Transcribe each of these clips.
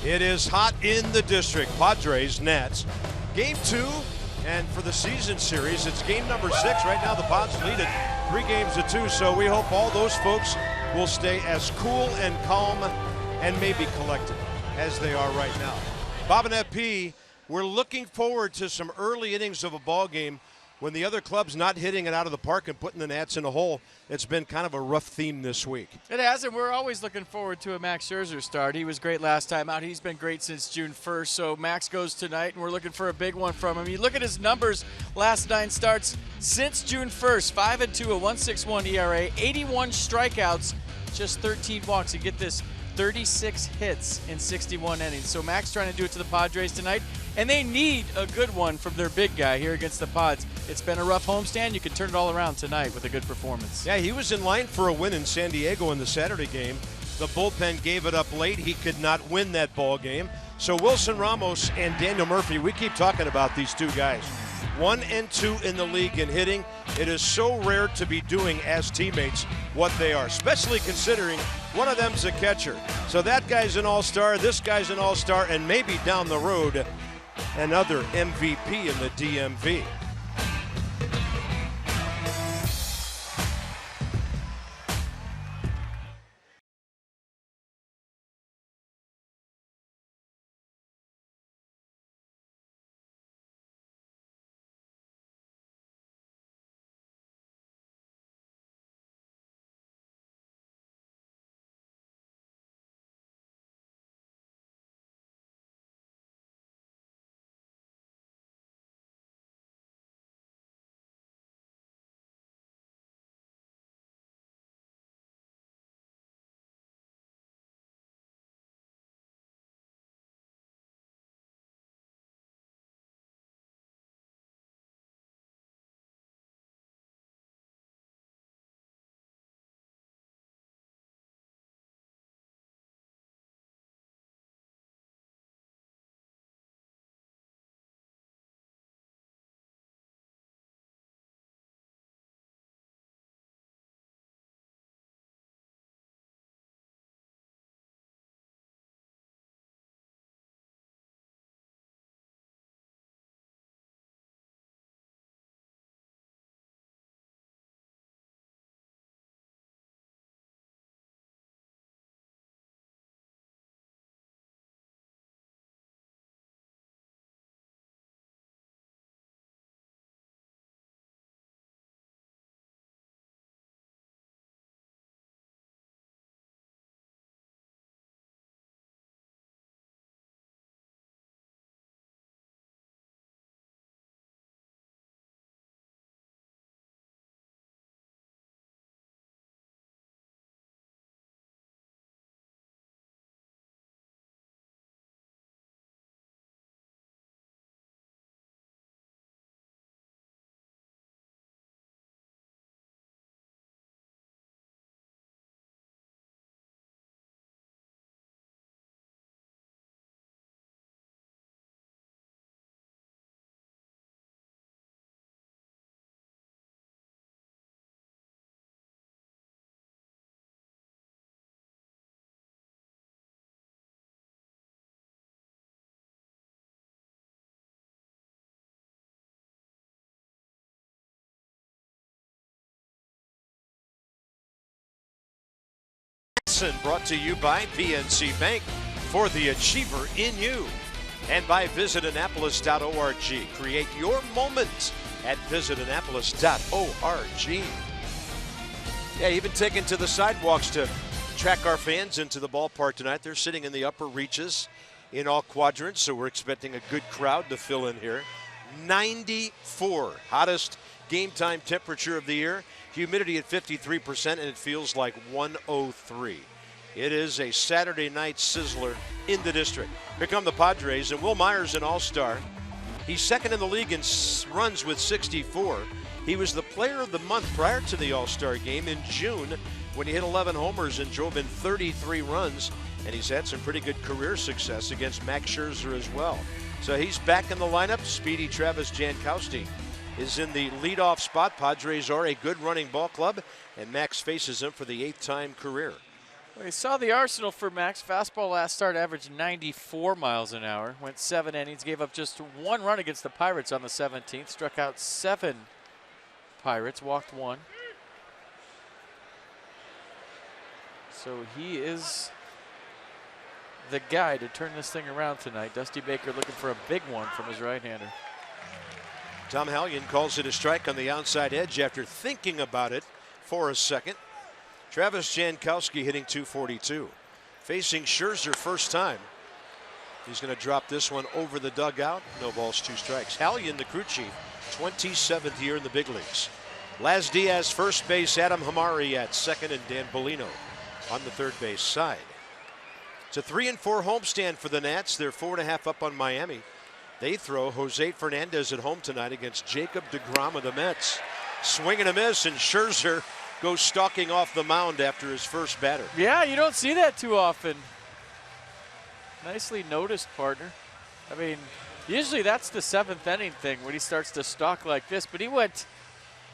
It is hot in the district. Padres, Nats. Game 2, and for the season series, it's game number 6. Right now, the Pods lead it 3-2, so we hope all those folks will stay as cool and calm and maybe collected as they are right now. Bob and FP, we're looking forward to some early innings of a ball game when the other club's not hitting it out of the park and putting the Nats in a hole. It's been kind of a rough theme this week. It has, and we're always looking forward to a Max Scherzer start. He was great last time out. He's been great since June 1st, so Max goes tonight, and we're looking for a big one from him. You look at his numbers, last 9 starts since June 1st, 5-2, a 1.61 ERA, 81 strikeouts, just 13 walks. You get this, 36 hits in 61 innings. So Max trying to do it to the Padres tonight, and they need a good one from their big guy here against the Pods. It's been a rough homestand. You can turn it all around tonight with a good performance. Yeah, he was in line for a win in San Diego in the Saturday game. The bullpen gave it up late. He could not win that ball game. So Wilson Ramos and Daniel Murphy, we keep talking about these two guys. 1 and 2 in the league in hitting. It is so rare to be doing as teammates what they are, especially considering one of them's a catcher. So that guy's an all-star, this guy's an all-star, and maybe down the road, another MVP in the DMV. Brought to you by PNC Bank, for the achiever in you, and by visitannapolis.org. Create your moment at visitannapolis.org. Yeah, even taken to the sidewalks to track our fans into the ballpark tonight. They're sitting in the upper reaches in all quadrants, so we're expecting a good crowd to fill in here. 94, hottest game time temperature of the year. Humidity at 53%, and it feels like 103. It is a Saturday night sizzler in the district. Here come the Padres, and Will Myers, an all-star. He's second in the league in runs with 64. He was the player of the month prior to the all-star game in June when he hit 11 homers and drove in 33 runs, and he's had some pretty good career success against Max Scherzer as well. So he's back in the lineup. Speedy Travis Jankowski is in the leadoff spot. Padres are a good running ball club, and Max faces him for the 8th time career. We saw the arsenal for Max. Fastball last start averaged 94 miles an hour. Went 7 innings, gave up just 1 run against the Pirates on the 17th. Struck out 7 Pirates, walked 1. So he is the guy to turn this thing around tonight. Dusty Baker looking for a big one from his right-hander. Tom Hallion calls it a strike on the outside edge after thinking about it for a second. Travis Jankowski hitting .242. Facing Scherzer first time. He's going to drop this one over the dugout. No balls, 2 strikes. Hallion, the crew chief, 27th year in the big leagues. Laz Diaz first base, Adam Hamari at second, and Dan Bellino on the third base side. It's a 3-4 homestand for the Nats. They're 4.5 up on Miami. They throw Jose Fernandez at home tonight against Jacob deGrom of the Mets. Swing and a miss, and Scherzer goes stalking off the mound after his first batter. Yeah, you don't see that too often. Nicely noticed, partner. I mean, usually that's the 7th inning thing when he starts to stalk like this, but he went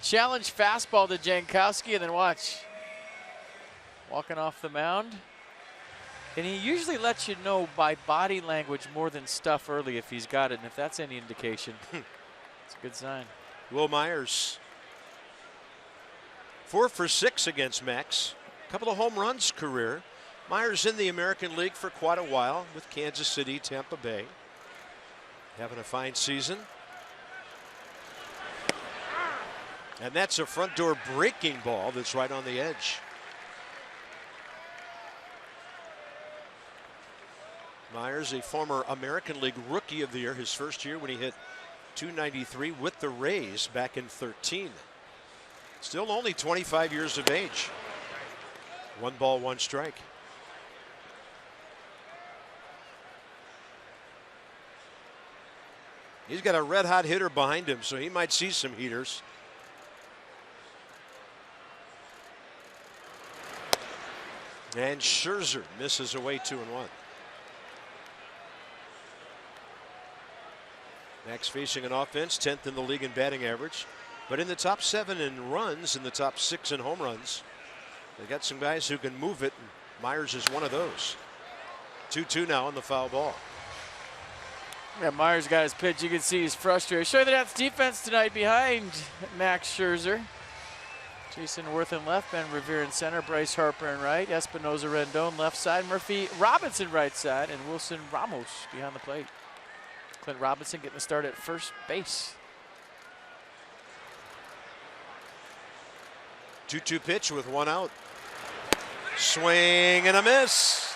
challenge fastball to Jankowski and then watch. Walking off the mound. And he usually lets you know by body language more than stuff early if he's got it, and if that's any indication, it's a good sign. Will Myers, 4 for 6 against Max. A couple of home runs career. Myers in the American League for quite a while with Kansas City, Tampa Bay. Having a fine season. And that's a front door breaking ball that's right on the edge. Myers, a former American League Rookie of the Year, his first year when he hit .293 with the Rays back in 13. Still only 25 years of age. 1 ball, 1 strike. He's got a red hot hitter behind him, so he might see some heaters. And Scherzer misses away 2-1. Max facing an offense 10th in the league in batting average, but in the top 7 in runs, in the top 6 in home runs. They got some guys who can move it, and Myers is one of those. 2-2 now on the foul ball. Yeah, Myers got his pitch. You can see he's frustrated. Show you the Nats defense tonight behind Max Scherzer. Jason Worth in left, Ben Revere in center, Bryce Harper in right, Espinosa Rendon left side, Murphy Robinson right side, and Wilson Ramos behind the plate. Clint Robinson getting the start at first base. 2-2 pitch with 1 out. Swing and a miss.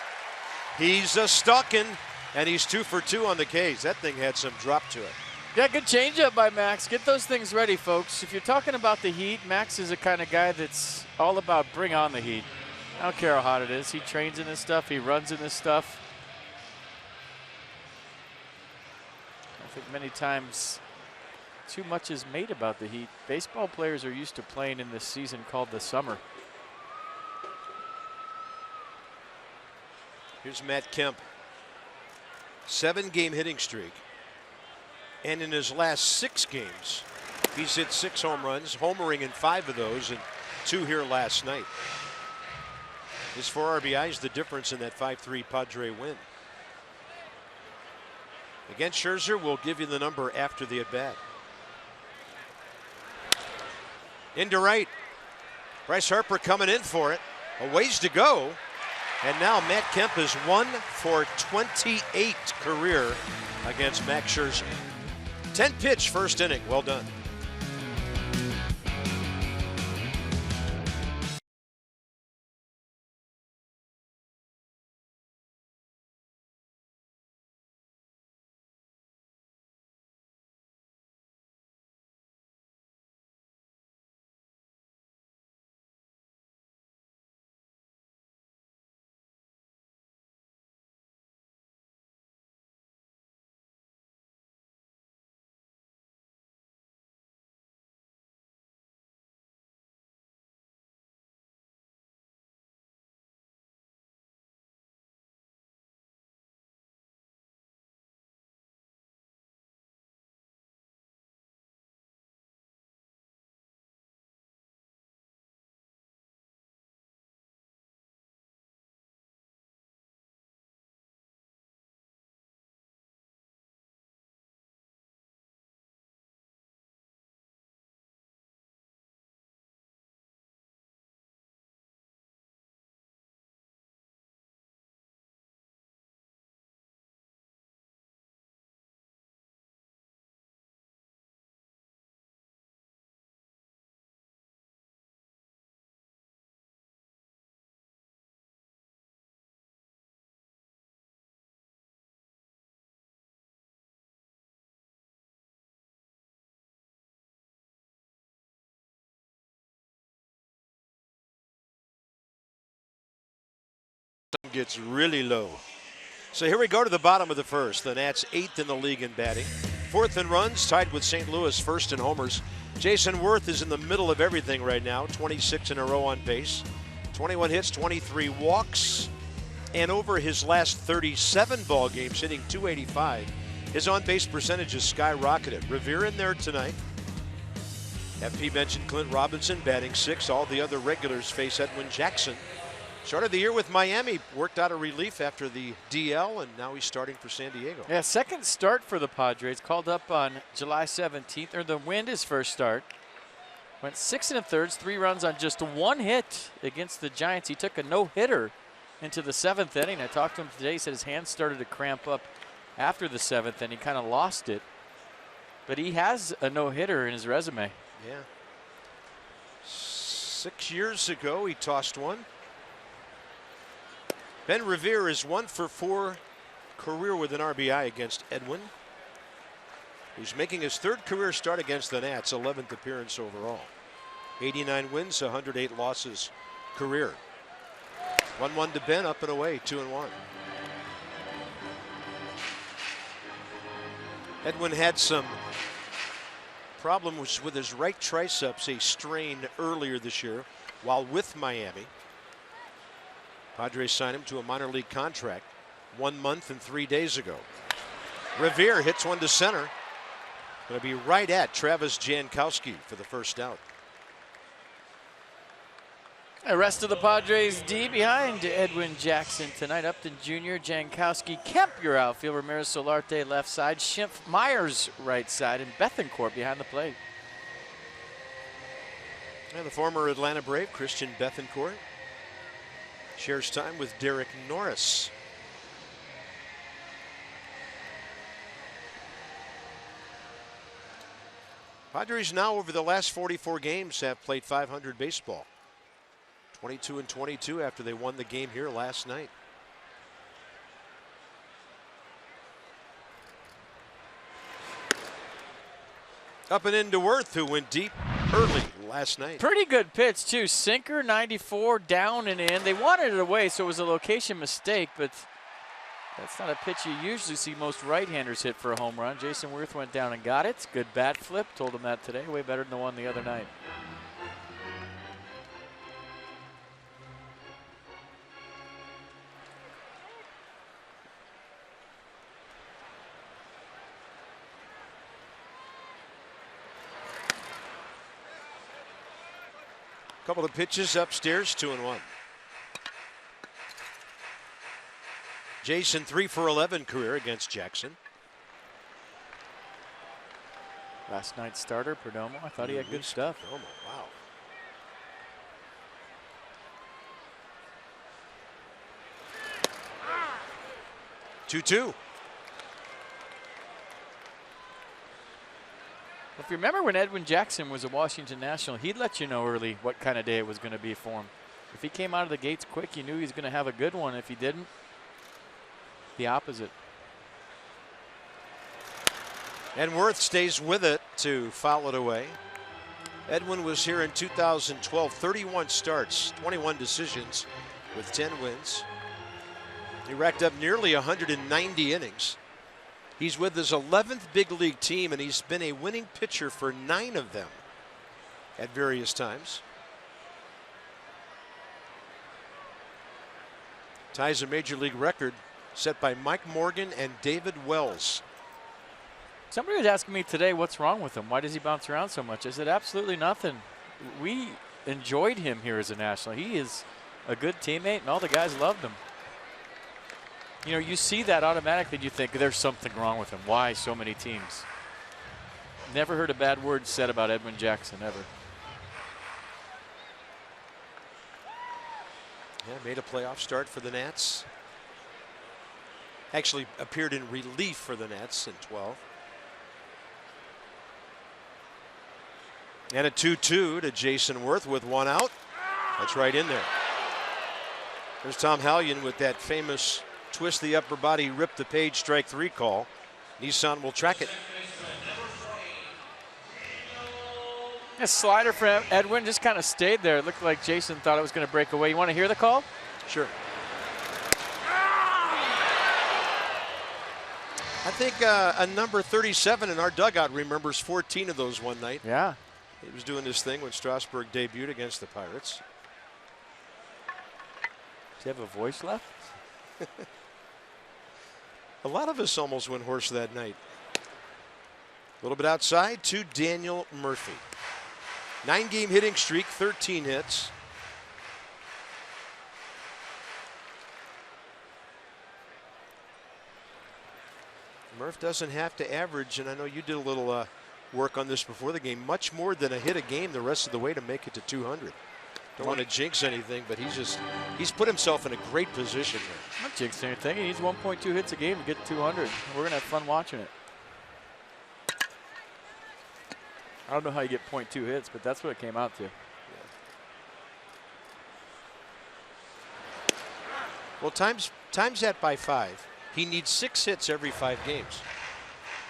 He's a stalking, and he's 2 for 2 on the K's. That thing had some drop to it. Yeah, good changeup by Max. Get those things ready, folks. If you're talking about the heat, Max is the kind of guy that's all about bring on the heat. I don't care how hot it is. He trains in this stuff. He runs in this stuff. I think many times too much is made about the heat. Baseball players are used to playing in this season called the summer. Here's Matt Kemp. 7-game hitting streak. And in his last 6 games, he's hit 6 home runs, homering in 5 of those, and 2 here last night. His 4 RBIs, the difference in that 5-3 Padre win. Against Scherzer, we'll give you the number after the at-bat. Into right. Bryce Harper coming in for it. A ways to go. And now Matt Kemp is 1 for 28 career against Max Scherzer. 10-pitch first inning. Well done. Gets really low. So here we go to the bottom of the first. The Nats 8th in the league in batting. 4th in runs, tied with St. Louis, 1st in homers. Jason Worth is in the middle of everything right now. 26 in a row on base. 21 hits, 23 walks. And over his last 37 ball games, hitting .285. His on-base percentage has skyrocketed. Revere in there tonight. FP mentioned Clint Robinson batting 6th. All the other regulars face Edwin Jackson. Started the year with Miami, worked out a relief after the DL, and now he's starting for San Diego. Yeah, second start for the Padres. Called up on July 17th, or the wind his first start. Went 6 1/3, 3 runs on just 1 hit against the Giants. He took a no-hitter into the 7th inning. I talked to him today. He said his hands started to cramp up after the 7th, and he kind of lost it. But he has a no-hitter in his resume. Yeah. 6 years ago, he tossed one. Ben Revere is 1 for 4 career with an RBI against Edwin, who's making his 3rd career start against the Nats, 11th appearance overall. 89 wins, 108 losses career. 1-1 to Ben, up and away, 2-1. Edwin had some problems with his right triceps, a strain earlier this year while with Miami. Padres signed him to a minor league contract 1 month and 3 days ago. Revere hits one to center. Going to be right at Travis Jankowski for the first out. The rest of the Padres D behind Edwin Jackson tonight. Upton Jr., Jankowski, Kemp, your outfield, Ramirez Solarte left side, Schimpf, Myers right side, and Bethancourt behind the plate. And the former Atlanta Brave, Christian Bethancourt, shares time with Derek Norris. Padres now over the last 44 games have played .500 baseball. 22-22 after they won the game here last night. Up and into Worth, who went deep early last night. Pretty good pitch, too. Sinker, 94, down and in. They wanted it away, so it was a location mistake, but that's not a pitch you usually see most right-handers hit for a home run. Jason Worth went down and got it. Good bat flip. Told him that today. Way better than the one the other night. Couple of pitches upstairs, 2-1. Jason 3 for 11 career against Jackson. Last night's starter, Perdomo. I thought he had good stuff. Perdomo, wow. Two. If you remember when Edwin Jackson was a Washington National, he'd let you know early what kind of day it was going to be for him. If he came out of the gates quick, you knew he was going to have a good one. If he didn't, the opposite. And Worth stays with it to foul it away. Edwin was here in 2012, 31 starts, 21 decisions with 10 wins. He racked up nearly 190 innings. He's with his 11th big league team, and he's been a winning pitcher for 9 of them at various times. Ties a major league record set by Mike Morgan and David Wells. Somebody was asking me today, what's wrong with him? Why does he bounce around so much? I said, absolutely nothing. We enjoyed him here as a National. He is a good teammate, and all the guys loved him. You know, you see that automatically, you think there's something wrong with him. Why so many teams? Never heard a bad word said about Edwin Jackson, ever. Yeah, made a playoff start for the Nats. Actually appeared in relief for the Nats in 12. And a 2-2 to Jason Worth with 1 out. That's right in there. There's Tom Hallion with that famous twist the upper body, rip the page, strike 3 call. Nissan will track it. A slider for Edwin just kind of stayed there. It looked like Jason thought it was going to break away. You want to hear the call? Sure. I think a number 37 in our dugout remembers 14 of those one night. Yeah. He was doing this thing when Strasburg debuted against the Pirates. Does he have a voice left? A lot of us almost went horse that night. A little bit outside to Daniel Murphy. 9-game hitting streak, 13 hits. Murph doesn't have to average, and I know you did a little work on this before the game, much more than a hit a game the rest of the way to make it to 200. Don't want to jinx anything, but he's put himself in a great position here. Not jinx anything. He needs 1.2 hits a game to get to 200. We're going to have fun watching it. I don't know how you get 0.2 hits, but that's what it came out to. Well, times that by 5. He needs 6 hits every 5 games.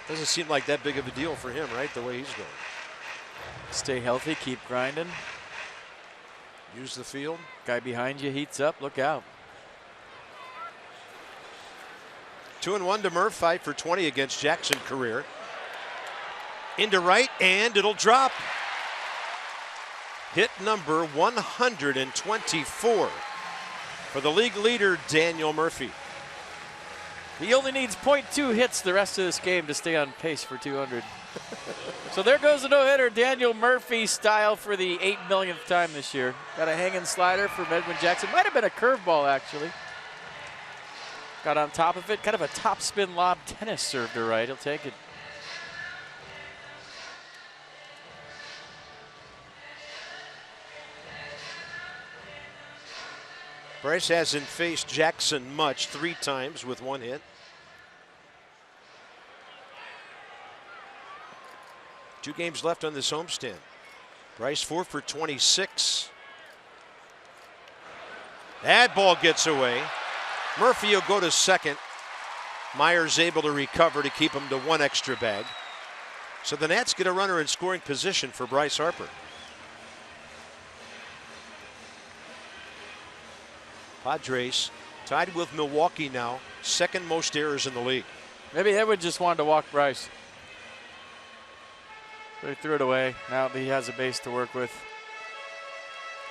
Doesn't seem like that big of a deal for him, right? The way he's going. Stay healthy, keep grinding. Use the field. Guy behind you heats up. Look out. 2-1 to Murph. 5 for 20 against Jackson career. Into right, and it'll drop. Hit number 124 for the league leader, Daniel Murphy. He only needs 0.2 hits the rest of this game to stay on pace for 200. So there goes a no-hitter, Daniel Murphy style for the 8 millionth time this year. Got a hanging slider from Edwin Jackson. Might have been a curveball, actually. Got on top of it. Kind of a top spin lob tennis serve to right. He'll take it. Bryce hasn't faced Jackson much, 3 times with 1 hit. 2 games left on this homestand. Bryce 4 for 26. That ball gets away. Murphy will go to second. Myers able to recover to keep him to 1 extra bag. So the Nats get a runner in scoring position for Bryce Harper. Padres tied with Milwaukee now, 2nd most errors in the league. Maybe Edwin just wanted to walk Bryce. So he threw it away. Now he has a base to work with.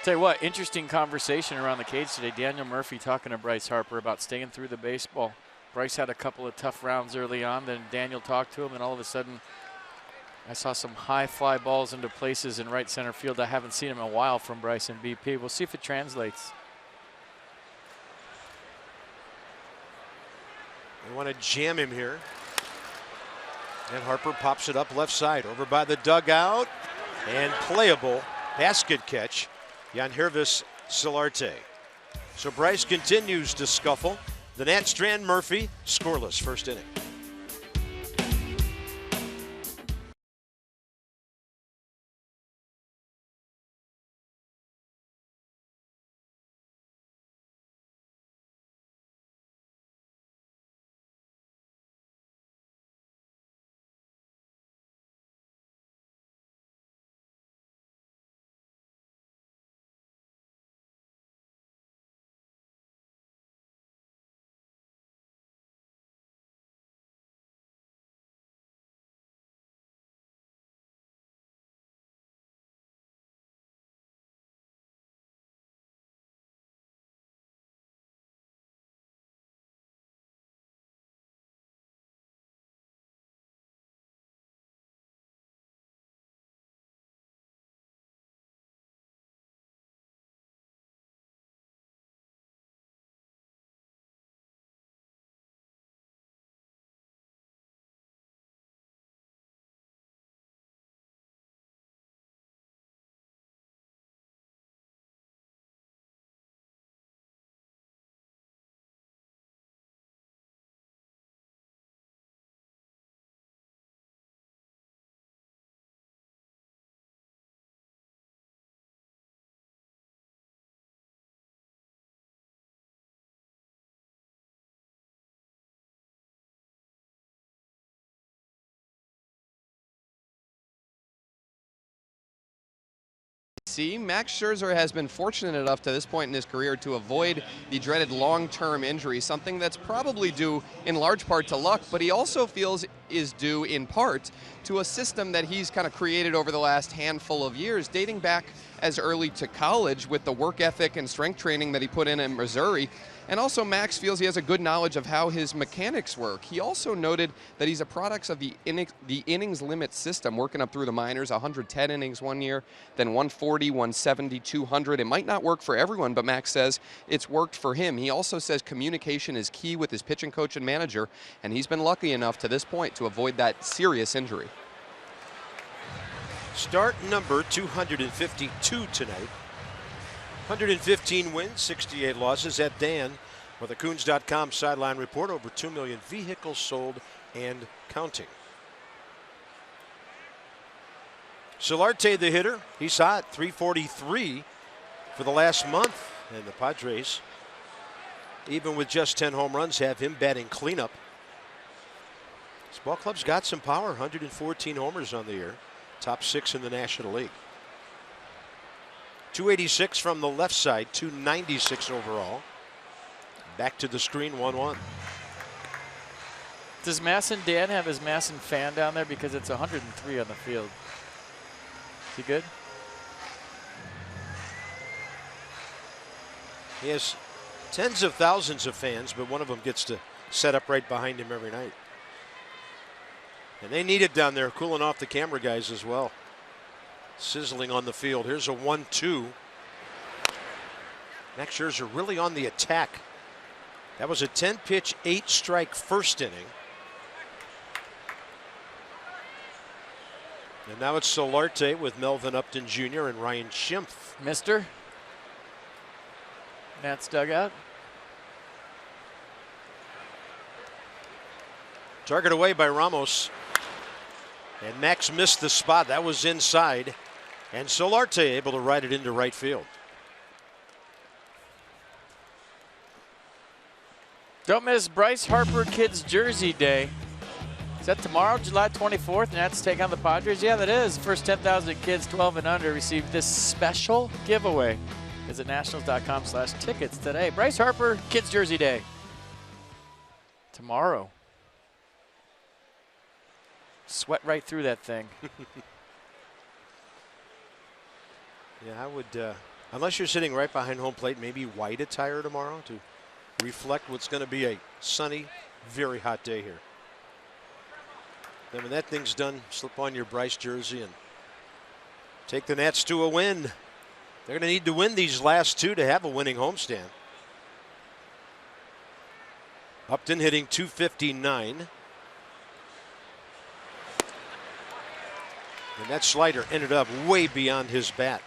Tell you what, interesting conversation around the cage today. Daniel Murphy talking to Bryce Harper about staying through the baseball. Bryce had a couple of tough rounds early on. Then Daniel talked to him, and all of a sudden, I saw some high fly balls into places in right center field. I haven't seen him in a while from Bryce and BP. We'll see if it translates. They want to jam him here. And Harper pops it up left side over by the dugout. And playable basket catch. Yanhervis Solarte. So Bryce continues to scuffle. The Nats strand Murphy scoreless 1st inning. see. Max Scherzer has been fortunate enough to this point in his career to avoid the dreaded long-term injury, something that's probably due in large part to luck, but he also feels is due in part to a system that he's kind of created over the last handful of years, dating back as early to college with the work ethic and strength training that he put in Missouri. And also Max feels he has a good knowledge of how his mechanics work. He also noted that he's a product of the innings limit system, working up through the minors, 110 innings one year, then 140, 170, 200. It might not work for everyone, but Max says it's worked for him. He also says communication is key with his pitching coach and manager, and he's been lucky enough to this point to avoid that serious injury. Start number 252 tonight. 115 wins, 68 losses. At Dan with a Coons.com sideline report. Over 2 million vehicles sold and counting. Solarte, the hitter, he's hot. 343 for the last month. And the Padres, even with just 10 home runs, have him batting cleanup. This ball club's got some power. 114 homers on the year. Top 6 in the National League. 286 from the left side, 296 overall. Back to the screen, 1-1. Does Masson Dan have his Masson fan down there? Because it's 103 on the field. Is he good? He has tens of thousands of fans, but one of them gets to set up right behind him every night. And they need it down there, cooling off the camera guys as well. Sizzling on the field. Here's a 1-2. Max Scherzer really on the attack. That was a 10-pitch, 8-strike first inning. And now it's Solarte with Melvin Upton Jr. and Ryan Schimpf. Mister. Nat's dugout. Target away by Ramos. And Max missed the spot. That was inside. And Solarte able to ride it into right field. Don't miss Bryce Harper Kids Jersey Day. Is that tomorrow, July 24th? Nats take on the Padres? Yeah, that is. First 10,000 kids 12 and under receive this special giveaway. Visit nationals.com/tickets today. Bryce Harper Kids Jersey Day. Tomorrow. Sweat right through that thing. Yeah, I would, unless you're sitting right behind home plate, maybe white attire tomorrow to reflect what's going to be a sunny, very hot day here. Then when that thing's done, slip on your Bryce jersey and take the Nats to a win. They're going to need to win these last two to have a winning homestand. Upton hitting .259. And that slider ended up way beyond his bat.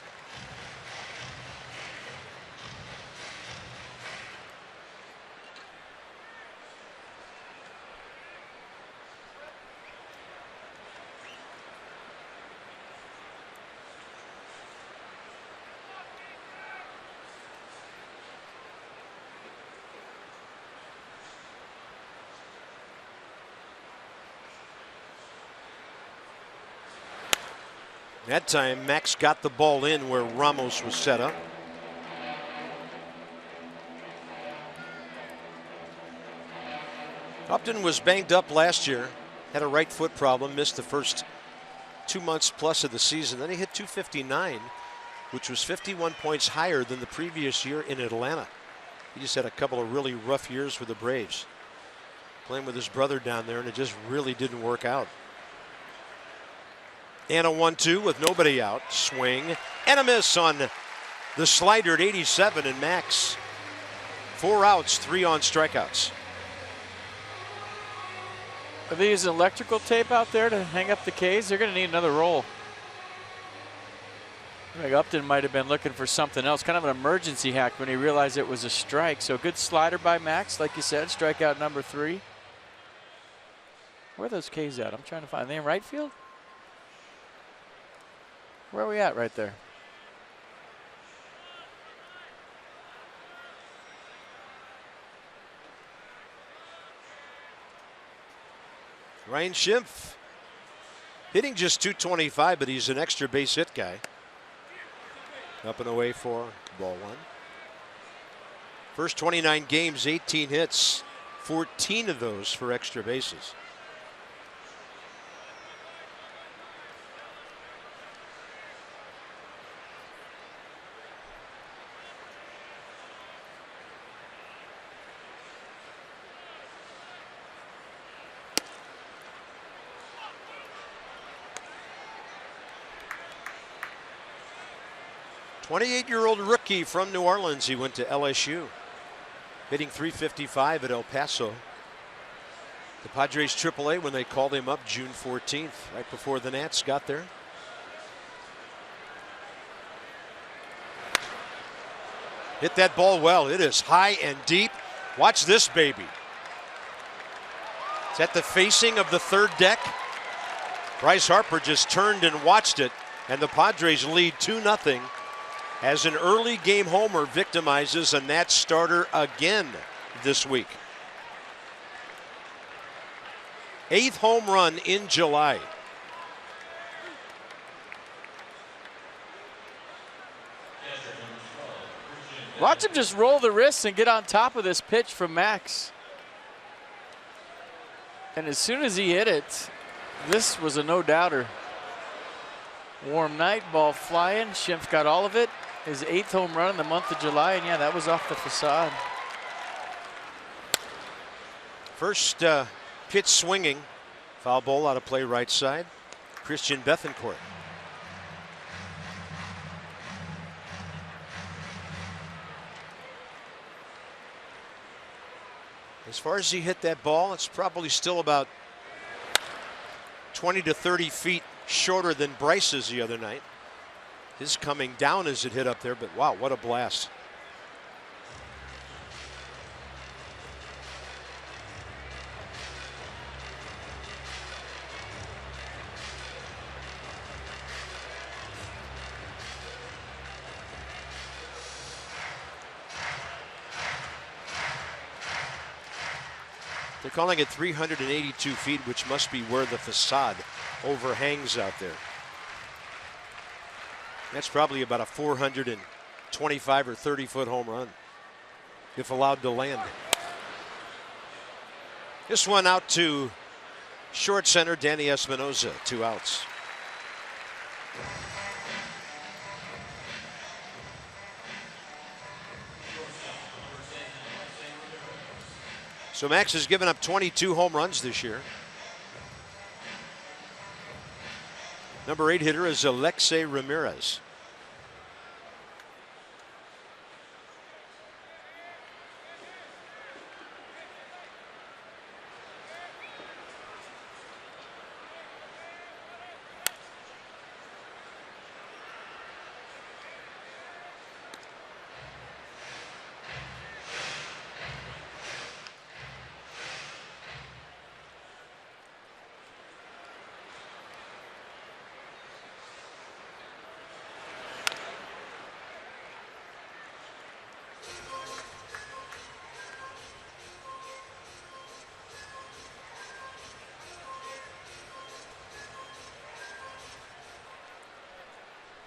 That time, Max got the ball in where Ramos was set up. Upton was banged up last year, had a right foot problem, missed the first 2 months plus of the season. Then he hit .259, which was 51 points higher than the previous year in Atlanta. He just had a couple of really rough years with the Braves. Playing with his brother down there, and it just really didn't work out. And a 1-2 with nobody out. Swing and a miss on the slider at 87, and Max 4 outs, 3 on strikeouts. Are they using electrical tape out there to hang up the Ks? They're going to need another roll. I think Upton might have been looking for something else, kind of an emergency hack when he realized it was a strike. So good slider by Max, like you said, strikeout number 3. Where are those Ks at? I'm trying to find. Are they in right field? Where are we at right there? Ryan Schimpf hitting just .225, but he's an extra base hit guy. Up and away for ball one. First 29 games, 18 hits, 14 of those for extra bases. '28-year-old rookie from New Orleans. He went to LSU, hitting .355 at El Paso. The Padres AAA when they called him up June 14th, right before the Nats got there. Hit that ball well. It is high and deep. Watch this baby. It's at the facing of the third deck. Bryce Harper just turned and watched it, and the Padres lead 2-0 as an early game homer victimizes a Nats starter again this week. 8th home run in July. Watch him just roll the wrists and get on top of this pitch from Max. And as soon as he hit it, this was a no-doubter. Warm night, ball flying. Schimpf got all of it. His 8th home run in the month of July, and yeah, that was off the facade. First pitch swinging. Foul ball out of play right side. Christian Bethancourt. As far as he hit that ball, it's probably still about 20 to 30 feet shorter than Bryce's the other night. His coming down as it hit up there, but wow, what a blast. They're calling it 382 feet, which must be where the facade overhangs out there. That's probably about a 425 or 30-foot home run, if allowed to land. This one out to short center, Danny Espinosa, 2 outs. So Max has given up 22 home runs this year. Number 8 hitter is Alexei Ramirez.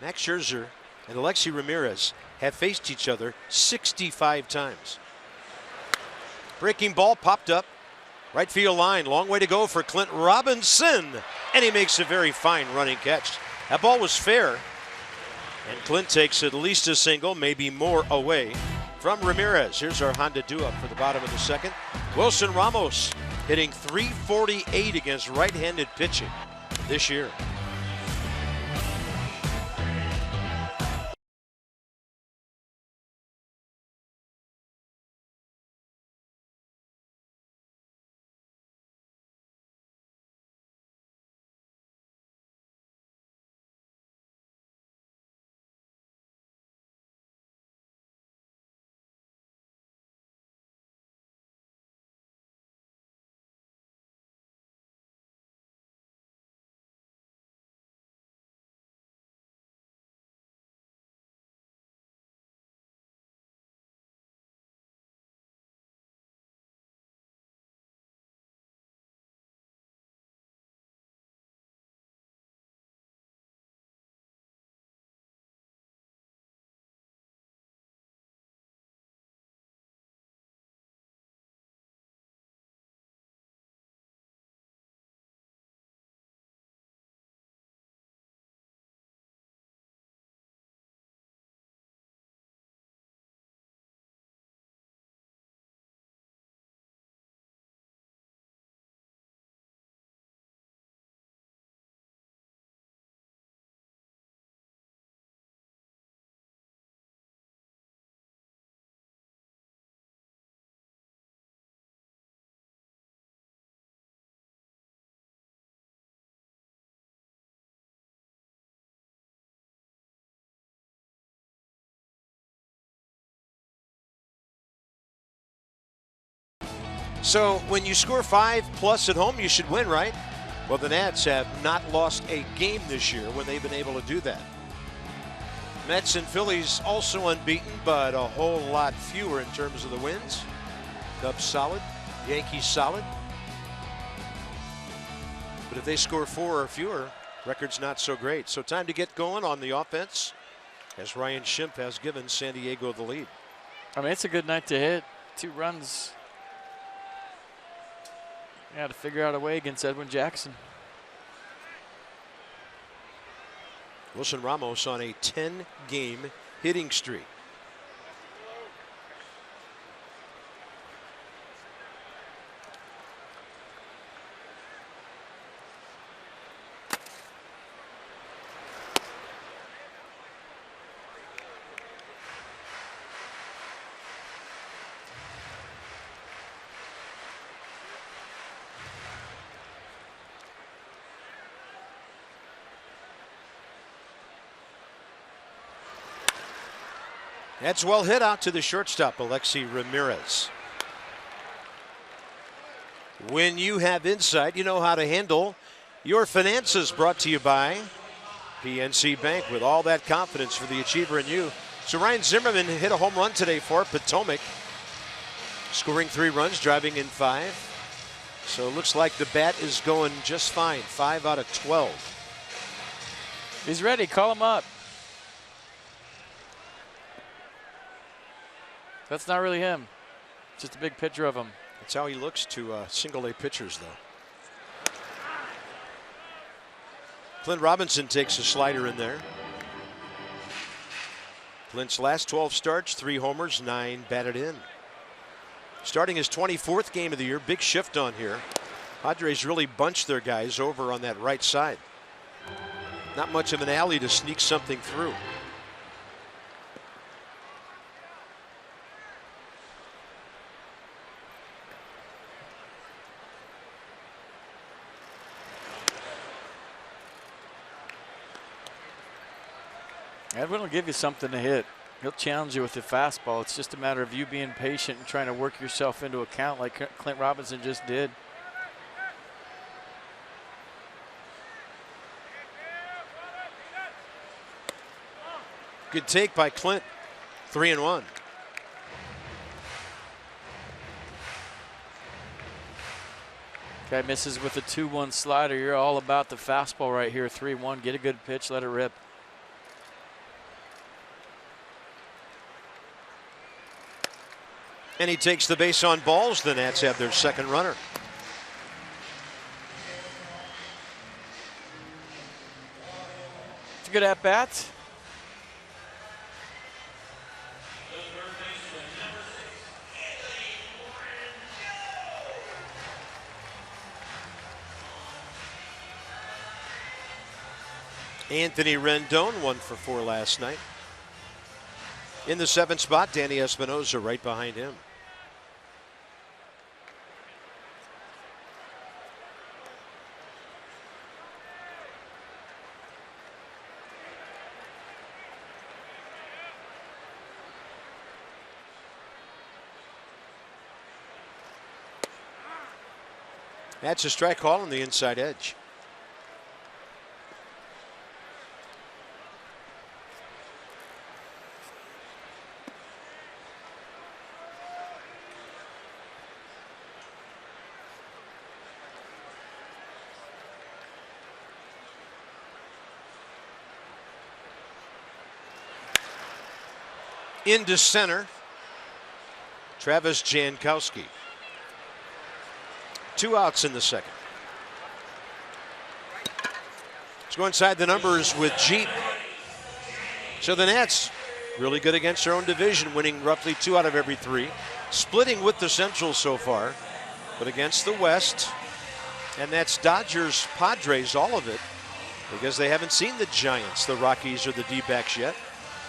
Max Scherzer and Alexei Ramirez have faced each other 65 times. Breaking ball popped up. Right field line. Long way to go for Clint Robinson. And he makes a very fine running catch. That ball was fair. And Clint takes at least a single, maybe more away from Ramirez. Here's our Honda do-up for the bottom of the second. Wilson Ramos hitting .348 against right-handed pitching this year. So when you score 5+ at home, you should win, right? Well, the Nats have not lost a game this year when they've been able to do that. Mets and Phillies also unbeaten, but a whole lot fewer in terms of the wins. Cubs solid, Yankees solid. But if they score 4 or fewer, record's not so great. So time to get going on the offense as Ryan Schimpf has given San Diego the lead. I mean, it's a good night to hit. 2 runs. You got to figure out a way against Edwin Jackson. Wilson Ramos on a 10-game hitting streak. That's well hit out to the shortstop, Alexi Ramirez. When you have insight, you know how to handle your finances. Brought to you by PNC Bank, with all that confidence for the achiever in you. So Ryan Zimmerman hit a home run today for Potomac, scoring 3 runs, driving in 5. So it looks like the bat is going just fine. 5 out of 12. He's ready. Call him up. That's not really him. Just a big picture of him. That's how he looks to single-A pitchers, though. Clint Robinson takes a slider in there. Clint's last 12 starts, 3 homers, 9 batted in. Starting his 24th game of the year, big shift on here. Padres really bunched their guys over on that right side. Not much of an alley to sneak something through. Edwin will give you something to hit. He'll challenge you with the fastball. It's just a matter of you being patient and trying to work yourself into a count like Clint Robinson just did. Good take by Clint. 3-1. Guy misses with a 2-1 slider. You're all about the fastball right here. 3-1. Get a good pitch. Let it rip. And he takes the base on balls. The Nats have their second runner. It's a good at-bat. Anthony Rendon, 1 for 4 last night. In the 7th spot, Danny Espinosa right behind him. That's a strike call on the inside edge. Into center, Travis Jankowski. 2 outs in the second. Let's go inside the numbers with Jeep. So the Nats really good against their own division, winning roughly 2 out of every 3, splitting with the Central so far, but against the West, and that's Dodgers, Padres, all of it, because they haven't seen the Giants, the Rockies, or the D-backs yet.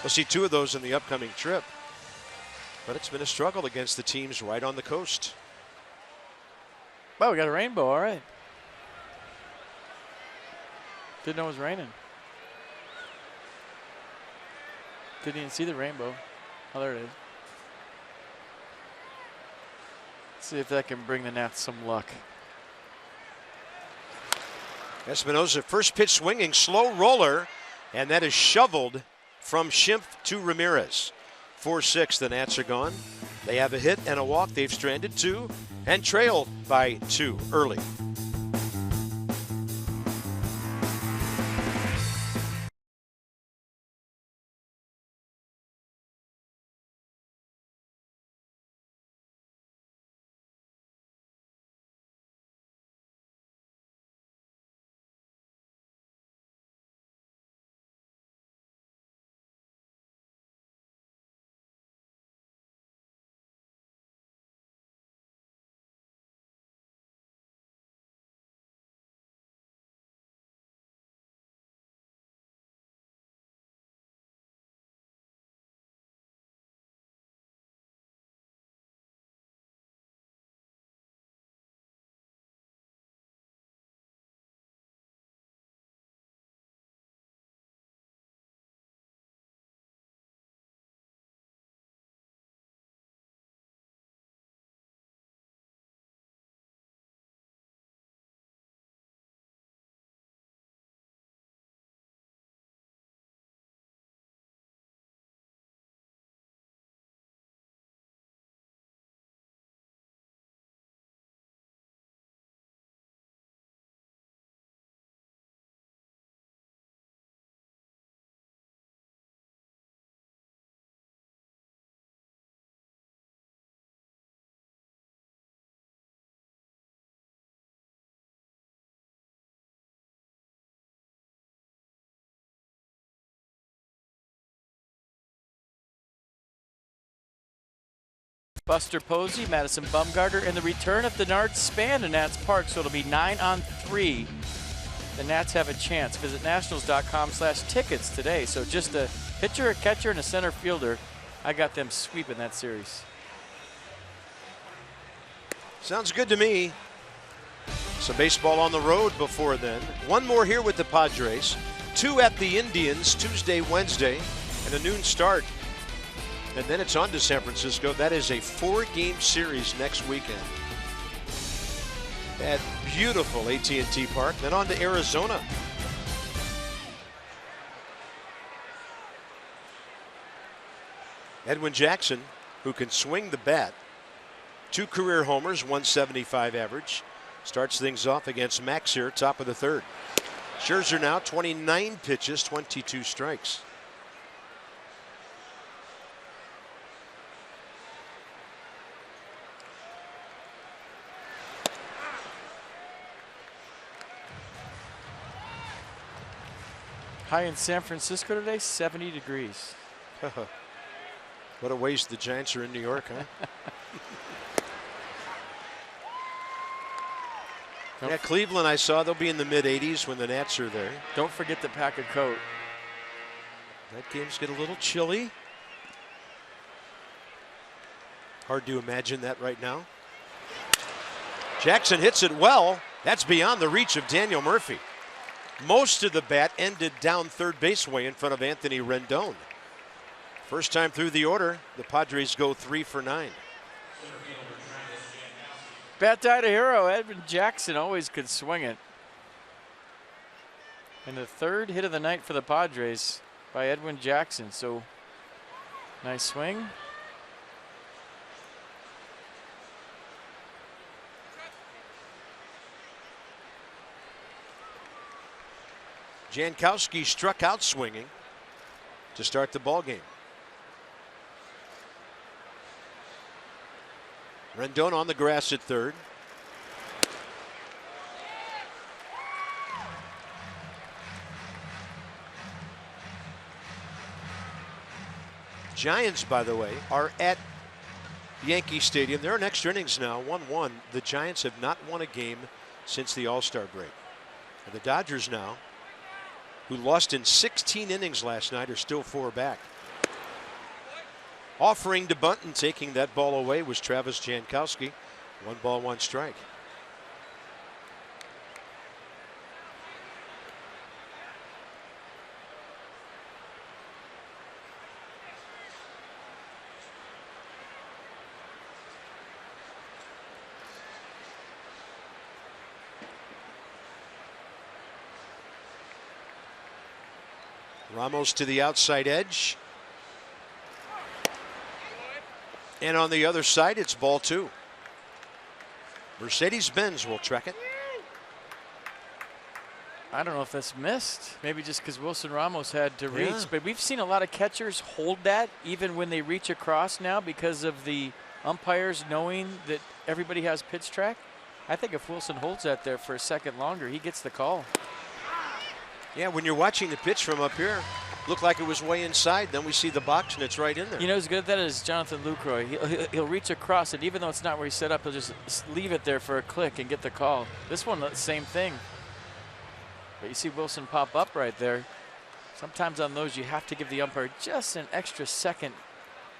We'll see 2 of those in the upcoming trip. But it's been a struggle against the teams right on the coast. Oh, we got a rainbow. All right. Didn't know it was raining. Didn't even see the rainbow. Oh, there it is. See if that can bring the Nats some luck. Espinosa, first pitch swinging, slow roller, and that is shoveled from Schimpf to Ramirez. 4-6, the Nats are gone. They have a hit and a walk. They've stranded 2 and trail by 2 early. Buster Posey, Madison Bumgarner, and the return of Denard Span to Nats Park, so it'll be 9-on-3. The Nats have a chance. Visit nationals.com/tickets today. So just a pitcher, a catcher, and a center fielder. I got them sweeping that series. Sounds good to me. Some baseball on the road before then. One more here with the Padres. 2 at the Indians Tuesday, Wednesday, and a noon start. And then it's on to San Francisco. That is a 4-game series next weekend at beautiful AT&T Park. Then on to Arizona. Edwin Jackson, who can swing the bat. 2 career homers, 175 average. Starts things off against Max here, top of the 3rd. Scherzer now 29 pitches, 22 strikes. High in San Francisco today, 70 degrees. What a waste the Giants are in New York, huh? Yeah, Cleveland, I saw they'll be in the mid-80s when the Nats are there. Don't forget to pack a coat. That game's get a little chilly. Hard to imagine that right now. Jackson hits it well. That's beyond the reach of Daniel Murphy. Most of the bat ended down third base way in front of Anthony Rendon. First time through the order, the Padres go 3 for 9. Bat died a hero. Edwin Jackson always could swing it. And the 3rd hit of the night for the Padres by Edwin Jackson. So nice swing. Jankowski struck out swinging to start the ball game. Rendon on the grass at 3rd. Giants, by the way, are at Yankee Stadium. They're in extra innings now, 1-1. The Giants have not won a game since the All-Star break. And the Dodgers now, who lost in 16 innings last night, are still 4 back. Offering to bunt and taking that ball away was Travis Jankowski. 1 ball, 1 strike. Ramos to the outside edge. And on the other side, it's ball 2. Mercedes-Benz will check it. I don't know if that's missed. Maybe just because Wilson Ramos had to reach. Yeah. But we've seen a lot of catchers hold that even when they reach across now because of the umpires knowing that everybody has pitch track. I think if Wilson holds that there for a second longer, he gets the call. Yeah, when you're watching the pitch from up here, looked like it was way inside. Then we see the box, and it's right in there. You know who's good at that is Jonathan Lucroy. He'll reach across, and even though it's not where he's set up, he'll just leave it there for a click and get the call. This one, same thing. But you see Wilson pop up right there. Sometimes on those, you have to give the umpire just an extra second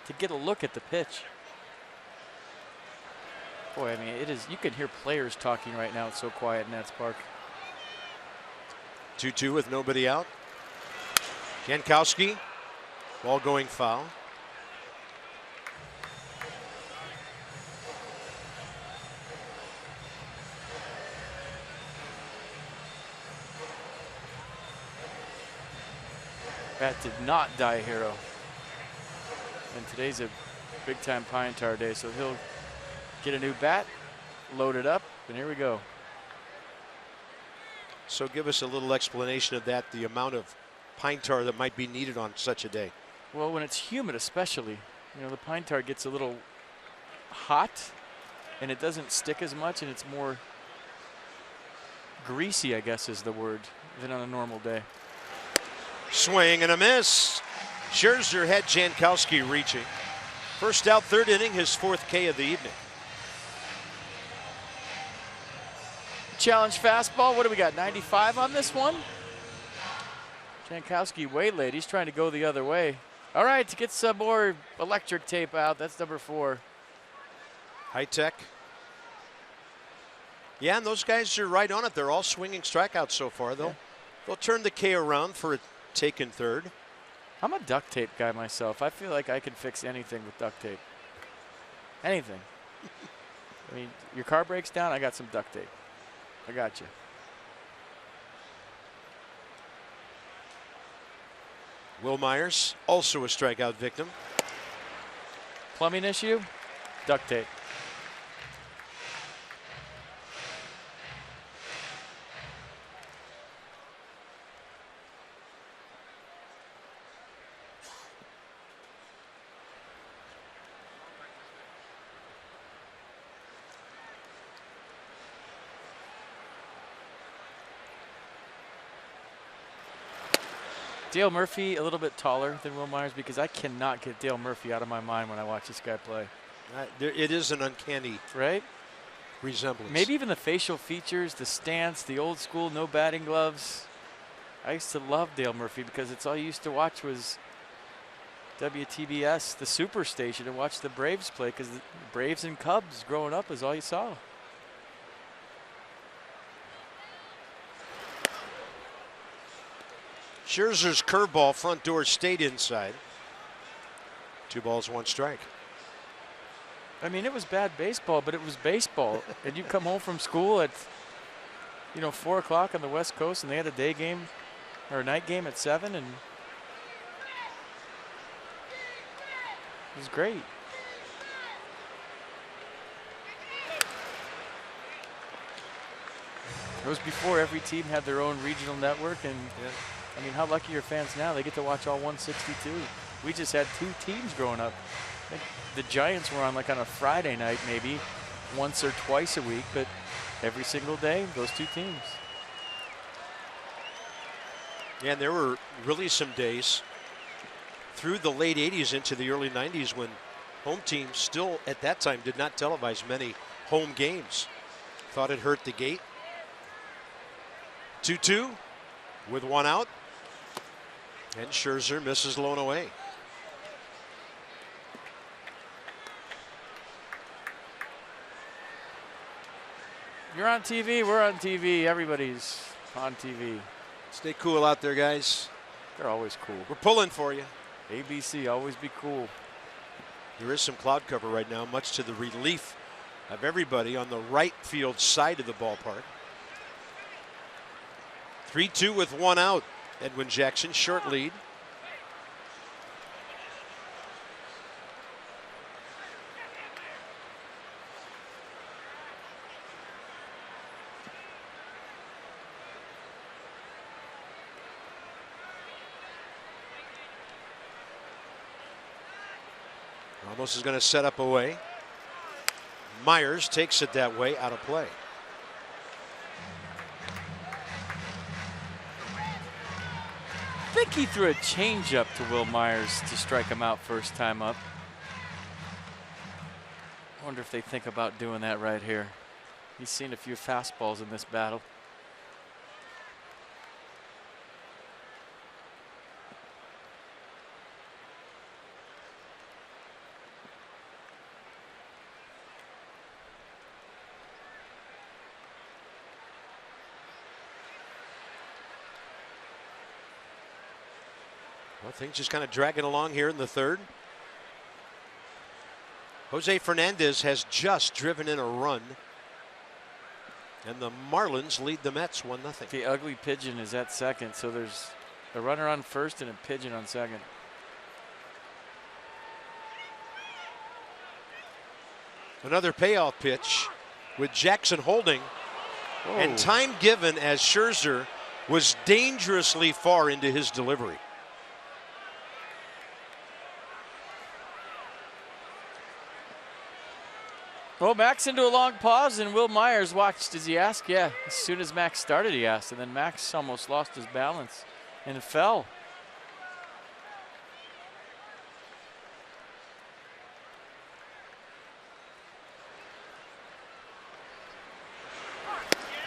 to get a look at the pitch. Boy, I mean, it is. You can hear players talking right now. It's so quiet in Nats Park. 2-2 with nobody out. Jankowski, ball going foul. Bat did not die a hero. And today's a big time Pine Tar day, so he'll get a new bat, load it up, and here we go. So give us a little explanation of that, the amount of pine tar that might be needed on such a day. Well, when it's humid especially, you know, the pine tar gets a little hot and it doesn't stick as much and it's more greasy, I guess is the word, than on a normal day. Swing and a miss. Scherzer had Jankowski reaching. First out, 3rd inning, his 4th K of the evening. Challenge fastball. What do we got? 95 on this one. Jankowski waylaid. He's trying to go the other way. All right, to get some more electric tape out. That's number 4. High tech. Yeah, and those guys are right on it. They're all swinging strikeouts so far. They'll turn the K around for a taken 3rd. I'm a duct tape guy myself. I feel like I can fix anything with duct tape. Anything. I mean, your car breaks down, I got some duct tape. I got you. Will Myers, also a strikeout victim. Plumbing issue, duct tape. Dale Murphy a little bit taller than Will Myers because I cannot get Dale Murphy out of my mind when I watch this guy play. It is an uncanny resemblance. Maybe even the facial features, the stance, the old school no batting gloves. I used to love Dale Murphy because it's all you used to watch was WTBS, the Superstation, and watch the Braves play because the Braves and Cubs growing up is all you saw. Scherzer's curveball front door stayed inside. 2 balls, 1 strike. I mean, it was bad baseball, but it was baseball. And you come home from school at, 4 o'clock on the West Coast, and they had a day game or a night game at 7, and it was great. It was before every team had their own regional network, and I mean, how lucky are fans now? They get to watch all 162. We just had 2 teams growing up. I think the Giants were on like on a Friday night maybe once or twice a week, but every single day, those 2 teams. Yeah, and there were really some days through the late 80s into the early 90s when home teams still at that time did not televise many home games. Thought it hurt the gate. 2-2 with 1 out. And Scherzer misses lone away. You're on TV, we're on TV, everybody's on TV. Stay cool out there, guys. They're always cool. We're pulling for you. ABC, always be cool. There is some cloud cover right now, much to the relief of everybody on the right field side of the ballpark. 3-2 with 1 out. Edwin Jackson, short lead. Ramos is going to set up away. Myers takes it that way, out of play. I think he threw a changeup to Will Myers to strike him out first time up. I wonder if they think about doing that right here. He's seen a few fastballs in this battle. Well, things just kind of dragging along here in the third. Jose Fernandez has just driven in a run. And the Marlins lead the Mets 1-0. The ugly pigeon is at second, so there's a runner on first and a pigeon on second. Another payoff pitch with Jackson holding. Whoa. And time given as Scherzer was dangerously far into his delivery. Well, Max into a long pause, and Will Myers watched. Does he ask? Yeah. As soon as Max started, he asked, and then Max almost lost his balance and fell.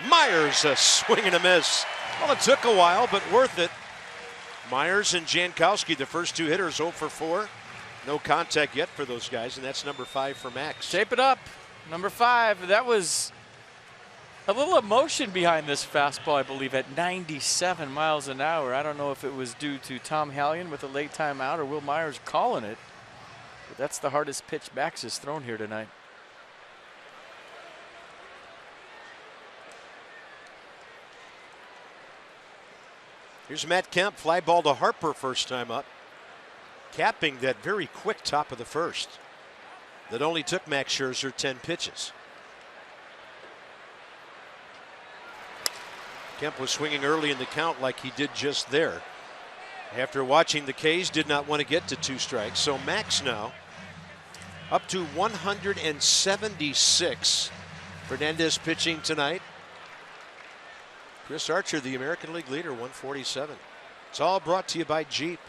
Myers a swing and a miss. Well, it took a while, but worth it. Myers and Jankowski, the first two hitters, 0 for 4. No contact yet for those guys, and that's number 5 for Max. Shape it up. Number 5. That was a little emotion behind this fastball, I believe, at 97 miles an hour. I don't know if it was due to Tom Hallion with a late timeout or Will Myers calling it. But that's the hardest pitch Max has thrown here tonight. Here's Matt Kemp, fly ball to Harper first time up, capping that very quick top of the first that only took Max Scherzer 10 pitches. Kemp was swinging early in the count like he did just there. After watching the K's, did not want to get to 2 strikes. So Max now up to 176. Fernandez pitching tonight. Chris Archer, the American League leader, 147. It's all brought to you by Jeep.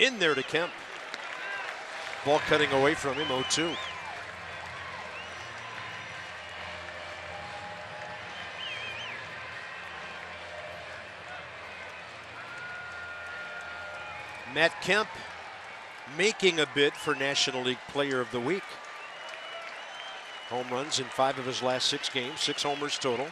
In there to Kemp. Ball cutting away from him, 0-2. Matt Kemp making a bid for National League Player of the Week. Home runs in 5 of his last 6 games, 6 homers total.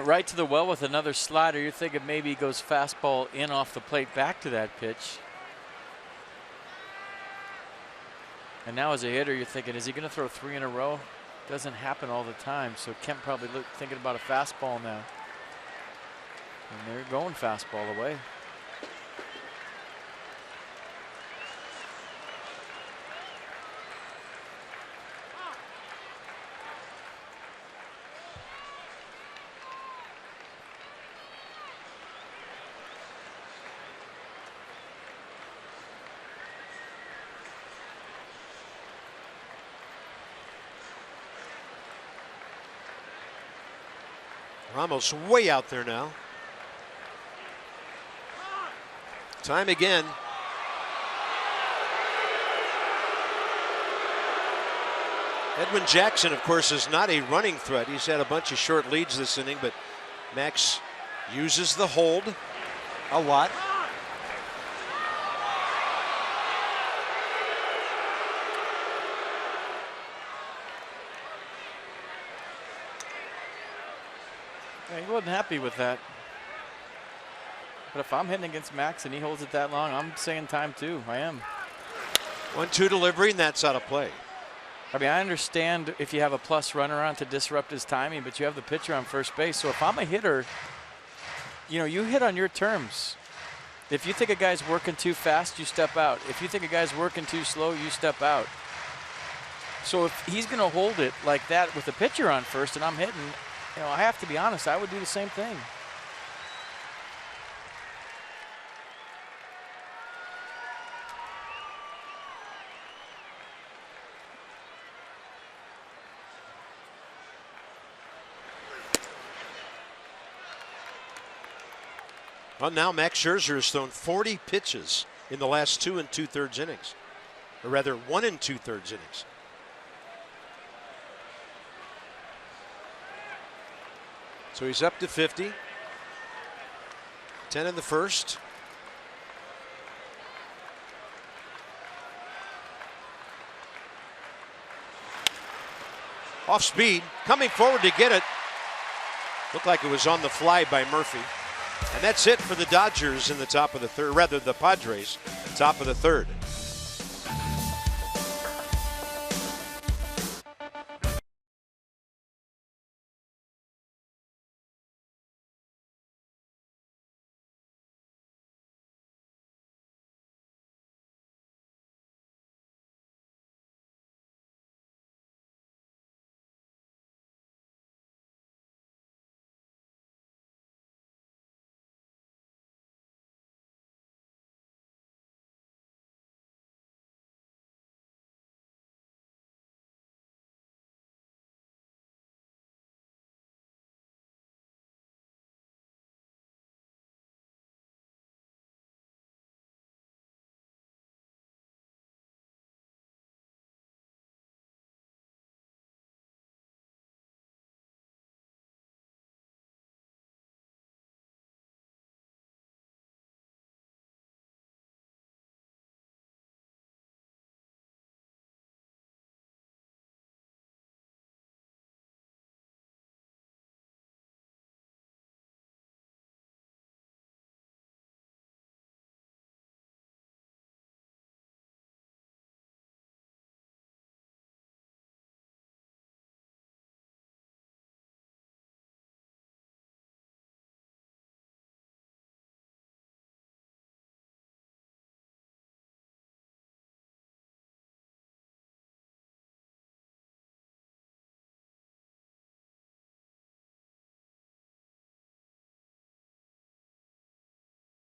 Right to the well with another slider. You're thinking maybe he goes fastball in off the plate back to that pitch. And now as a hitter, you're thinking, is he going to throw 3 in a row? Doesn't happen all the time. So Kemp probably thinking about a fastball now. And they're going fastball away. Ramos way out there now. Time again. Edwin Jackson, of course, is not a running threat. He's had a bunch of short leads this inning, but Max uses the hold a lot. Yeah, he wasn't happy with that. But if I'm hitting against Max and he holds it that long, I'm saying time too. I am. 1-2 delivery, and that's out of play. I mean, I understand if you have a plus runner on to disrupt his timing, but you have the pitcher on first base. So if I'm a hitter, you know, you hit on your terms. If you think a guy's working too fast, you step out. If you think a guy's working too slow, you step out. So if he's going to hold it like that with the pitcher on first and I'm hitting, you know, I have to be honest, I would do the same thing. Well, now Max Scherzer has thrown 40 pitches in the last 2 2/3 innings, or rather 1 2/3 innings. So he's up to 50. 10 in the first. Off speed, coming forward to get it. Looked like it was on the fly by Murphy. And that's it for the Dodgers in the top of the third, rather the Padres, top of the third.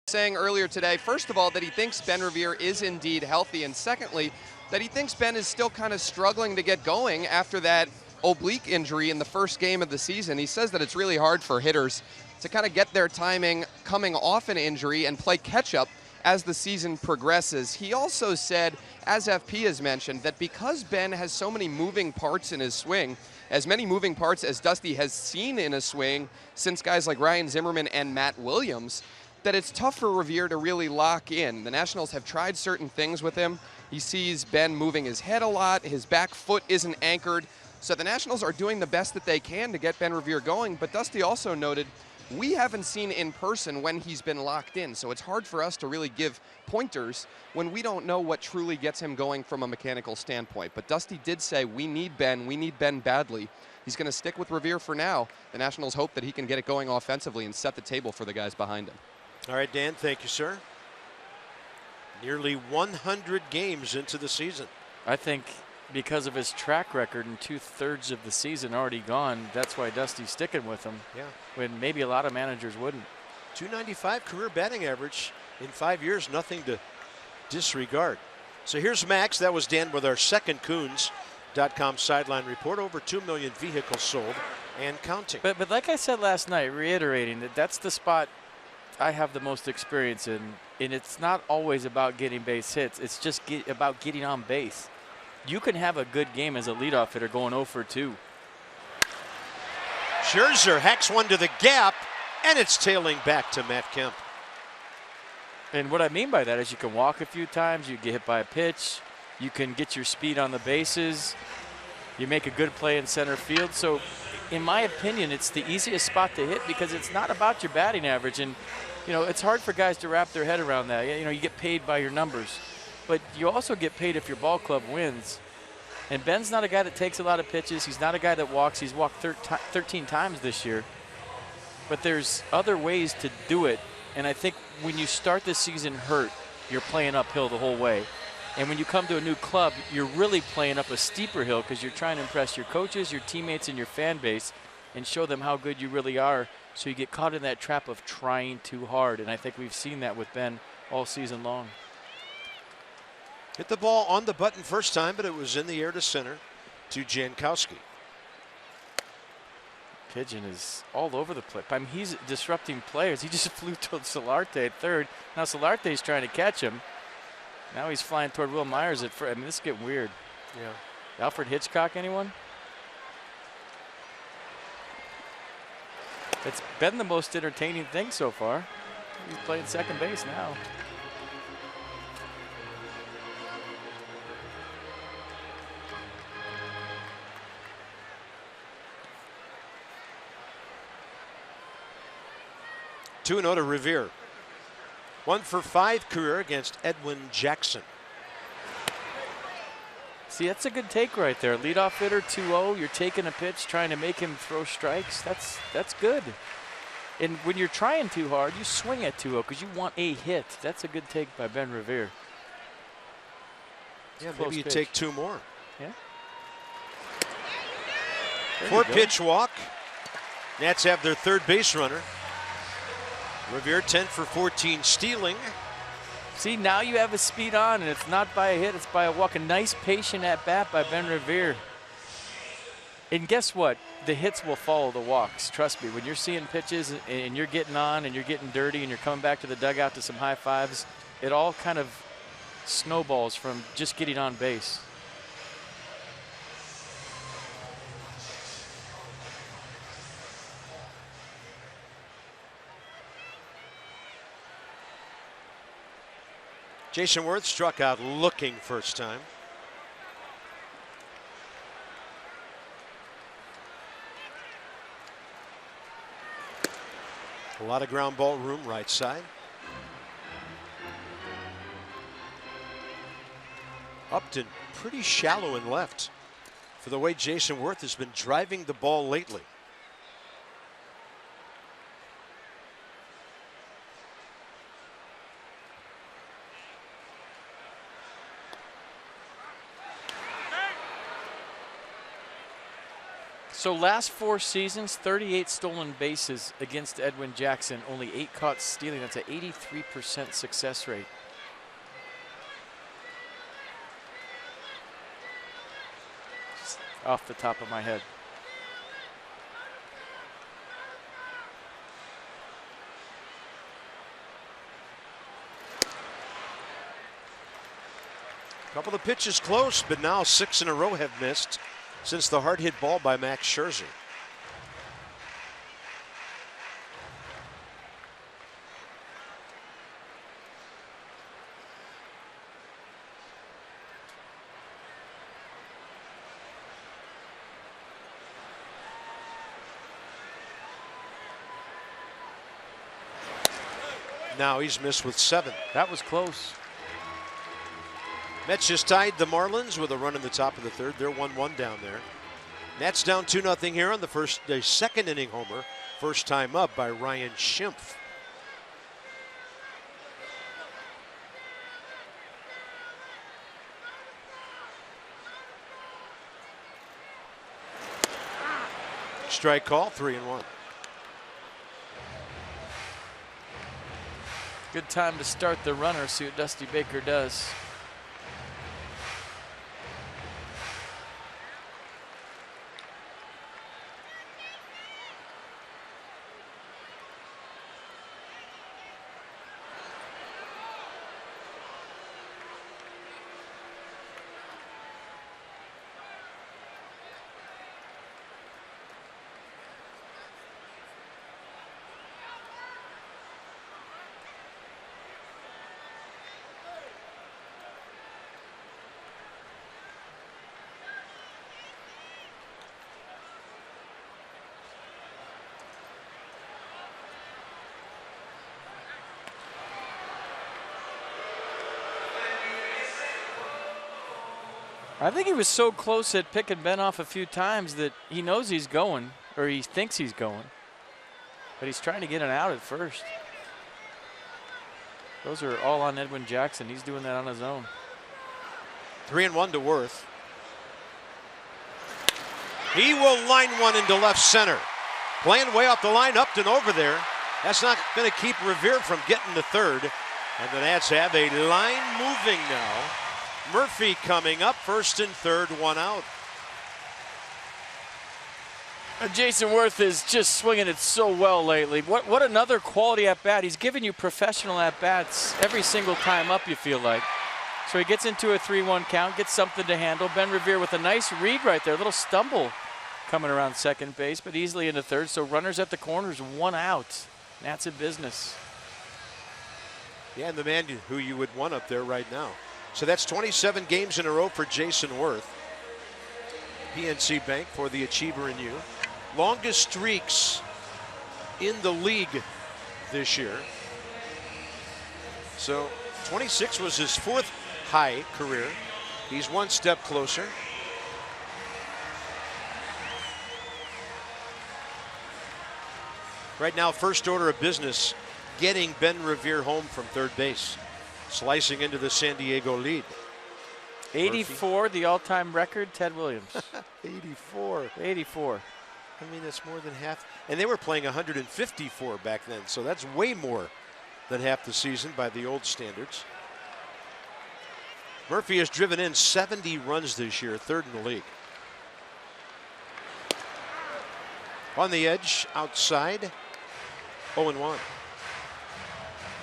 Saying earlier today, first of all, that he thinks Ben Revere is indeed healthy, and secondly, that he thinks Ben is still kind of struggling to get going after that oblique injury in the first game of the season. He says that it's really hard for hitters to kind of get their timing coming off an injury and play catch-up as the season progresses. He also said, as FP has mentioned, that because Ben has so many moving parts in his swing, as many moving parts as Dusty has seen in a swing since guys like Ryan Zimmerman and Matt Williams, that it's tough for Revere to really lock in. The Nationals have tried certain things with him. He sees Ben moving his head a lot. His back foot isn't anchored. So the Nationals are doing the best that they can to get Ben Revere going. But Dusty also noted, we haven't seen in person when he's been locked in. So it's hard for us to really give pointers when we don't know what truly gets him going from a mechanical standpoint. But Dusty did say, we need Ben badly. He's going to stick with Revere for now. The Nationals hope that he can get it going offensively and set the table for the guys behind him. All right, Dan, thank you, sir. Nearly 100 games into the season. I think because of his track record and 2/3 of the season already gone, that's why Dusty's sticking with him. Yeah. When maybe a lot of managers wouldn't. .295 career batting average in 5 years, nothing to disregard. So here's Max. That was Dan with our second Coons.com sideline report. Over 2 million vehicles sold and counting. But like I said last night, reiterating that that's the spot I have the most experience in, and it's not always about getting base hits. It's just about getting on base. You can have a good game as a leadoff hitter going 0 for 2. Scherzer hacks one to the gap, and it's tailing back to Matt Kemp. And what I mean by that is you can walk a few times, you get hit by a pitch, you can get your speed on the bases, you make a good play in center field. So in my opinion, it's the easiest spot to hit because it's not about your batting average. And, you know, it's hard for guys to wrap their head around that. You know, you get paid by your numbers, but you also get paid if your ball club wins. And Ben's not a guy that takes a lot of pitches. He's not a guy that walks. He's walked 13 times this year. But there's other ways to do it. And I think when you start the season hurt, you're playing uphill the whole way. And when you come to a new club, you're really playing up a steeper hill because you're trying to impress your coaches, your teammates, and your fan base and show them how good you really are. So you get caught in that trap of trying too hard. And I think we've seen that with Ben all season long. Hit the ball on the button first time, but it was in the air to center to Jankowski. Pigeon is all over the place. I mean, he's disrupting players. He just flew to Solarte at third. Now Solarte's trying to catch him. Now he's flying toward Will Myers at first. I mean, this is getting weird. Yeah. Alfred Hitchcock, anyone? It's been the most entertaining thing so far. He's playing second base now. Two to Revere. 1 for 5 career against Edwin Jackson. See, that's a good take right there. Leadoff hitter, 2-0. You're taking a pitch, trying to make him throw strikes. That's good. And when you're trying too hard, you swing at 2-0 because you want a hit. That's a good take by Ben Revere. Yeah, maybe you take 2 more. Yeah. 4-pitch walk. Nats have their third base runner. Revere 10 for 14 stealing. See, now you have a speed on, and it's not by a hit, it's by a walk. A nice patient at bat by Ben Revere. And guess what? The hits will follow the walks. Trust me, when you're seeing pitches and you're getting on and you're getting dirty and you're coming back to the dugout to some high fives, it all kind of snowballs from just getting on base. Jason Worth struck out looking first time. A lot of ground ball room right side. Upton pretty shallow in left for the way Jason Worth has been driving the ball lately. So last 4 seasons, 38 stolen bases against Edwin Jackson, only 8 caught stealing. That's an 83% success rate. Just off the top of my head. Couple of pitches close, but now 6 in a row have missed since the hard hit ball by Max Scherzer. Now he's missed with 7. That was close. Mets just tied the Marlins with a run in the top of the third. They're 1-1 down there. Nats down 2-0 here on the second inning homer. First time up by Ryan Schimpf. Strike call, 3-1. Good time to start the runner, see what Dusty Baker does. I think he was so close at picking Ben off a few times that he knows he's going, or he thinks he's going. But he's trying to get an out at first. Those are all on Edwin Jackson. He's doing that on his own. 3-1 to Worth. He will line one into left center. Playing way off the line, Upton over there. That's not going to keep Revere from getting to third. And the Nats have a line moving now. Murphy coming up, first and third, one out. Jason Worth is just swinging it so well lately. What another quality at bat. He's giving you professional at bats every single time up, you feel like. So he gets into a 3-1 count, gets something to handle. Ben Revere with a nice read right there, a little stumble coming around second base, but easily into third. So runners at the corners, one out. Nats in business. Yeah, and the man who you would want up there right now. So that's 27 games in a row for Jason Worth. PNC Bank for the achiever in you. Longest streaks in the league this year. So 26 was his fourth high career. He's one step closer. Right now, first order of business, getting Ben Revere home from third base. Slicing into the San Diego lead. 84, Murphy. The all-time record, Ted Williams. 84. 84. I mean, that's more than half. And they were playing 154 back then, so that's way more than half the season by the old standards. Murphy has driven in 70 runs this year, third in the league. On the edge, outside, 0-1.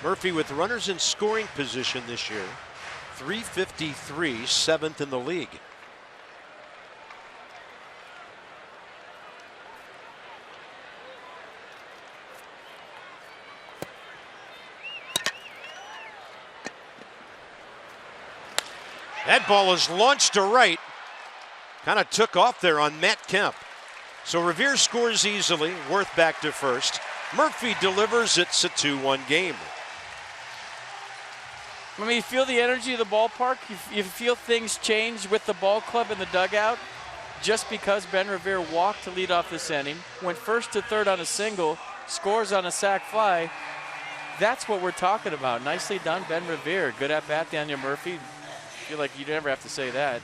Murphy with runners in scoring position this year, 353, seventh in the league. That ball is launched to right. Kind of took off there on Matt Kemp. So Revere scores easily, Worth back to first. Murphy delivers. It's a 2-1 game. I mean, you feel the energy of the ballpark. You feel things change with the ball club in the dugout just because Ben Revere walked to lead off this inning, went first to third on a single, scores on a sac fly. That's what we're talking about. Nicely done, Ben Revere. Good at bat, Daniel Murphy. I feel like you never have to say that.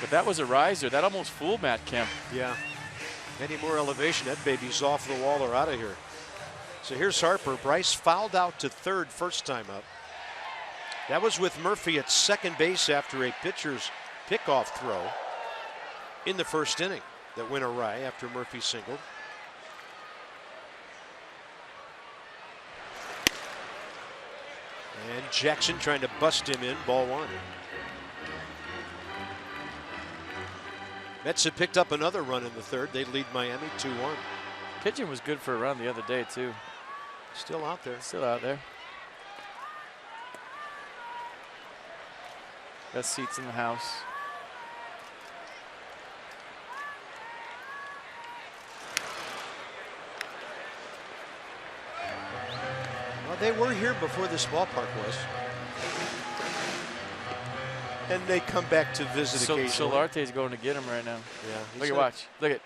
But that was a riser. That almost fooled Matt Kemp. Yeah. Any more elevation, that baby's off the wall or out of here. So here's Harper. Bryce fouled out to third first time up. That was with Murphy at second base after a pitcher's pickoff throw in the first inning that went awry after Murphy singled. And Jackson trying to bust him in, ball one. Mets have picked up another run in the third. They lead Miami 2-1. Pigeon was good for a run the other day, too. Still out there. Still out there. Best seats in the house. Well, they were here before this ballpark was. And they come back to visit occasionally. Solarte's going to get him right now. Yeah. Look at, watch. Look at.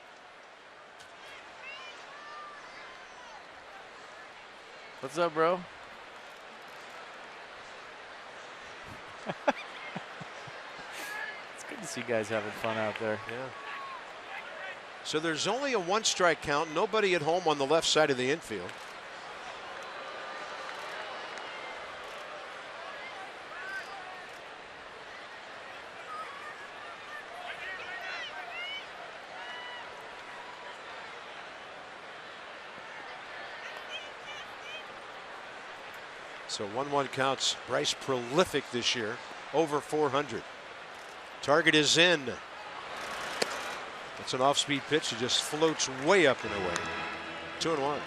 What's up, bro? It's good to see guys having fun out there. Yeah. So there's only a one strike count. Nobody at home on the left side of the infield. So 1-1 counts. Bryce prolific this year, over 400. Target is in. It's an off-speed pitch. It just floats way up and away. 2-1.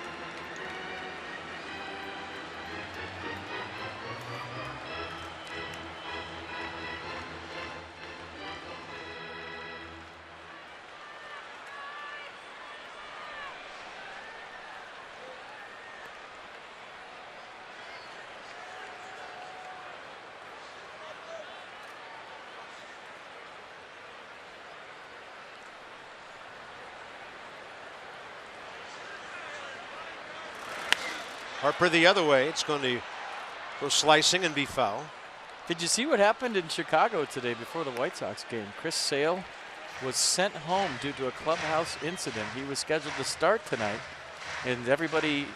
Harper the other way. It's going to go slicing and be foul. Did you see what happened in Chicago today before the White Sox game? Chris Sale was sent home due to a clubhouse incident. He was scheduled to start tonight, and everybody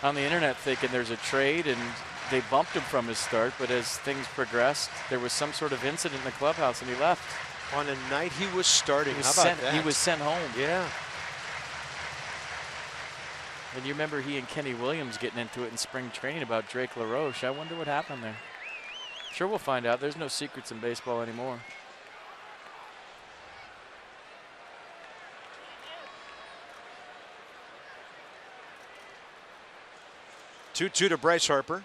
on the internet thinking there's a trade, and they bumped him from his start, but as things progressed, there was some sort of incident in the clubhouse, and he left. On a night he was starting. How about that? He was sent home. Yeah. And you remember he and Kenny Williams getting into it in spring training about Drake LaRoche. I wonder what happened there. Sure, we'll find out. There's no secrets in baseball anymore. Two to Bryce Harper.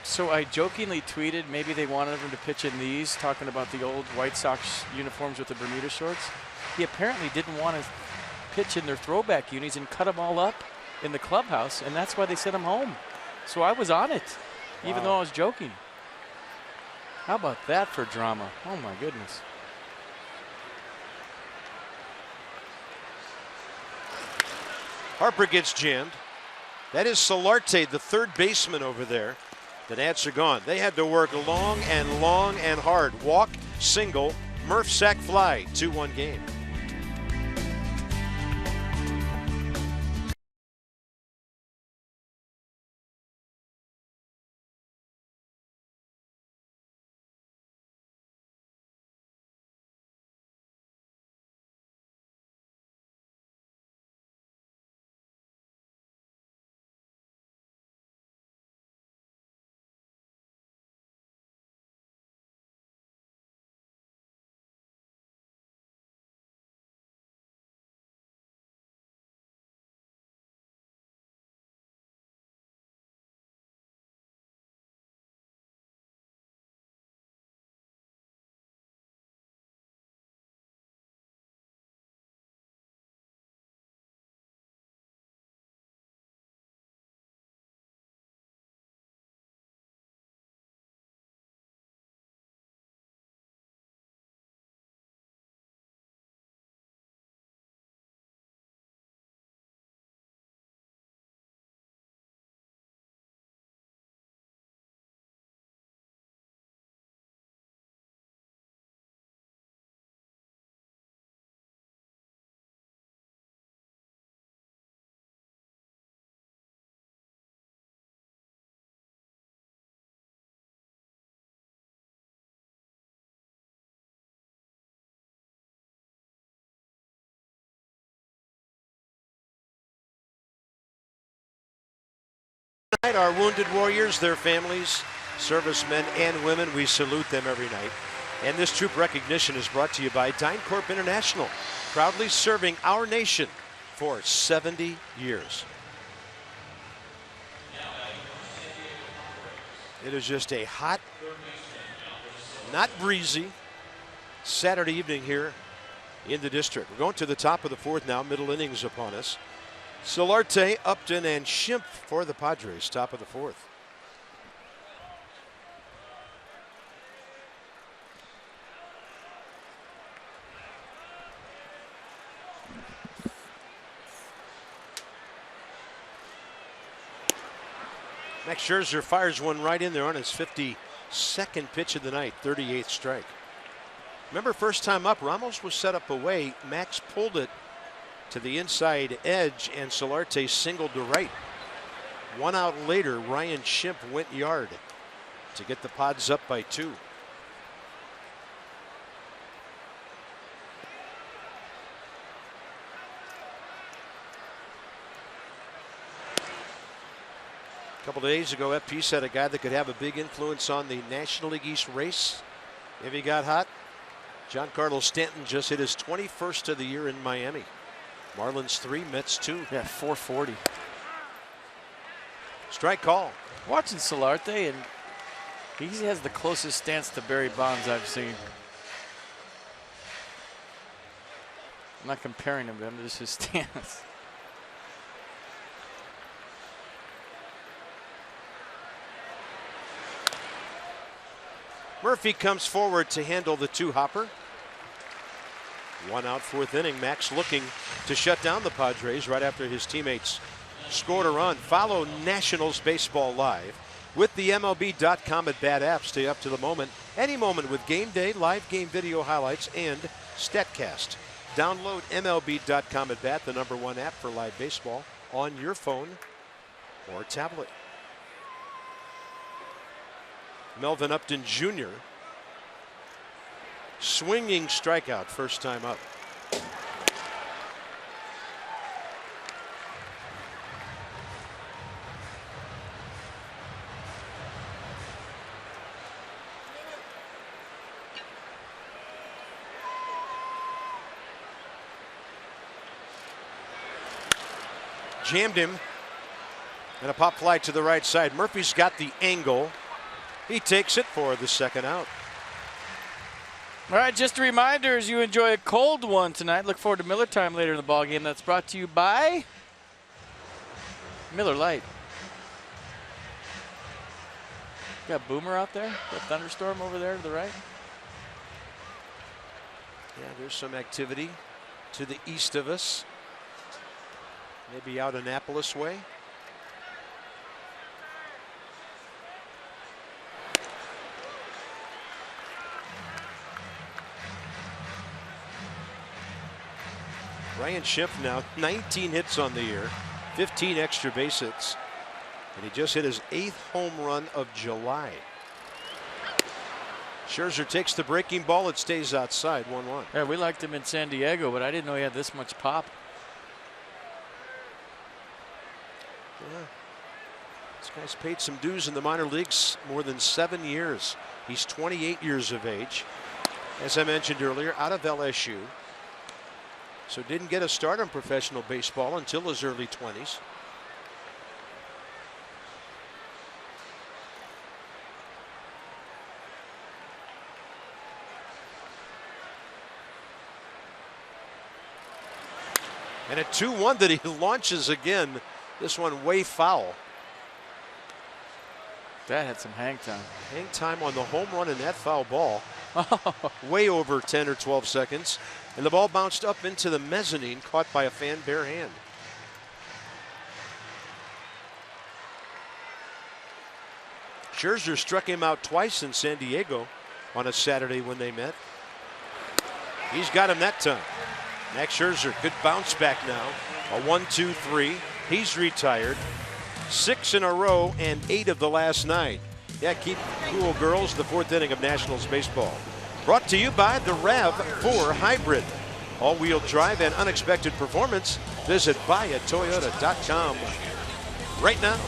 So I jokingly tweeted maybe they wanted him to pitch in these, talking about the old White Sox uniforms with the Bermuda shorts. He apparently didn't want to pitch in their throwback unis and cut them all up in the clubhouse, and that's why they sent him home. So I was on it, even though I was joking. How about that for drama? Oh my goodness. Harper gets jammed. That is Solarte, the third baseman over there. The Nats are gone. They had to work long and hard. Walk, single, Murph sack fly, 2-1 game. Our wounded warriors, their families, servicemen and women, we salute them every night. And this troop recognition is brought to you by DynCorp International, proudly serving our nation for 70 years. It is just a hot, not breezy Saturday evening here in the district. We're going to the top of the fourth now, middle innings upon us. Solarte, Upton, and Schimpf for the Padres, top of the fourth. Max Scherzer fires one right in there on his 52nd pitch of the night, 38th strike. Remember, first time up, Ramos was set up away. Max pulled it to the inside edge, and Solarte singled to right. 1 out later, Ryan Schimpf went yard to get the Pods up by 2. A couple of days ago, FP said a guy that could have a big influence on the National League East race if he got hot. Giancarlo Stanton just hit his 21st of the year in Miami. Marlins 3, Mets 2. Yeah, 440. Strike call. Watching Solarte, and he has the closest stance to Barry Bonds I've seen. I'm not comparing him to him, just his stance. Murphy comes forward to handle the two-hopper. 1 out, 4th inning. Max looking to shut down the Padres right after his teammates scored a run. Follow Nationals Baseball live with the MLB.com at Bat app. Stay up to the moment, any moment with game day, live game video highlights, and StatCast. Download MLB.com at Bat, the #1 app for live baseball, on your phone or tablet. Melvin Upton Jr. swinging strikeout, first time up. Jammed him, and a pop fly to the right side. Murphy's got the angle. He takes it for the 2nd out. All right, just a reminder, as you enjoy a cold one tonight, look forward to Miller Time later in the ballgame. That's brought to you by Miller Lite. Got Boomer out there, got Thunderstorm over there to the right. Yeah, there's some activity to the east of us. Maybe out Annapolis way. Ryan Schimpf now 19 hits on the year, 15 extra base hits, and he just hit his 8th home run of July. Scherzer takes the breaking ball. It stays outside, 1-1. Yeah, we liked him in San Diego, but I didn't know he had this much pop. Yeah. This guy's paid some dues in the minor leagues, more than 7 years. He's 28 years of age. As I mentioned earlier, out of LSU. So didn't get a start on professional baseball until his early 20s. And a 2-1 that he launches again. This one way foul. That had some hang time. Hang time on the home run and that foul ball. Way over 10 or 12 seconds. And the ball bounced up into the mezzanine, caught by a fan bare hand. Scherzer struck him out twice in San Diego on a Saturday when they met. He's got him that time. Max Scherzer could bounce back now. A 1-2-3. He's retired. 6 in a row and 8 of the last 9. Yeah, keep cool, girls. The 4th inning of Nationals baseball. Brought to you by the RAV4 Hybrid. All-wheel drive and unexpected performance. Visit buyatoyota.com right now.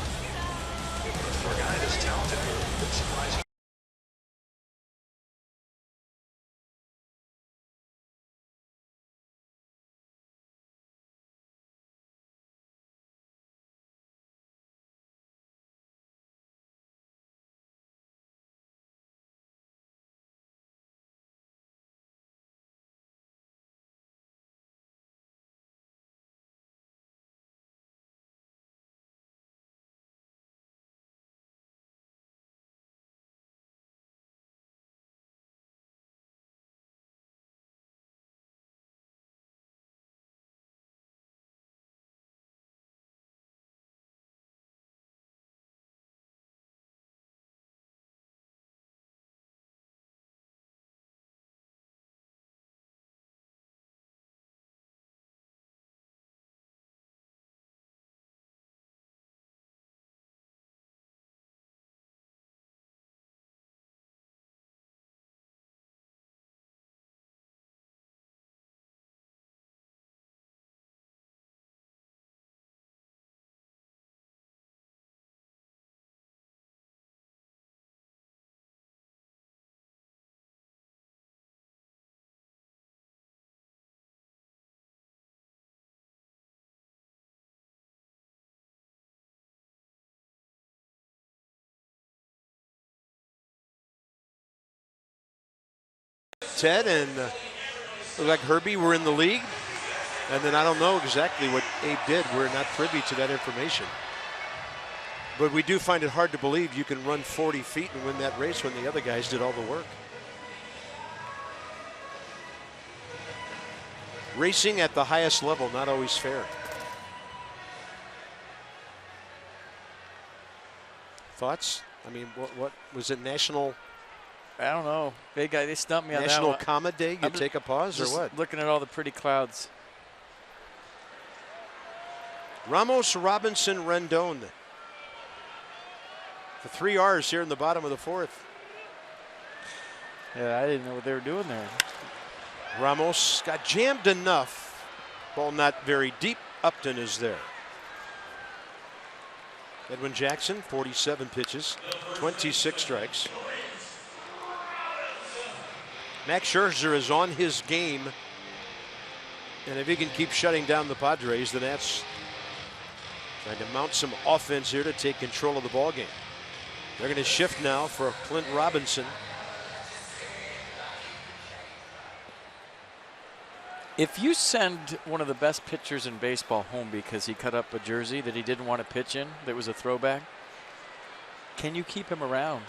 Ted and looked like Herbie were in the league. And then I don't know exactly what Abe did. We're not privy to that information. But we do find it hard to believe you can run 40 feet and win that race when the other guys did all the work. Racing at the highest level, not always fair. Thoughts? I mean, what was it, National? I don't know. They stumped me on that National one. Comma Day? You take a pause or what? Looking at all the pretty clouds. Ramos, Robinson, Rendon. The 3 R's here in the bottom of the 4th. Yeah, I didn't know what they were doing there. Ramos got jammed enough. Ball not very deep. Upton is there. Edwin Jackson, 47 pitches, 26 strikes. Max Scherzer is on his game. And if he can keep shutting down the Padres, the Nats trying to mount some offense here to take control of the ball game. They're going to shift now for Clint Robinson. If you send one of the best pitchers in baseball home because he cut up a jersey that he didn't want to pitch in, that was a throwback, can you keep him around?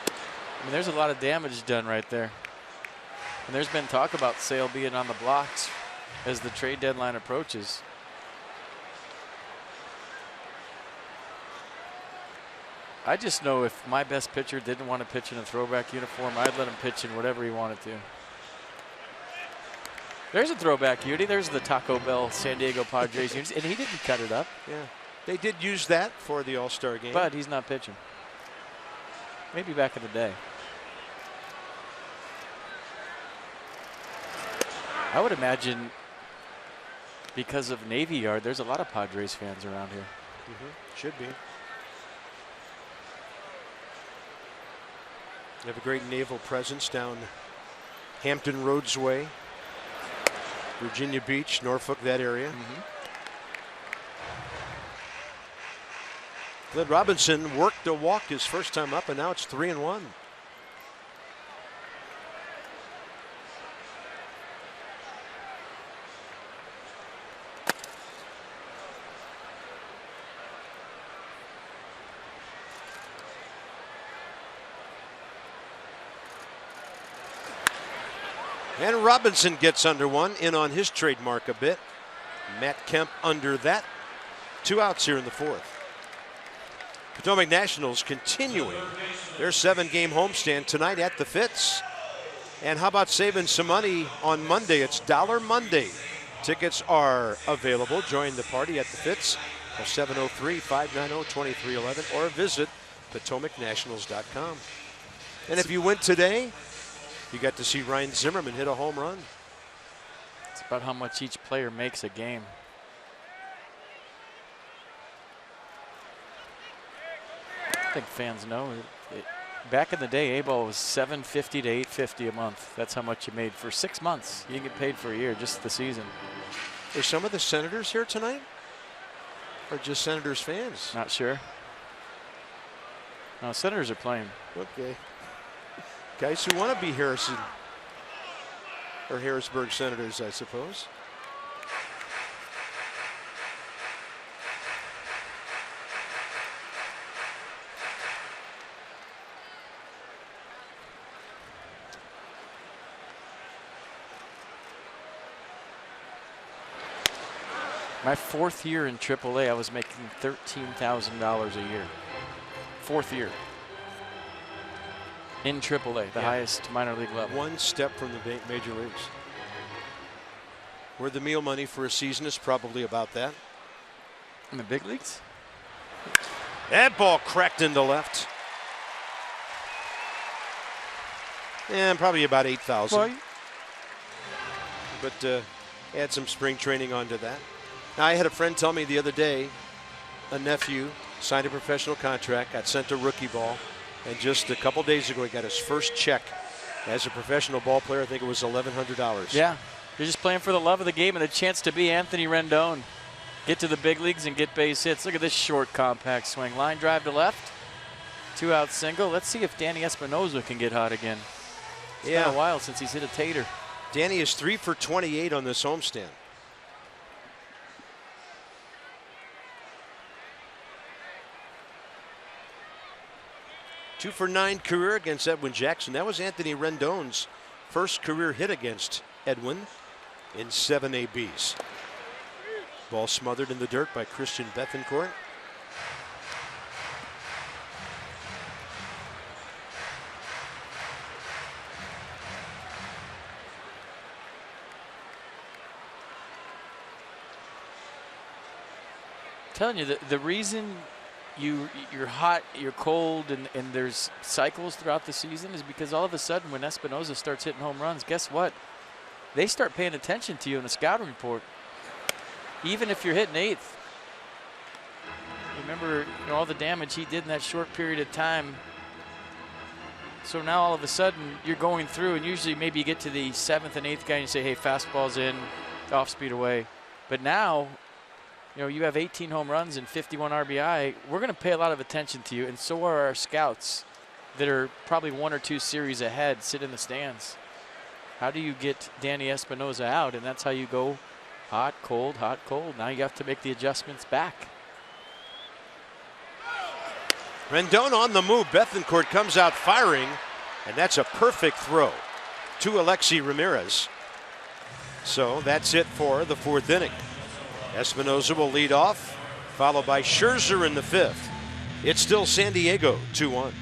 I mean, there's a lot of damage done right there. And there's been talk about Sale being on the blocks as the trade deadline approaches. I just know if my best pitcher didn't want to pitch in a throwback uniform, I'd let him pitch in whatever he wanted to. There's a throwback beauty. There's the Taco Bell San Diego Padres units, and he didn't cut it up. Yeah, they did use that for the All-Star game. But he's not pitching. Maybe back in the day. I would imagine because of Navy Yard, there's a lot of Padres fans around here. Should be. They have a great naval presence down Hampton Roads Way, Virginia Beach, Norfolk, that area. Clint Robinson worked a walk his first time up, and now it's 3-1. And Robinson gets under one, in on his trademark a bit. Matt Kemp under that. 2 outs here in the 4th. Potomac Nationals continuing their 7-game homestand tonight at the Fitz. And how about saving some money on Monday? It's Dollar Monday. Tickets are available. Join the party at the Fitz at 703-590-2311 or visit PotomacNationals.com. And if you went today, you got to see Ryan Zimmerman hit a home run. It's about how much each player makes a game. I think fans know it. Back in the day, A-ball was $750 to $850 a month. That's how much you made for 6 months. You didn't get paid for a year, just the season. Are some of the Senators here tonight? Or just Senators fans? Not sure. No, Senators are playing. Okay. Guys who want to be Harrison or Harrisburg Senators, I suppose. My 4th year in AAA, I was making $13,000 a year. 4th year. In AAA, the highest minor league level. One step from the major leagues. Where the meal money for a season is probably about that. In the big leagues? That ball cracked into left. And probably about 8,000. But add some spring training onto that. Now, I had a friend tell me the other day, a nephew signed a professional contract, got sent a rookie ball. And just a couple days ago, he got his first check as a professional ball player. I think it was $1,100. Yeah, you're just playing for the love of the game and the chance to be Anthony Rendon. Get to the big leagues and get base hits. Look at this short, compact swing. Line drive to left. 2-out single. Let's see if Danny Espinosa can get hot again. It's been a while since he's hit a tater. Danny is 3 for 28 on this homestand. 2 for 9 career against Edwin Jackson. That was Anthony Rendon's first career hit against Edwin in 7 ABs. Ball smothered in the dirt by Christian Bethancourt. Telling you, the reason you're hot, you're cold, and there's cycles throughout the season is because all of a sudden when Espinosa starts hitting home runs, guess what? They start paying attention to you in the scouting report, even if you're hitting 8th. Remember, all the damage he did in that short period of time. So now all of a sudden you're going through, and usually maybe you get to the 7th and 8th guy and you say, hey, fastball's in, off speed away. But now, you have 18 home runs and 51 RBI. We're going to pay a lot of attention to you, and so are our scouts that are probably 1 or 2 series ahead, sit in the stands. How do you get Danny Espinosa out? And that's how you go hot, cold, hot, cold. Now you have to make the adjustments back. Rendon on the move. Bethancourt comes out firing, and that's a perfect throw to Alexi Ramirez. So that's it for the 4th inning. Espinosa will lead off, followed by Scherzer in the 5th. It's still San Diego 2-1.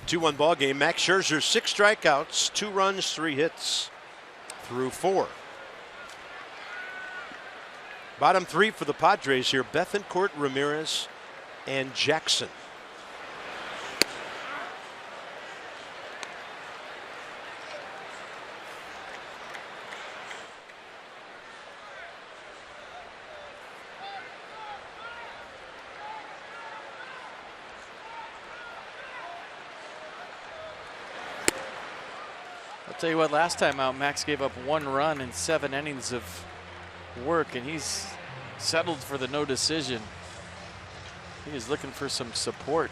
Two-one ball game. Max Scherzer, 6 strikeouts, 2 runs, 3 hits through 4. Bottom 3 for the Padres here: Bethancourt, Ramirez, and Jackson. Tell you what, last time out, Max gave up 1 run in 7 innings of work, and he's settled for the no decision. He is looking for some support,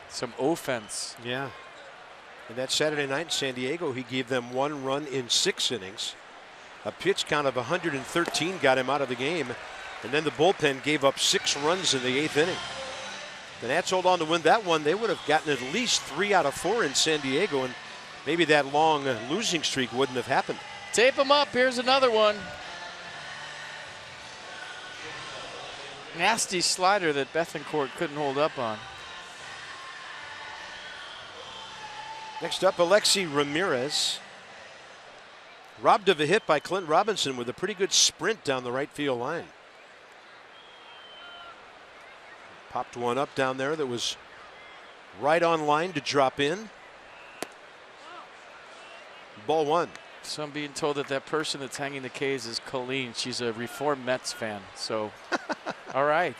some offense. Yeah. And that Saturday night in San Diego, he gave them 1 run in 6 innings. A pitch count of 113 got him out of the game, and then the bullpen gave up 6 runs in the 8th inning. The Nats hold on to win that one. They would have gotten at least 3 out of 4 in San Diego, and maybe that long losing streak wouldn't have happened. Tape them up. Here's another one. Nasty slider that Bethancourt couldn't hold up on. Next up, Alexi Ramirez. Robbed of a hit by Clint Robinson with a pretty good sprint down the right field line. Popped one up down there that was right on line to drop in. Ball one. So I'm being told that that person that's hanging the K's is Colleen. She's a reformed Mets fan. So, all right.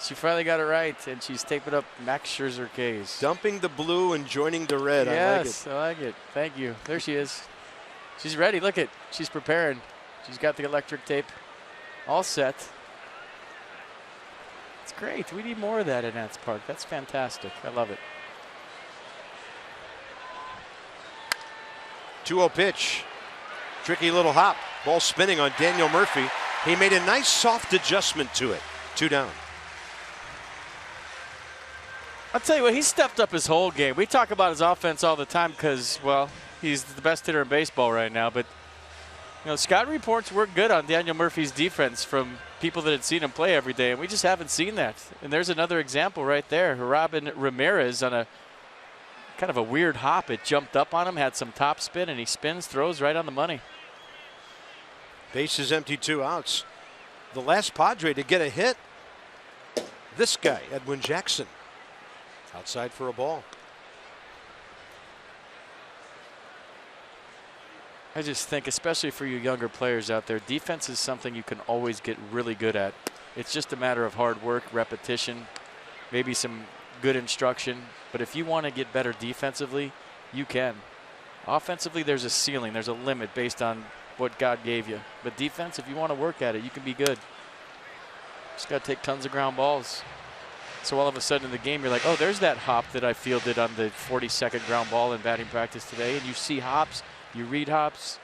She finally got it right, and she's taping up Max Scherzer K's. Dumping the blue and joining the red. Yes, I like it. Thank you. There she is. She's ready. Look at, she's preparing. She's got the electric tape all set. It's great. We need more of that in Nats Park. That's fantastic. I love it. 2-0 pitch. Tricky little hop. Ball spinning on Daniel Murphy. He made a nice soft adjustment to it. 2 down. I'll tell you what, he's stepped up his whole game. We talk about his offense all the time because, well, he's the best hitter in baseball right now. But, you know, scouting reports were good on Daniel Murphy's defense from people that had seen him play every day, and we just haven't seen that. And there's another example right there. Robin Ramirez on a kind of a weird hop. It jumped up on him, had some top spin, and he spins, throws right on the money. Bases empty, 2 outs. The last Padre to get a hit, this guy, Edwin Jackson. Outside for a ball. I just think, especially for you younger players out there, defense is something you can always get really good at. It's just a matter of hard work, repetition, maybe some good instruction. But if you want to get better defensively, you can. Offensively, there's a ceiling. There's a limit based on what God gave you. But defense, if you want to work at it, you can be good. Just got to take tons of ground balls. So all of a sudden in the game, you're like, oh, there's that hop that I fielded on the 42nd ground ball in batting practice today. And you see hops, you read hops.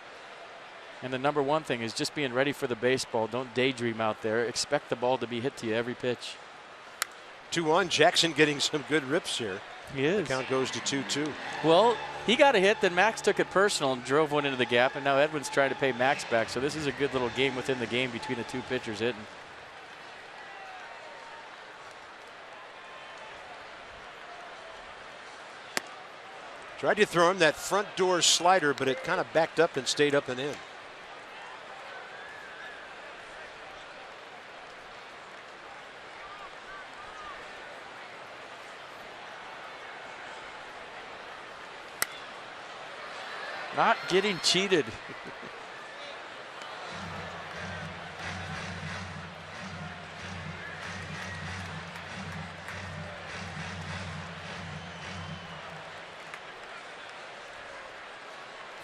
And the number one thing is just being ready for the baseball. Don't daydream out there. Expect the ball to be hit to you every pitch. 2-1. Jackson getting some good rips here. He is. The count goes to 2-2. Well, he got a hit, then Max took it personal and drove one into the gap, and now Edwin's trying to pay Max back. So this is a good little game within the game between the two pitchers hitting. Tried to throw him that front door slider, but it kind of backed up and stayed up and in. Not getting cheated.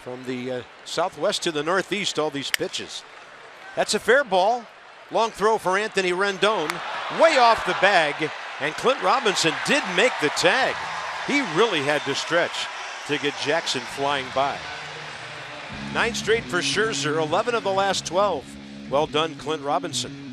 From the southwest to the northeast, all these pitches. That's a fair ball. Long throw for Anthony Rendon. Way off the bag. And Clint Robinson did make the tag. He really had to stretch to get Jackson flying by. 9 straight for Scherzer, 11 of the last 12. Well done, Clint Robinson.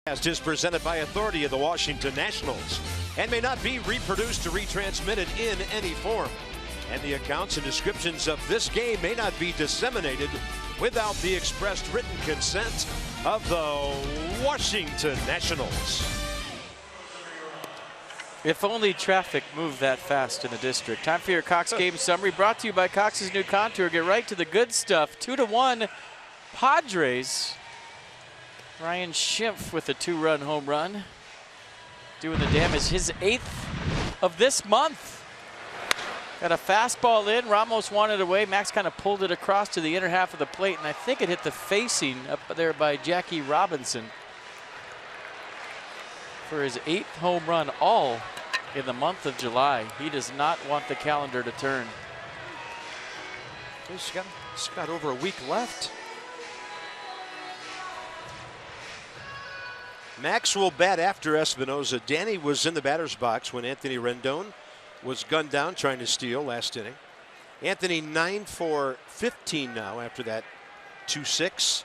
Is presented by authority of the Washington Nationals and may not be reproduced or retransmitted in any form. And the accounts and descriptions of this game may not be disseminated without the expressed written consent of the Washington Nationals. If only traffic moved that fast in the district. Time for your Cox game summary, brought to you by Cox's new Contour. Get right to the good stuff. 2-1 Padres. Ryan Schimpf with a 2-run home run. Doing the damage, his 8th of this month. Got a fastball in, Ramos wanted away. Max kind of pulled it across to the inner half of the plate, and I think it hit the facing up there by Jackie Robinson for his 8th home run, all in the month of July. He does not want the calendar to turn. He's got over a week left. Max will bat after Espinoza. Danny was in the batter's box when Anthony Rendon was gunned down trying to steal last inning. Anthony 9 for 15 now after that 2-6.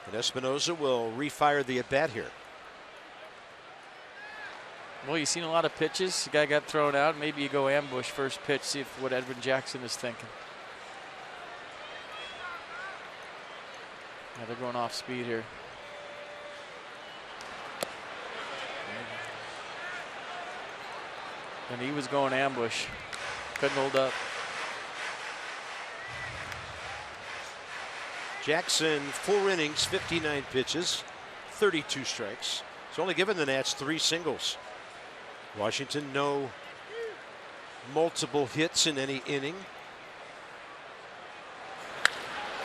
And Espinoza will refire the at-bat here. Well, you've seen a lot of pitches. The guy got thrown out. Maybe you go ambush first pitch, see what Edwin Jackson is thinking. Yeah, they're going off speed here. And he was going ambush. Couldn't hold up. Jackson, 4 innings, 59 pitches, 32 strikes. He's only given the Nats 3 singles. Washington, no multiple hits in any inning.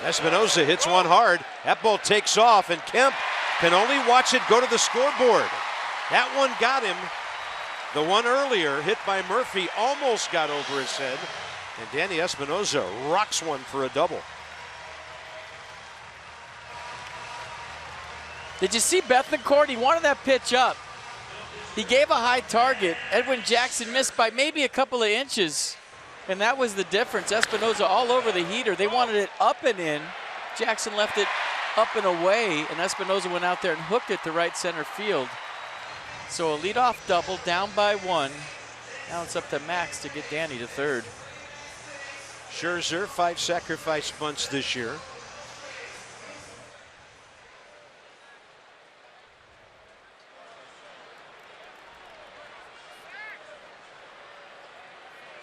Espinoza hits one hard. That ball takes off, and Kemp can only watch it go to the scoreboard. That one got him. The one earlier, hit by Murphy, almost got over his head. And Danny Espinoza rocks one for a double. Did you see Bethencourt? He wanted that pitch up. He gave a high target. Edwin Jackson missed by maybe a couple of inches. And that was the difference. Espinoza all over the heater. They wanted it up and in. Jackson left it up and away. And Espinoza went out there and hooked it to right center field. So a leadoff double, down by 1. Now it's up to Max to get Danny to third. Scherzer, 5 sacrifice bunts this year.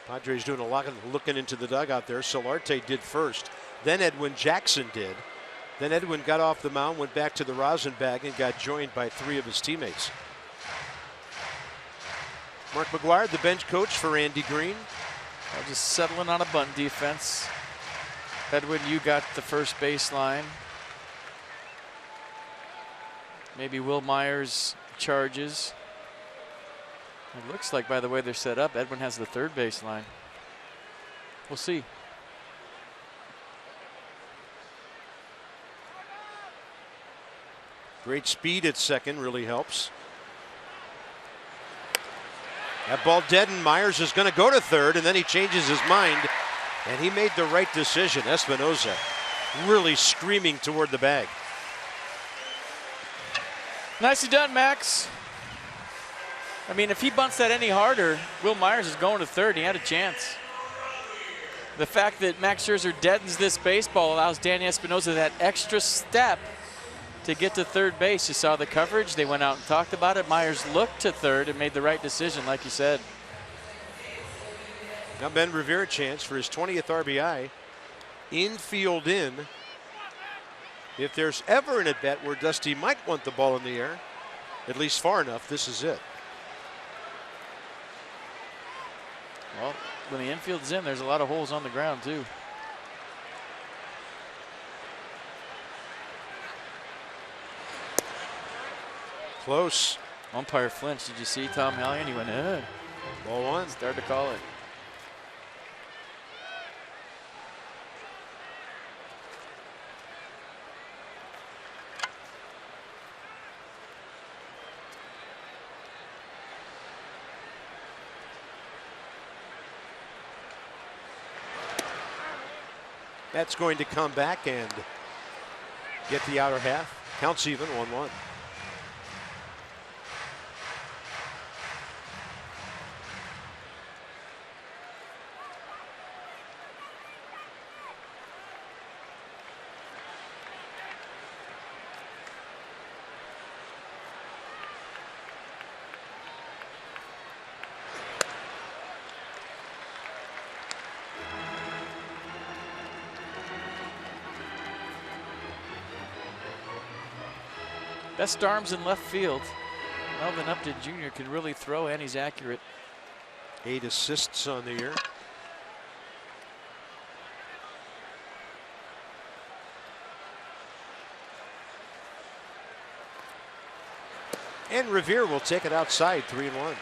Padres doing a lot of looking into the dugout there. Solarte did first. Then Edwin Jackson did. Then Edwin got off the mound, went back to the rosin bag, and got joined by 3 of his teammates. Mark McGuire, the bench coach for Andy Green. Just settling on a bunt defense. Edwin, you got the first baseline. Maybe Will Myers charges. It looks like, by the way they're set up, Edwin has the third baseline. We'll see. Great speed at second really helps. That ball dead, and Myers is going to go to third, and then he changes his mind, and he made the right decision. Espinoza really screaming toward the bag. Nicely done, Max. I mean, if he bunts that any harder, Will Myers is going to third. He had a chance. The fact that Max Scherzer deadens this baseball allows Danny Espinoza that extra step to get to third base. You saw the coverage. They went out and talked about it. Myers looked to third and made the right decision, like you said. Now Ben Revere chance for his 20th RBI. Infield in. If there's ever an at-bat where Dusty might want the ball in the air, at least far enough, this is it. Well, when the infield's in, there's a lot of holes on the ground, too. Close. Umpire flinched. Did you see Tom Hallion? He went, Ball 1. Started to call it. That's going to come back and get the outer half. Counts even, 1-1. Best arms in left field. Melvin Upton Jr. can really throw, and he's accurate. 8 assists on the year. And Revere will take it outside, 3-1.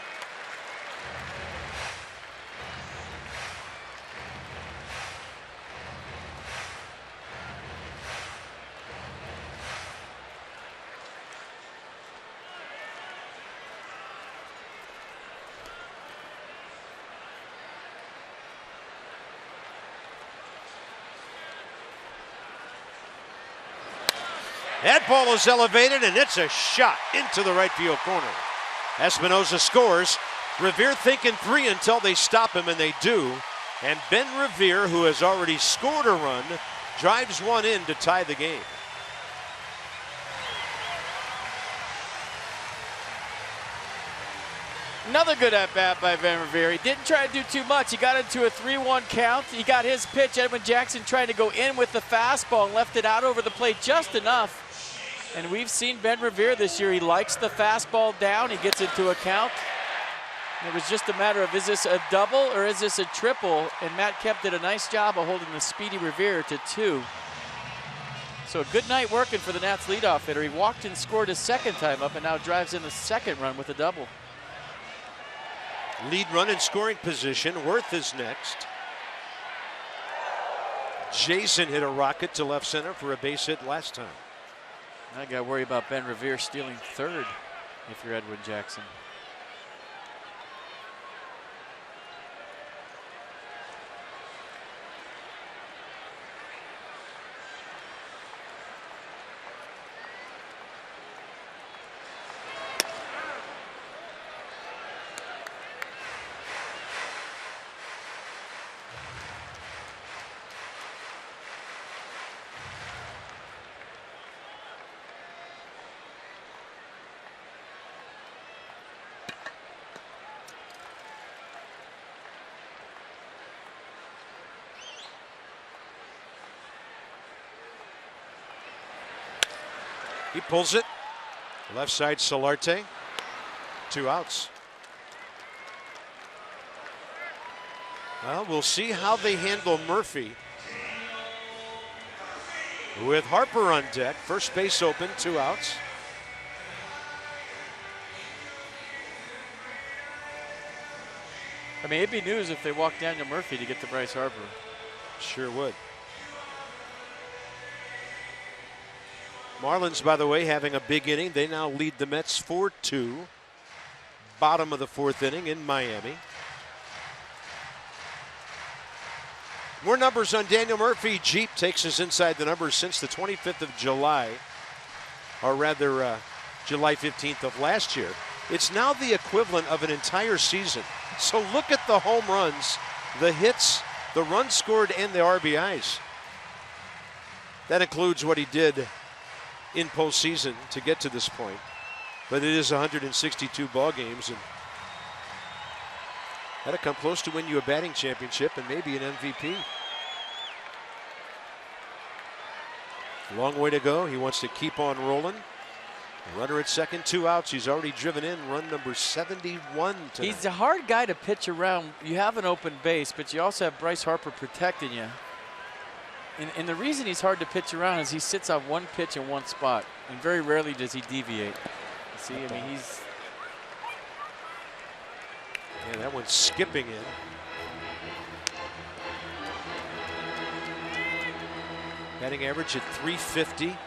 That ball is elevated, and it's a shot into the right field corner. Espinosa scores. Revere thinking 3 until they stop him, and they do. And Ben Revere, who has already scored a run, drives one in to tie the game. Another good at-bat by Ben Revere. He didn't try to do too much. He got into a 3-1 count. He got his pitch. Edwin Jackson tried to go in with the fastball and left it out over the plate just enough. And we've seen Ben Revere this year. He likes the fastball down. He gets into a count. And it was just a matter of, is this a double or is this a triple? And Matt Kemp did a nice job of holding the speedy Revere to 2. So a good night working for the Nats leadoff hitter. He walked and scored his second time up and now drives in the second run with a double. Lead run in scoring position. Worth is next. Jason hit a rocket to left center for a base hit last time. I got to worry about Ben Revere stealing third if you're Edwin Jackson. He pulls it. Left side Solarte. 2 outs. Well, we'll see how they handle Murphy. With Harper on deck, first base open, 2 outs. I mean, it'd be news if they walked Daniel Murphy to get to Bryce Harper. Sure would. Marlins, by the way, having a big inning. They now lead the Mets 4-2. Bottom of the 4th inning in Miami. More numbers on Daniel Murphy. Jeep takes us inside the numbers since the 25th of July. Or rather, July 15th of last year. It's now the equivalent of an entire season. So look at the home runs, the hits, the runs scored, and the RBIs. That includes what he did in postseason to get to this point. But it is 162 ball games, and that'll come close to win you a batting championship and maybe an MVP. Long way to go. He wants to keep on rolling. Runner at second, 2 outs. He's already driven in run number 71 tonight. He's a hard guy to pitch around. You have an open base, but you also have Bryce Harper protecting you. And the reason he's hard to pitch around is he sits on one pitch in one spot, and very rarely does he deviate. See, I mean, he's... Yeah, that one's skipping in. Batting average at .350.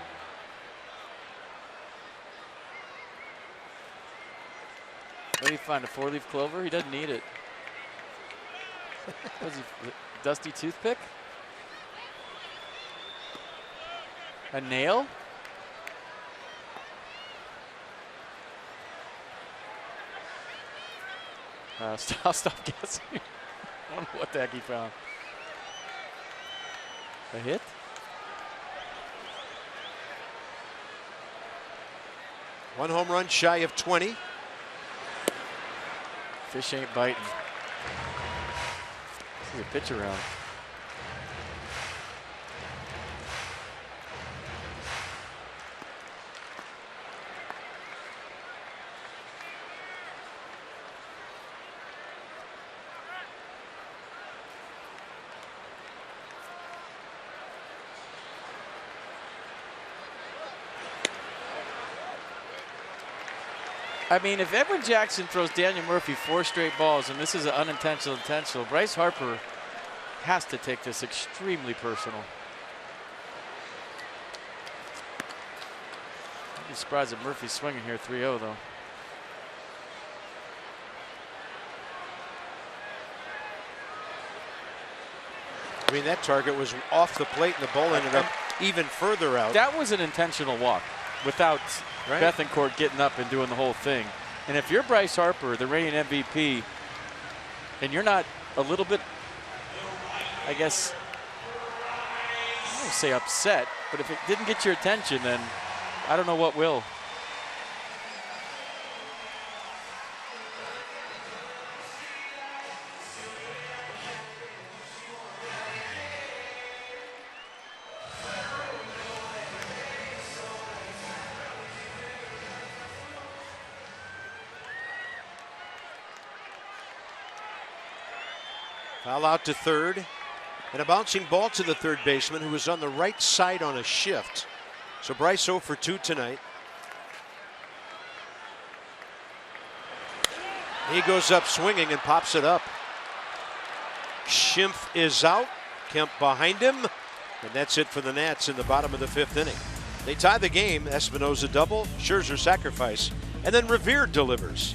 What did he find, a 4-leaf clover? He doesn't need it. What is he, dusty toothpick? A nail? I'll stop guessing. I don't know what the heck he found. A hit? One home run shy of 20. Fish ain't biting. See a pitch around. I mean, if Edwin Jackson throws Daniel Murphy 4 straight balls, and this is an unintentional intentional, Bryce Harper has to take this extremely personal. I'd be surprised if Murphy's swinging here 3-0 though. I mean, that target was off the plate and the ball ended up even further out. That was an intentional walk without Bethancourt getting up and doing the whole thing. And if you're Bryce Harper, the reigning MVP, and you're not a little bit, I guess, I won't say upset, but if it didn't get your attention, then I don't know what will. Foul out to third, and a bouncing ball to the third baseman who was on the right side on a shift. So Bryce 0 for 2 tonight. He goes up swinging and pops it up. Schimpf is out, Kemp behind him, and that's it for the Nats in the bottom of the 5th inning. They tie the game, Espinosa double, Scherzer sacrifice, and then Revere delivers.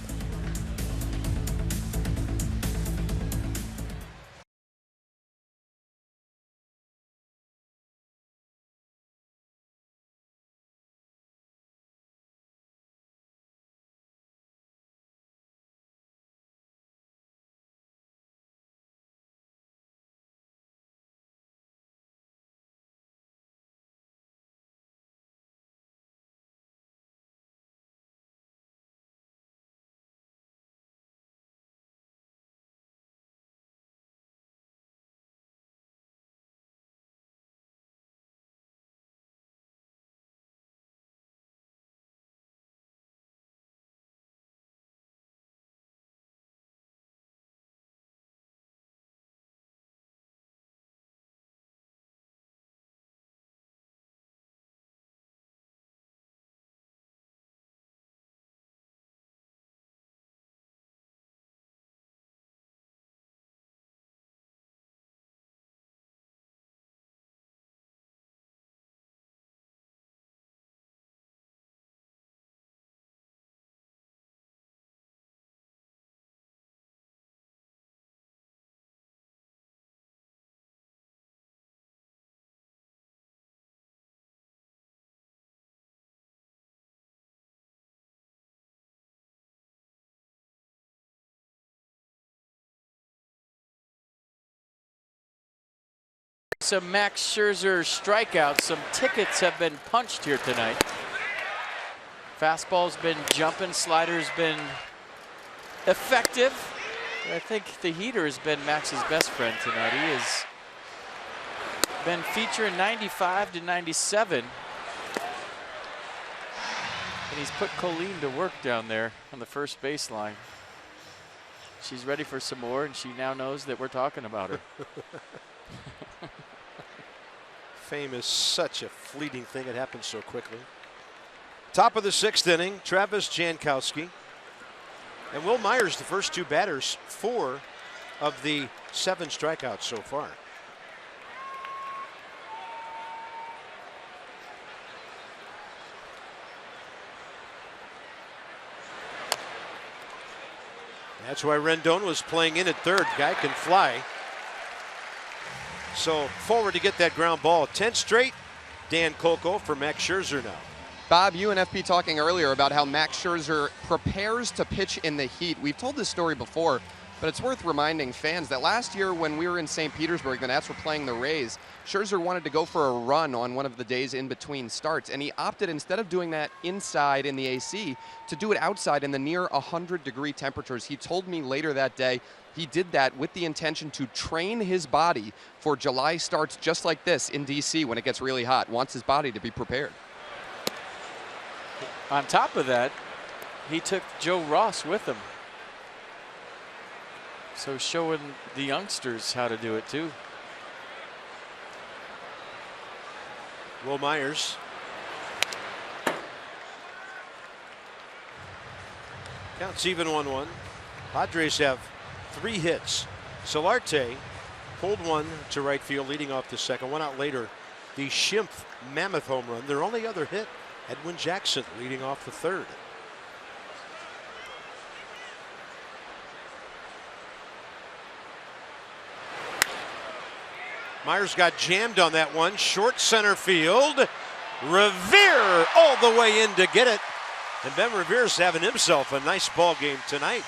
Some Max Scherzer strikeouts. Some tickets have been punched here tonight. Fastball's been jumping, slider's been effective. I think the heater has been Max's best friend tonight. He has been featuring 95 to 97. And he's put Colleen to work down there on the first baseline. She's ready for some more, and she now knows that we're talking about her. Fame is such a fleeting thing. It happens so quickly. Top of the 6th inning, Travis Jankowski. And Will Myers, the first 2 batters, 4 of the 7 strikeouts so far. That's why Rendon was playing in at third. Guy can fly. So forward to get that ground ball. 10 straight. Dan Coco for Max Scherzer now. Bob, you and FP talking earlier about how Max Scherzer prepares to pitch in the heat. We've told this story before, but it's worth reminding fans that last year when we were in St. Petersburg, the Nats were playing the Rays, Scherzer wanted to go for a run on one of the days in between starts, and he opted, instead of doing that inside in the AC, to do it outside in the near 100-degree temperatures. He told me later that day he did that with the intention to train his body for July starts just like this in D.C. when it gets really hot. Wants his body to be prepared. On top of that, he took Joe Ross with him. So showing the youngsters how to do it too. Will Myers. Counts even 1-1. Padres have 3 hits. Solarte pulled one to right field, leading off the second. One out later, the Schimpf mammoth home run. Their only other hit, Edwin Jackson leading off the third. Myers got jammed on that one. Short center field. Revere all the way in to get it. And Ben Revere's having himself a nice ball game tonight.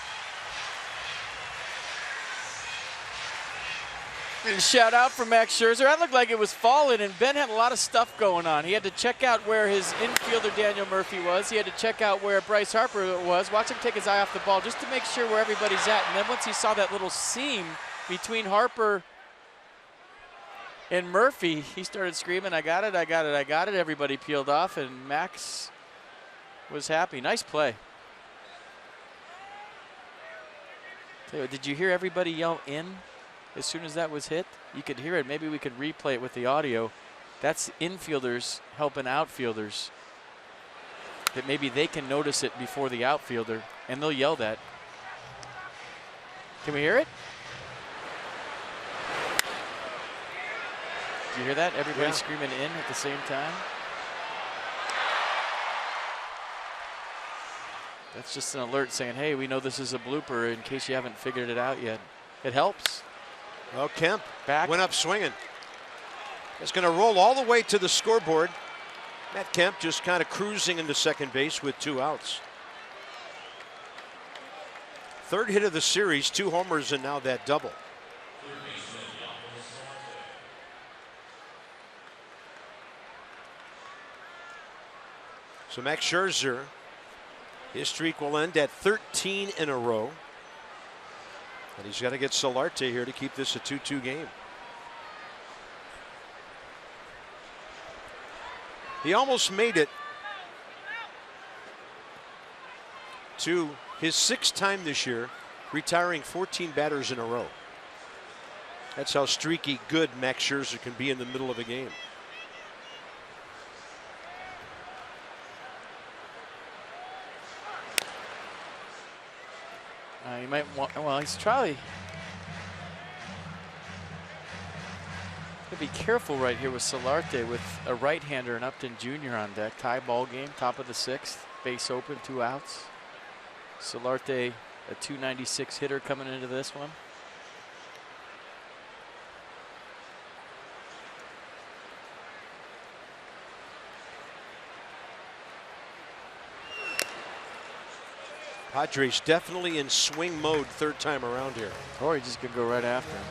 And shout out for Max Scherzer. That looked like it was falling, and Ben had a lot of stuff going on. He had to check out where his infielder Daniel Murphy was. He had to check out where Bryce Harper was. Watch him take his eye off the ball just to make sure where everybody's at. And then once he saw that little seam between Harper and Murphy, he started screaming, "I got it, I got it, I got it." Everybody peeled off, and Max was happy. Nice play. Tell you what, did you hear everybody yell "in" as soon as that was hit? You could hear it. Maybe we could replay it with the audio. That's infielders helping outfielders. That maybe they can notice it before the outfielder, and they'll yell that. Can we hear it? Do you hear that? Everybody screaming "in" at the same time. That's just an alert saying, hey, we know this is a blooper in case you haven't figured it out yet. It helps. Well, Kemp back. Went up swinging. It's going to roll all the way to the scoreboard. Matt Kemp just kind of cruising into second base with 2 outs. Third hit of the series, 2 homers, and now that double. So Max Scherzer, his streak will end at 13 in a row. And he's got to get Solarte here to keep this a 2-2 game. He almost made it to his 6th time this year, retiring 14 batters in a row. That's how streaky good Max Scherzer can be in the middle of a game. You might want, well, he's probably be careful right here with Solarte with a right-hander and Upton Jr. on deck. Tie ball game, top of the 6th, base open, 2 outs. Solarte, a .296 hitter coming into this one. Padres definitely in swing mode 3rd time around here. Or he just could go right after him.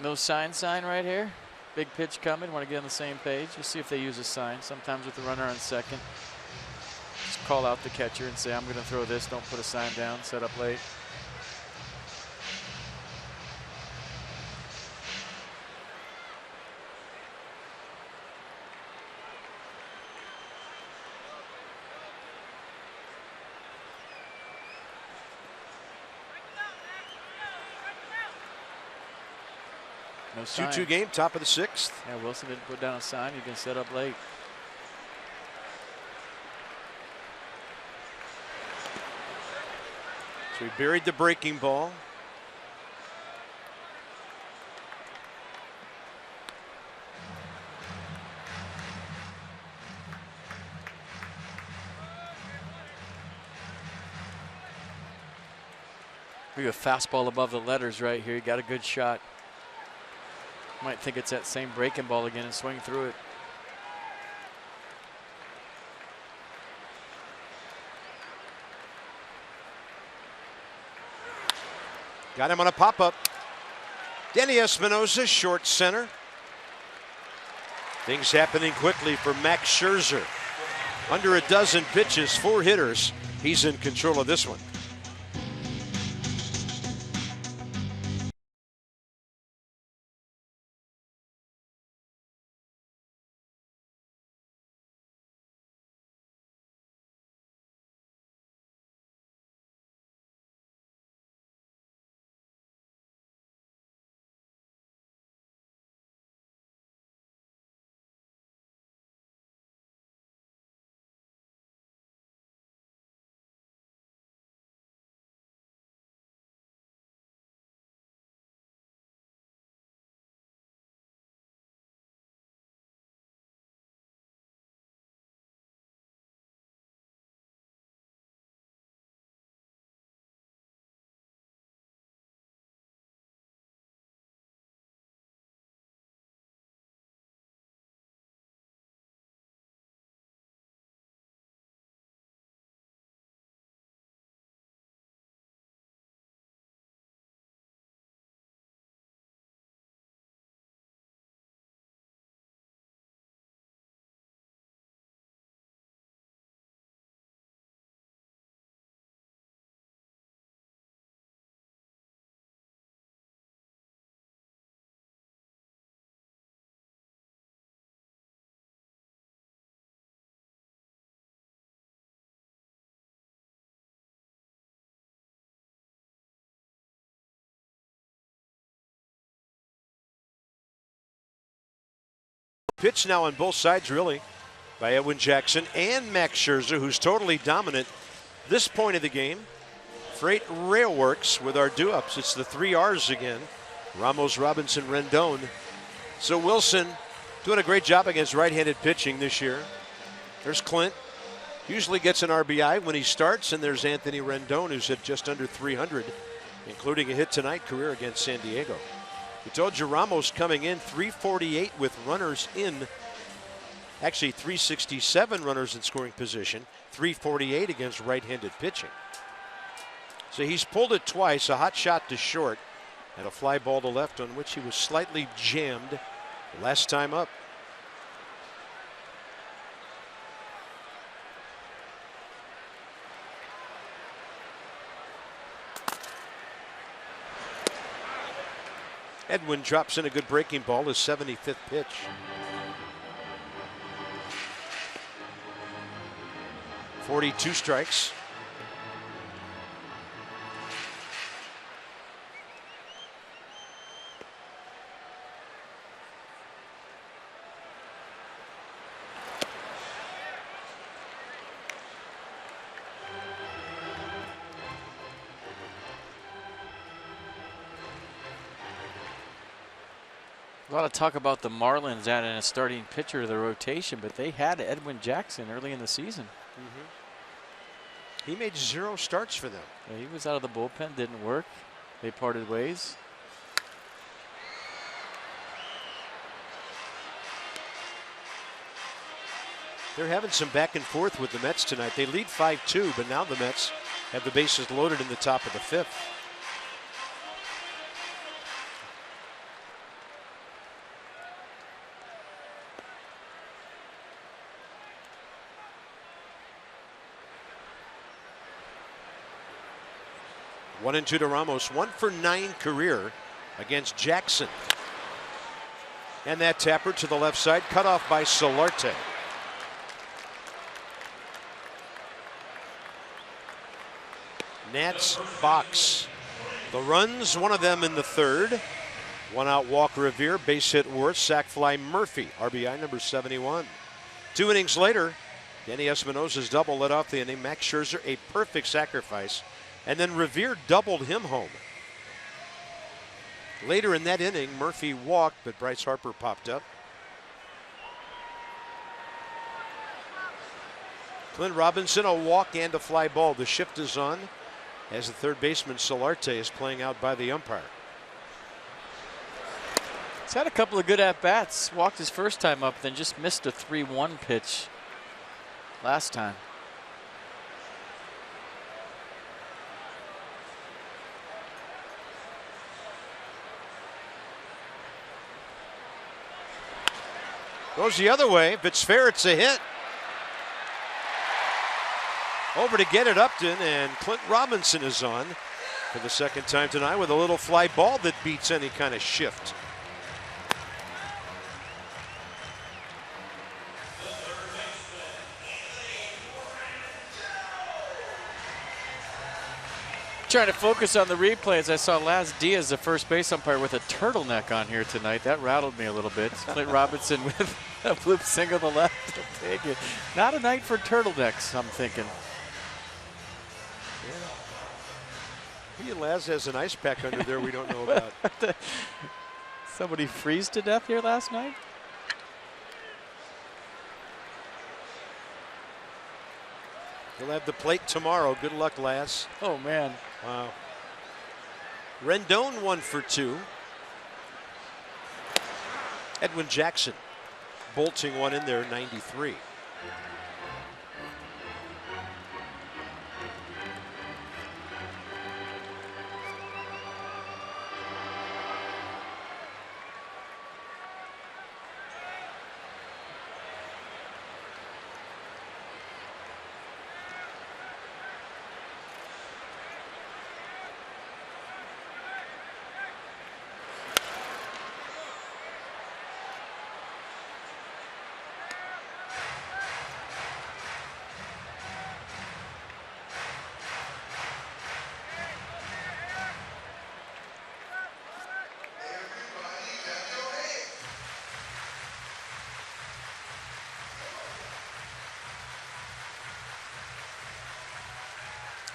No sign right here. Big pitch coming. Want to get on the same page. We'll see if they use a sign. Sometimes with the runner on second, just call out the catcher and say, I'm going to throw this. Don't put a sign down. Set up late. No sign. 2-2 game, top of the 6th. Yeah, Wilson didn't put down a sign. You can set up late. So he buried the breaking ball. We got a fastball above the letters right here. You got a good shot. Might think it's that same breaking ball again and swing through it. Got him on a pop-up. Denny Espinosa, short center. Things happening quickly for Max Scherzer. Under a dozen pitches, 4 hitters. He's in control of this one. Pitch now on both sides, really, by Edwin Jackson and Max Scherzer, who's totally dominant this point of the game. Freight Railworks with our do-ups. It's the 3 R's again. Ramos, Robinson, Rendon. So Wilson doing a great job against right-handed pitching this year. There's Clint. Usually gets an RBI when he starts, and there's Anthony Rendon, who's at just under 300, including a hit tonight, career against San Diego. We told you Ramos coming in 348 with runners in, actually 367 runners in scoring position, 348 against right-handed pitching. So he's pulled it twice, a hot shot to short and a fly ball to left on which he was slightly jammed last time up. Edwin drops in a good breaking ball, his 75th pitch. .42 strikes. A lot of talk about the Marlins adding a starting pitcher to the rotation, but they had Edwin Jackson early in the season. He made 0 starts for them. Yeah, he was out of the bullpen, didn't work. They parted ways. They're having some back and forth with the Mets tonight. They lead 5-2, but now the Mets have the bases loaded in the top of the 5th. One and 2 to Ramos. 1 for 9 career against Jackson. And that tapper to the left side, cut off by Solarte. Nats box. The runs, one of them in the 3rd. 1 out walk Revere, base hit Worth, sac fly Murphy, RBI number 71. 2 innings later, Danny Espinosa's double led off the inning. Max Scherzer, a perfect sacrifice. And then Revere doubled him home. Later in that inning, Murphy walked, but Bryce Harper popped up. Clint Robinson, a walk and a fly ball. The shift is on as the third baseman Solarte is playing out by the umpire. He's had a couple of good at-bats. Walked his first time up, then just missed a 3-1 pitch last time. Goes the other way. If it's fair, it's a hit. Over to get it, Upton, and Clint Robinson is on for the second time tonight with a little fly ball that beats any kind of shift. Trying to focus on the replays. I saw Laz Diaz, the first base umpire, with a turtleneck on here tonight. That rattled me a little bit. Clint Robinson with a bloop single to left. Take it. Not a night for turtlenecks, I'm thinking. Yeah. He, Laz has an ice pack under there we don't know about. Somebody freeze to death here last night? He'll have the plate tomorrow. Good luck, Laz. Oh, man. Wow. Rendon 1 for 2. Edwin Jackson bolting one in there, 93.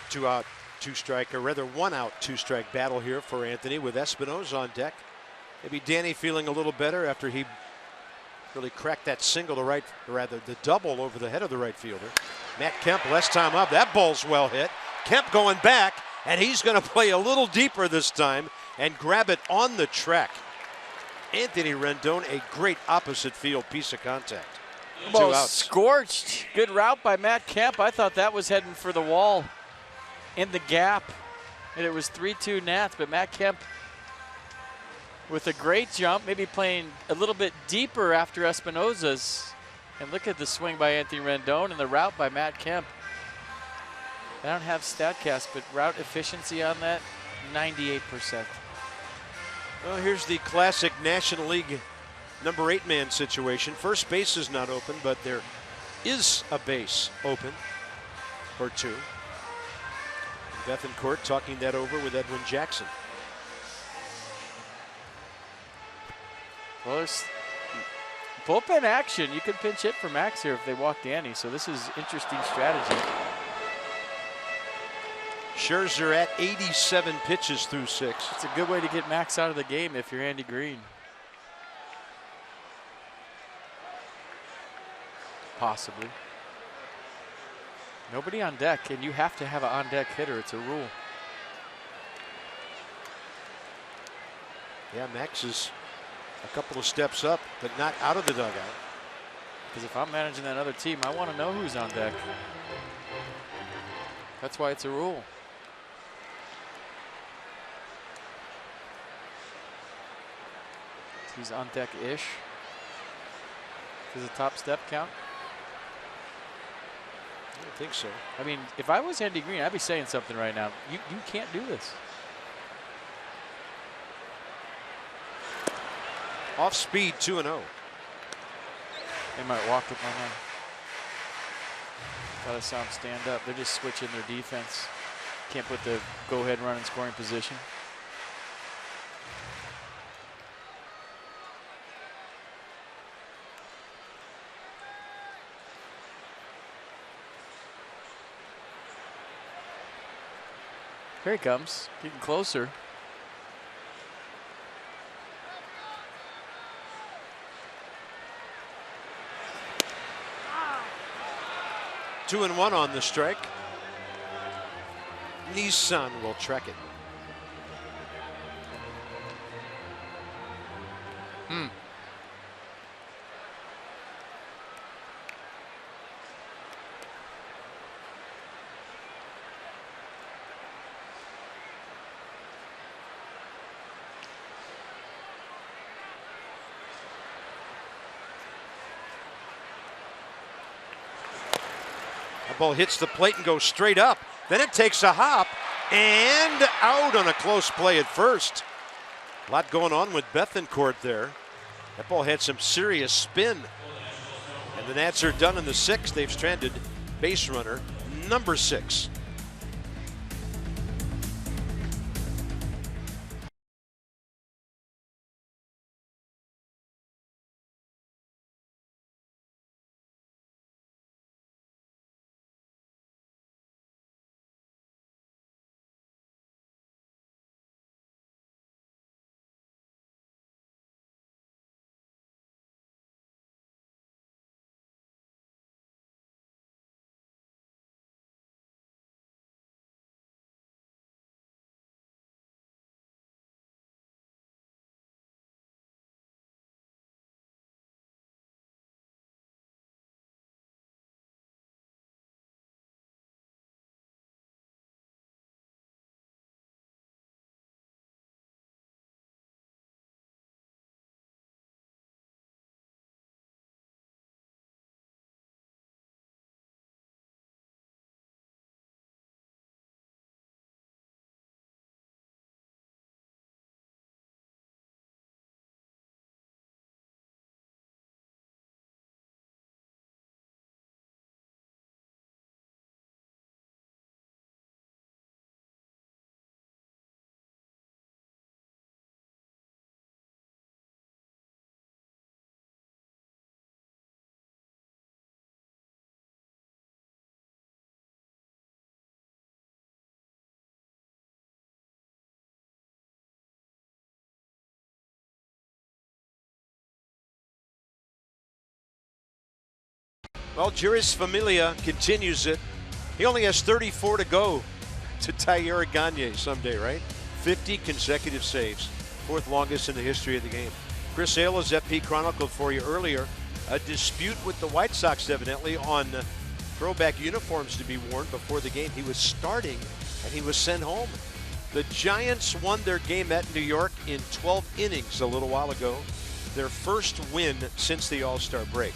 Two out, two strike, or rather 1 out, 2 strike battle here for Anthony with Espinosa on deck. Maybe Danny feeling a little better after he really cracked that single to right, or rather the double over the head of the right fielder. Matt Kemp, less time up. That ball's well hit. Kemp going back, and he's going to play a little deeper this time and grab it on the track. Anthony Rendon, a great opposite field piece of contact. Well, 2 outs. Scorched. Good route by Matt Kemp. I thought that was heading for the wall in the gap. And it was 3-2 Nats, but Matt Kemp with a great jump, maybe playing a little bit deeper after Espinosa's. And look at the swing by Anthony Rendon and the route by Matt Kemp. I don't have StatCast, but route efficiency on that, 98%. Well, here's the classic National League number 8 man situation. First base is not open, but there is a base open, or 2. Bethencourt talking that over with Edwin Jackson. Well, there's bullpen action. You could pinch hit for Max here if they walk Danny, so this is interesting strategy. Scherzer at 87 pitches through 6. It's a good way to get Max out of the game if you're Andy Green. Possibly. Nobody on deck, and you have to have an on-deck hitter. It's a rule. Yeah, Max is a couple of steps up, but not out of the dugout. Because if I'm managing that other team, I want to know who's on deck. That's why it's a rule. He's on deck-ish. Does the top step count? I don't think so. I mean, if I was Andy Green, I'd be saying something right now. You can't do this. Off speed, 2-0. They might walk it on. Thought I saw him stand up. They're just switching their defense. Can't put the go-ahead run in scoring position. Here he comes, getting closer. Two and 1 on the strike. Nissan will track it. That ball hits the plate and goes straight up. Then it takes a hop and out on a close play at first. A lot going on with Bethancourt there. That ball had some serious spin. And the Nats are done in the 6th. They've stranded base runner number 6. Well, Juris Familia continues it. He only has 34 to go to tie Eric Gagne someday, right? 50 consecutive saves, 4th longest in the history of the game. Chris Ailes, FP chronicled for you earlier, a dispute with the White Sox evidently on throwback uniforms to be worn before the game. He was starting and he was sent home. The Giants won their game at New York in 12 innings a little while ago, their first win since the All-Star break.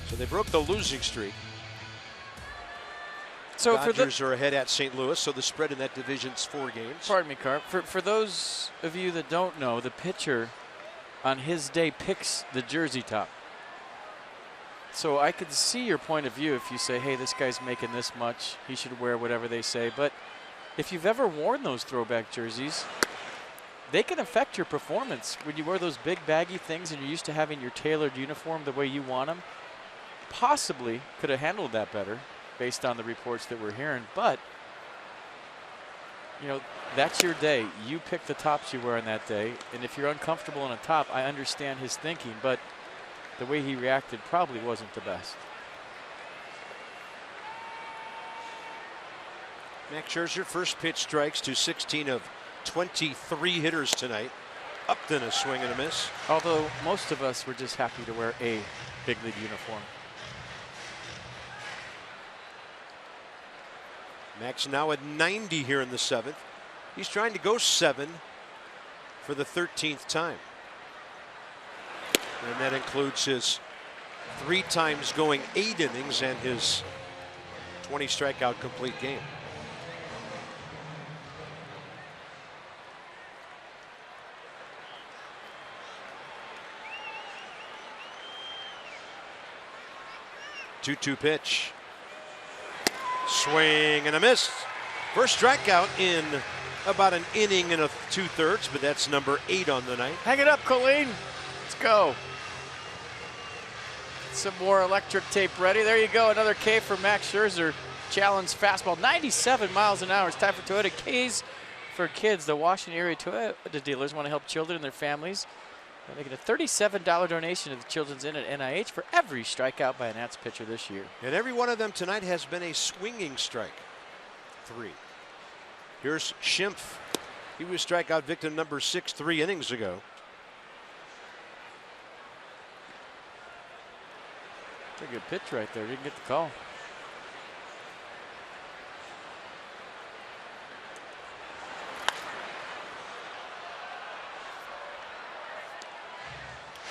So they broke the losing streak. So Dodgers are ahead at St. Louis, so the spread in that division's 4 games. Pardon me, Carp. For those of you that don't know, the pitcher on his day picks the jersey top. So I could see your point of view if you say, hey, this guy's making this much, he should wear whatever they say. But if you've ever worn those throwback jerseys, they can affect your performance. When you wear those big baggy things and you're used to having your tailored uniform the way you want them, possibly could have handled that better based on the reports that we're hearing. But, you know, that's your day. You pick the tops you wear on that day. And if you're uncomfortable in a top, I understand his thinking, but the way he reacted probably wasn't the best. Max Scherzer, first pitch strikes to 16 of 23 hitters tonight. Upton a swing and a miss. Although most of us were just happy to wear a big league uniform. Max now at 90 here in the 7th. He's trying to go 7 for the 13th time. And that includes his 3 times going 8 innings and his 20 strikeout complete game. Two-two pitch. Swing and a miss. First strikeout in about an inning and 2/3, but that's number 8 on the night. Hang it up, Colleen. Let's go. Some more electric tape ready. There you go. Another K for Max Scherzer. Challenge fastball. 97 miles an hour. It's time for Toyota K's for Kids. The Washington area Toyota dealers want to help children and their families. They're making a $37 donation to the Children's Inn at NIH for every strikeout by a Nats pitcher this year. And every one of them tonight has been a swinging strike. 3. Here's Schimpf. He was strikeout victim number 6 3 innings ago. That's a good pitch right there. Didn't get the call.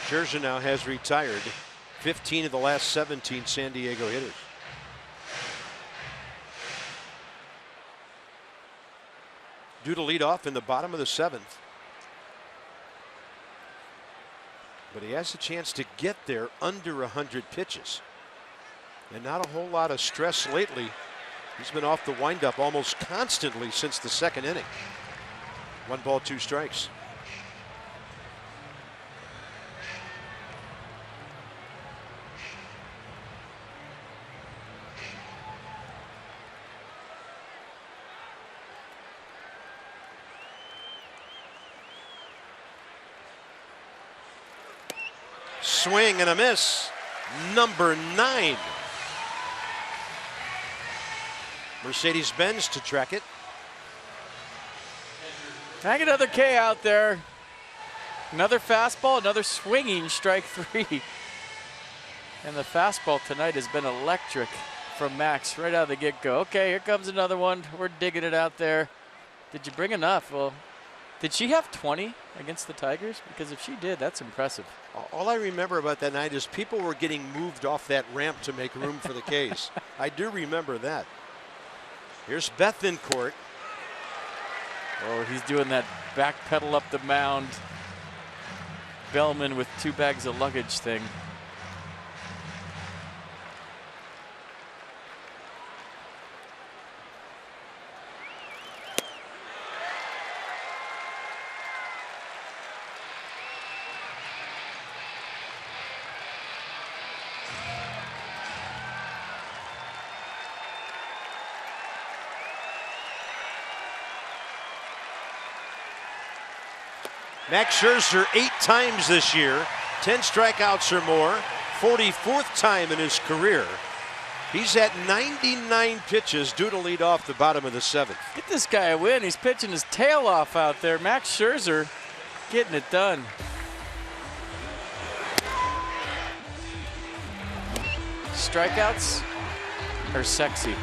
Scherzer now has retired 15 of the last 17 San Diego hitters. due to lead off in the bottom of the 7th. But he has a chance to get there under 100 pitches. And not a whole lot of stress lately. He's been off the windup almost constantly since the 2nd inning. 1 ball, 2 strikes. Swing and a miss. Number 9. Mercedes-Benz to track it. Hang another K out there. Another fastball, another swinging strike 3. And the fastball tonight has been electric from Max right out of the get-go. Okay, here comes another one. We're digging it out there. Did you bring enough? Well, did she have 20 against the Tigers? Because if she did, that's impressive. All I remember about that night is people were getting moved off that ramp to make room for the Ks. I do remember that. Here's Bethencourt. Oh, he's doing that back pedal up the mound. Bellman with 2 bags of luggage thing. Max Scherzer 8 times this year, 10 strikeouts or more, 44th time in his career. He's at 99 pitches due to lead off the bottom of the 7th. Get this guy a win. He's pitching his tail off out there. Max Scherzer getting it done. Strikeouts are sexy.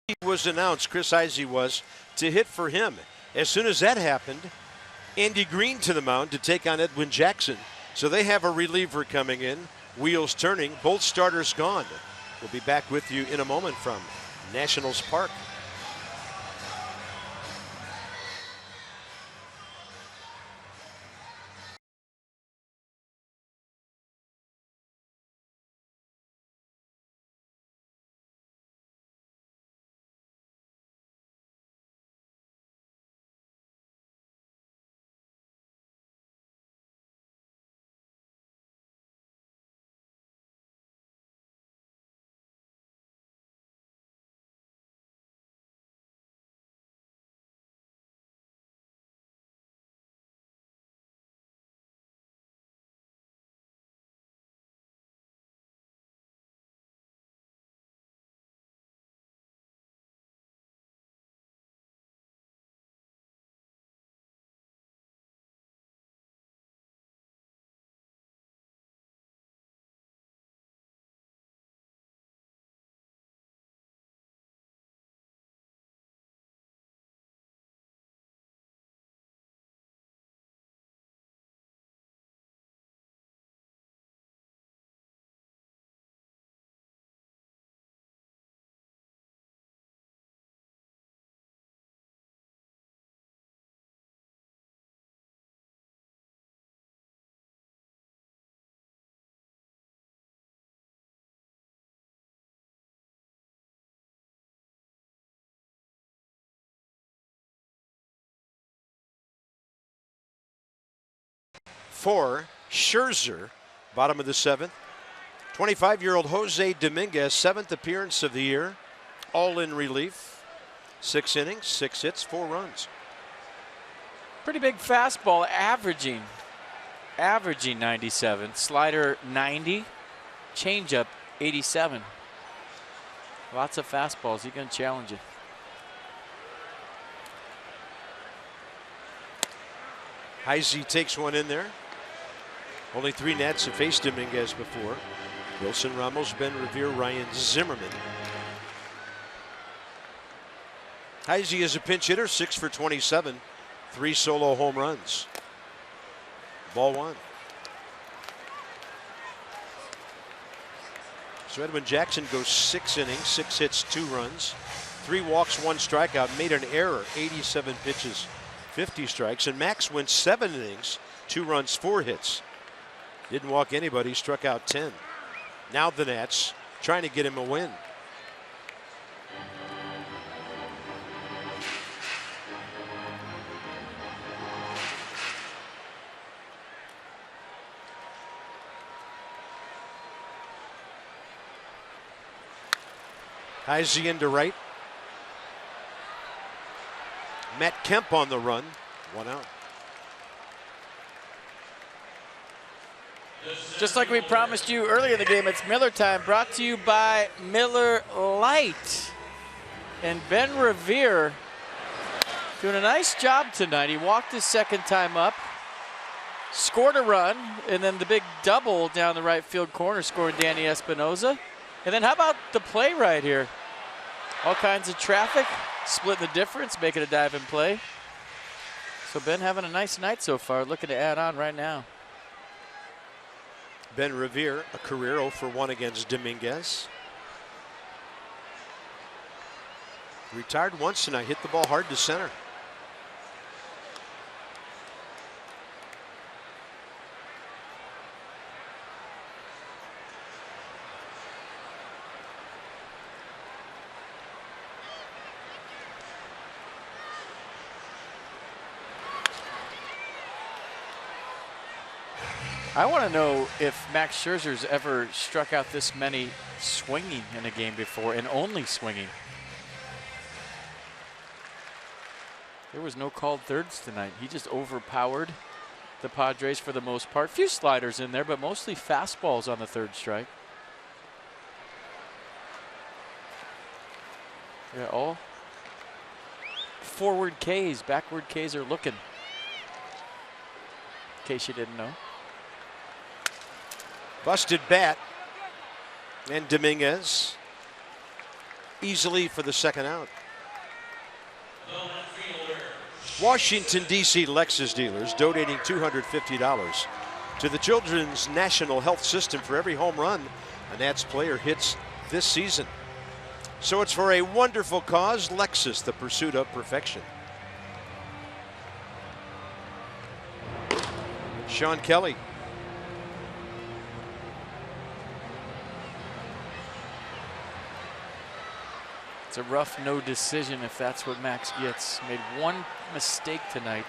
He was announced, Chris Izey was, to hit for him. As soon as that happened, Andy Green to the mound to take on Edwin Jackson. So they have a reliever coming in, wheels turning, both starters gone. We'll be back with you in a moment from Nationals Park. for Scherzer, bottom of the 7th. 25-year-old Jose Dominguez, 7th appearance of the year, all in relief. 6 innings, 6 hits, 4 runs. Pretty big fastball, averaging 97. Slider 90, changeup 87. Lots of fastballs. He's going to challenge it. Heisey takes one in there. Only 3 Nats have faced Dominguez before. Wilson Ramos, Ben Revere, Ryan Zimmerman. Heisey is a pinch hitter, 6 for 27, 3 solo home runs. Ball 1. So Edwin Jackson goes 6 innings, 6 hits, 2 runs, 3 walks, 1 strikeout, made an error, 87 pitches, 50 strikes. And Max went 7 innings, 2 runs, 4 hits. Didn't walk anybody, struck out 10. Now the Nats trying to get him a win. Heisey into right. Matt Kemp on the run. 1 out. Just like we promised you earlier in the game, it's Miller time, brought to you by Miller Lite. And Ben Revere doing a nice job tonight. He walked his 2nd time up, scored a run, and then the big double down the right field corner, scoring Danny Espinoza. And then how about the play right here? All kinds of traffic, splitting the difference, making a dive and play. So Ben having a nice night so far, looking to add on right now. Ben Revere, a career 0 for 1 against Dominguez. Retired once tonight, hit the ball hard to center. I want to know if Max Scherzer's ever struck out this many swinging in a game before, and only swinging. There was no called thirds tonight. He just overpowered the Padres for the most part. Few sliders in there, but mostly fastballs on the 3rd strike. Yeah, all forward Ks, backward Ks are looking. In case you didn't know. Busted bat. And Dominguez easily for the 2nd out. Washington, D.C. Lexus dealers donating $250 to the Children's National Health System for every home run a Nats player hits this season. So it's for a wonderful cause, Lexus, the pursuit of perfection. Sean Kelly. It's a rough no decision if that's what Max gets. Made 1 mistake tonight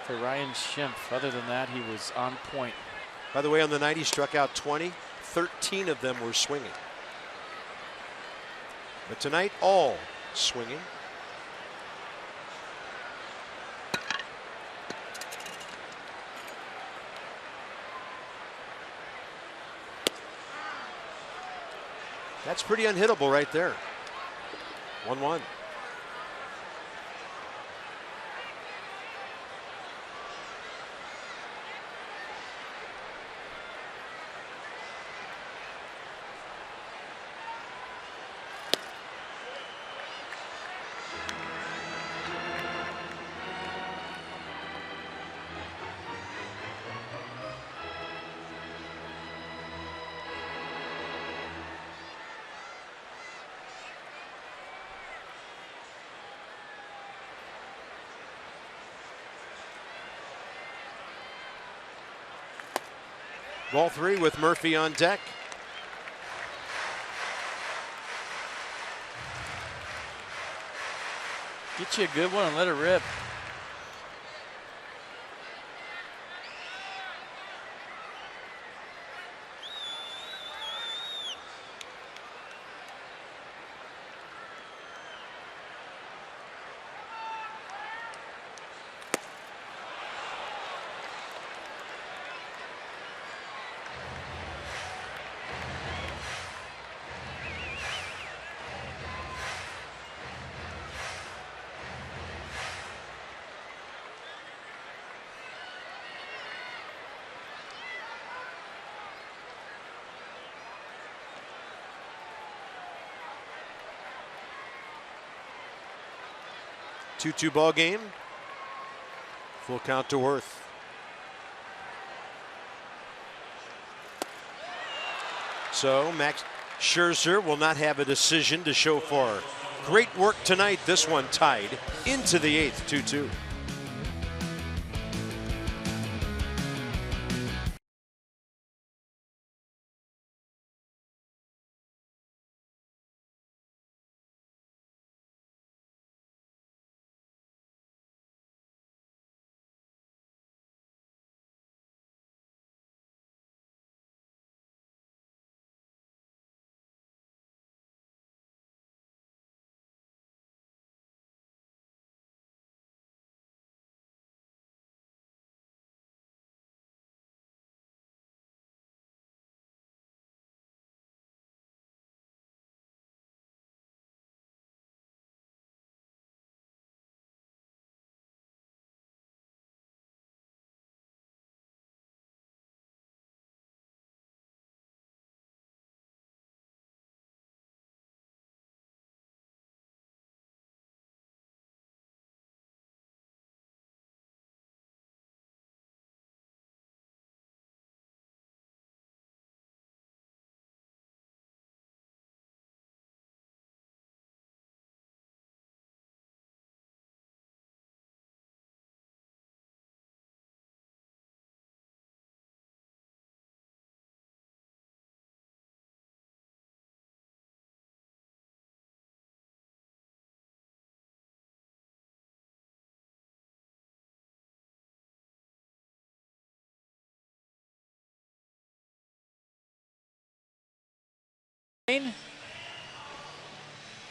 for Ryan Schimpf. Other than that, he was on point. By the way, on the night he struck out 20, 13 of them were swinging. But tonight, all swinging. That's pretty unhittable right there. 1-1. Ball 3 with Murphy on deck. Get you a good one and let it rip. 2-2 ball game. Full count to Worth. So Max Scherzer will not have a decision to show for. Great work tonight. This one tied into the 8th, 2-2.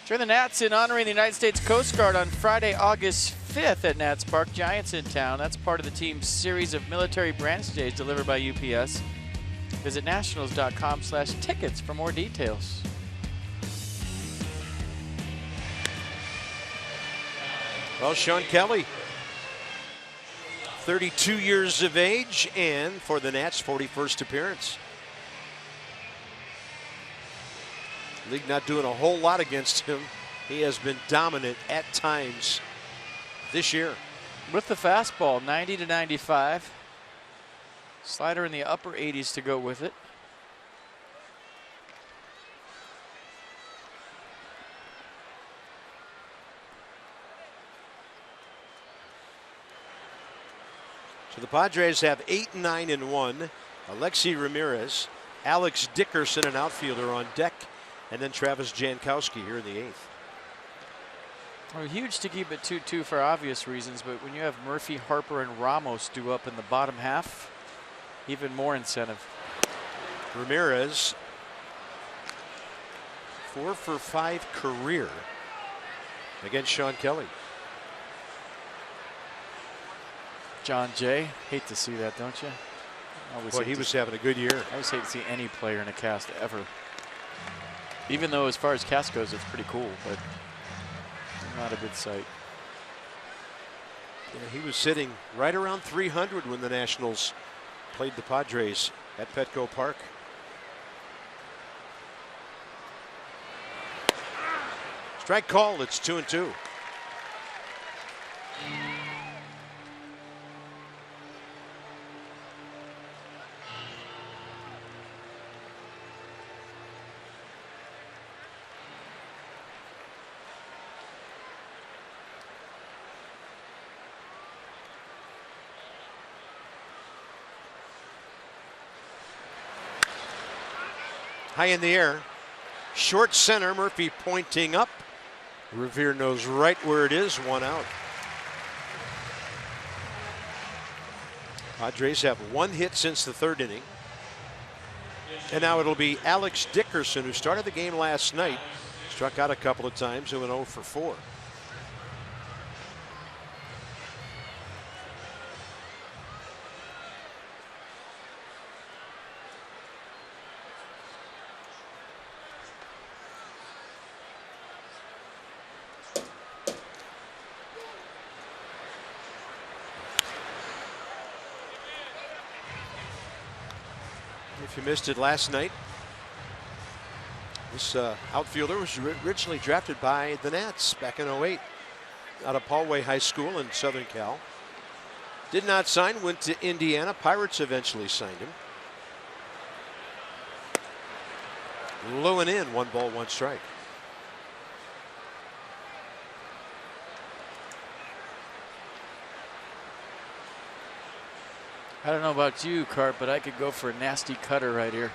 Join the Nats in honoring the United States Coast Guard on Friday, August 5th at Nats Park. Giants in town. That's part of the team's series of military branch days delivered by UPS. Visit nationals.com/tickets for more details. Well, Sean Kelly, 32 years of age, and for the Nats, 41st appearance. League not doing a whole lot against him. He has been dominant at times this year. With the fastball, 90 to 95. Slider in the upper 80s to go with it. So the Padres have 8-9-1. Alexi Ramirez, Alex Dickerson, an outfielder, on deck. And then Travis Jankowski here in the 8th. Well, huge to keep it 2-2 for obvious reasons, but when you have Murphy, Harper, and Ramos due up in the bottom half, even more incentive. Ramirez, 4 for 5 career against Sean Kelly. John Jay, hate to see that, don't you? Boy, he was having a good year. I always hate to see any player in a cast ever. Even though as far as cast goes, it's pretty cool, but not a good sight. Yeah, he was sitting right around 300 when the Nationals played the Padres at Petco Park. Strike call, it's 2-2. High in the air, short center, Murphy pointing up. Revere knows right where it is, 1 out. Padres have 1 hit since the 3rd inning. And now it'll be Alex Dickerson, who started the game last night, struck out a couple of times, who went 0 for 4. If you missed it last night, this outfielder was originally drafted by the Nats back in '08. out of Poway High School in Southern Cal. Did not sign, went to Indiana. Pirates eventually signed him. Low and in, 1 ball, 1 strike. I don't know about you, Cart, but I could go for a nasty cutter right here.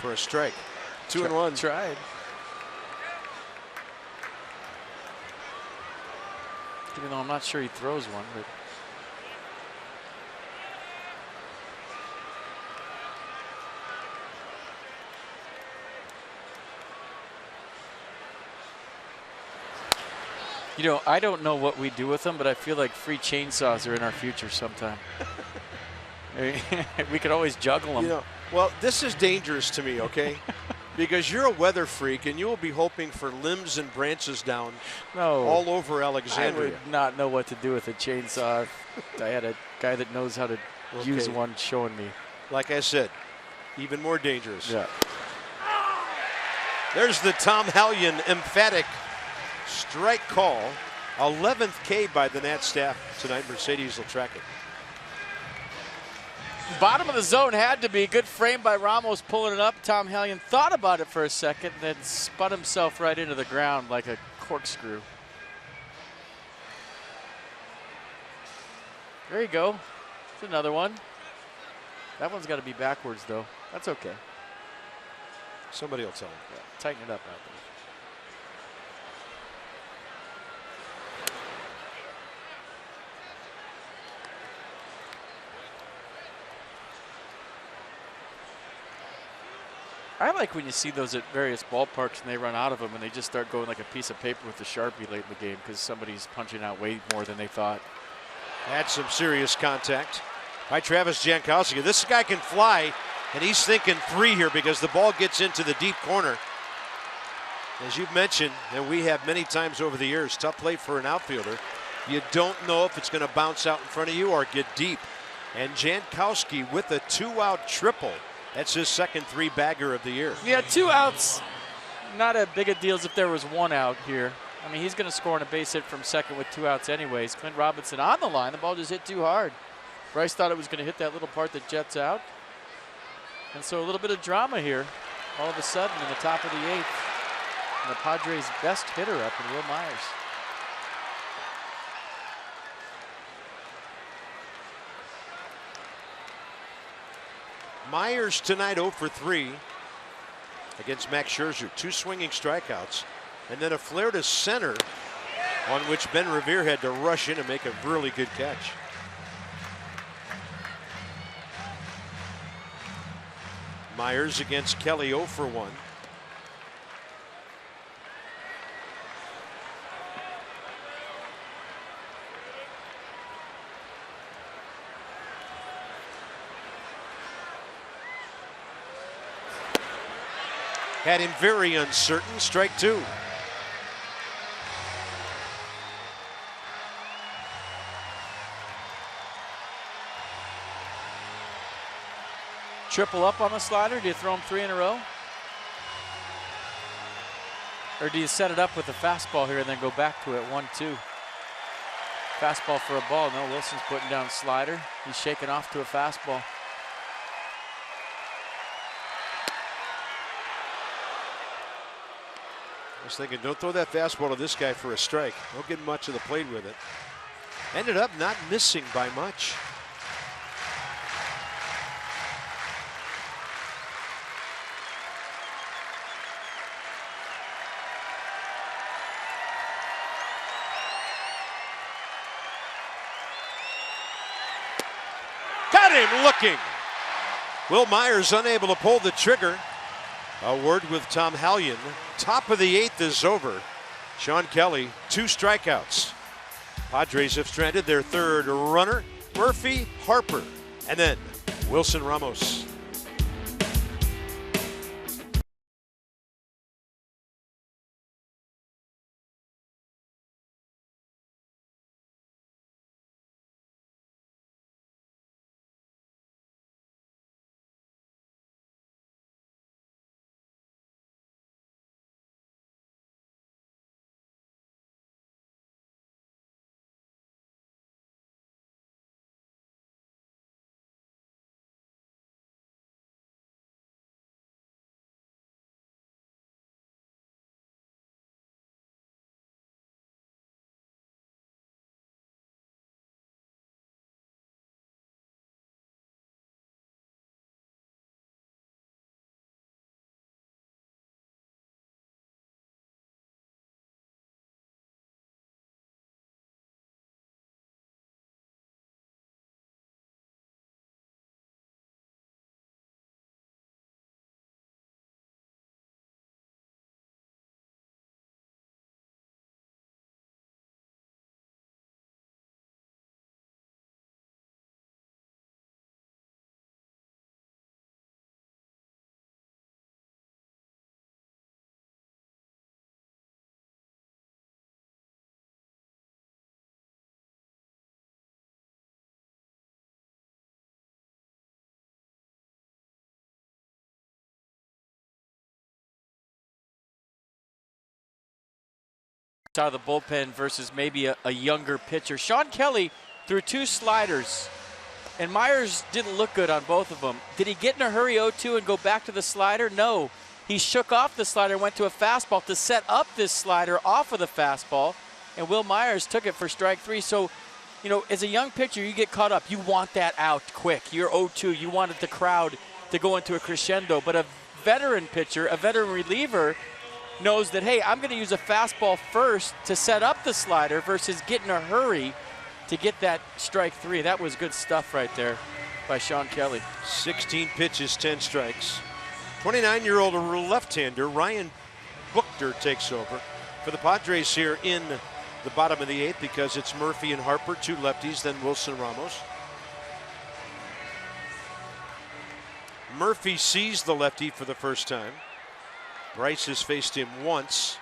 For a strike. 2 and 1. Tried. Even though I'm not sure he throws one, but. You know, I don't know what we do with them, but I feel like free chainsaws are in our future sometime. We could always juggle them. You know, well, this is dangerous to me, okay? Because you're a weather freak, and you will be hoping for limbs and branches down all over Alexandria. I would not know what to do with a chainsaw. I had a guy that knows how to use one showing me. Like I said, even more dangerous. Yeah. There's the Tom Hallion emphatic strike call. 11th K by the Nat staff tonight. Mercedes will track it. Bottom of the zone had to be. Good frame by Ramos pulling it up. Tom Hallion thought about it for a second, then spun himself right into the ground like a corkscrew. There you go. That's another one. That one's got to be backwards, though. That's okay. Somebody will tell him. Yeah, tighten it up out there. I like when you see those at various ballparks and they run out of them and they just start going like a piece of paper with the Sharpie late in the game because somebody's punching out way more than they thought. Had some serious contact by Travis Jankowski. This guy can fly, and he's thinking 3 here because the ball gets into the deep corner. As you've mentioned, and we have many times over the years, tough play for an outfielder. You don't know if it's going to bounce out in front of you or get deep. And Jankowski with a 2-out triple. That's his second 3-bagger of the year. Yeah, 2 outs, not as big a deal as if there was 1 out here. I mean, he's going to score on a base hit from second with 2 outs anyways. Clint Robinson on the line. The ball just hit too hard. Bryce thought it was going to hit that little part that jets out. And so a little bit of drama here all of a sudden in the top of the 8th. And the Padres' best hitter up in Will Myers. Myers tonight 0 for 3 against Max Scherzer. 2 swinging strikeouts, and then a flare to center on which Ben Revere had to rush in and make a really good catch. Myers against Kelly 0 for 1. Had him very uncertain. Strike 2. Triple up on the slider? Do you throw him 3 in a row? Or do you set it up with a fastball here and then go back to it 1-2? Fastball for a ball. No, Wilson's putting down slider. He's shaking off to a fastball. I was thinking, don't throw that fastball to this guy for a strike. Don't get much of the plate with it. Ended up not missing by much. Got him looking. Will Myers unable to pull the trigger. A word with Tom Hallion. Top of the 8th is over. Sean Kelly, 2 strikeouts. Padres have stranded their 3rd runner, Murphy Harper, and then Wilson Ramos. out of the bullpen versus maybe a younger pitcher. Sean Kelly threw 2 sliders, and Myers didn't look good on both of them. Did he get in a hurry 0-2 and go back to the slider? No. He shook off the slider and went to a fastball to set up this slider off of the fastball, and Will Myers took it for strike 3. So, you know, as a young pitcher, you get caught up. You want that out quick. You're 0-2. You wanted the crowd to go into a crescendo. But a veteran pitcher, a veteran reliever, knows that, hey, I'm going to use a fastball first to set up the slider versus get in a hurry to get that strike 3. That was good stuff right there by Sean Kelly. 16 pitches, 10 strikes. 29-year-old left-hander Ryan Buchter takes over for the Padres here in the bottom of the 8th because it's Murphy and Harper, 2 lefties, then Wilson Ramos. Murphy sees the lefty for the first time. Bryce has faced him once.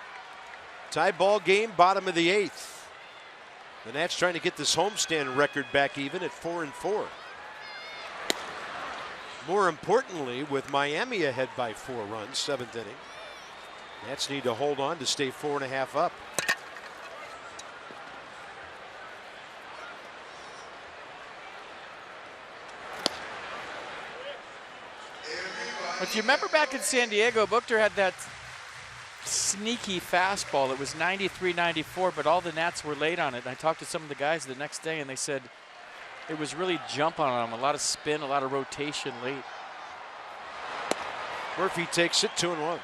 Tie ball game, bottom of the 8th. The Nats trying to get this homestand record back even at 4-4. More importantly, with Miami ahead by 4 runs, 7th inning, Nats need to hold on to stay 4.5 up. If you remember back in San Diego, Buchter had that sneaky fastball. It was 93, 94, but all the Nats were late on it. And I talked to some of the guys the next day, and they said it was really jumping on them. A lot of spin, a lot of rotation late. Murphy takes it, 2-1.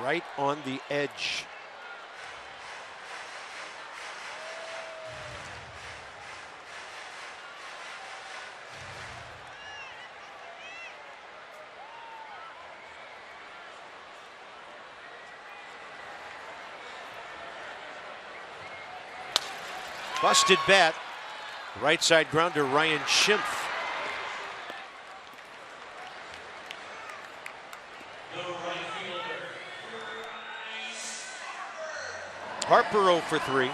Right on the edge. Busted bat. Right side grounder, Ryan Schimpf. Harper 0 for 3.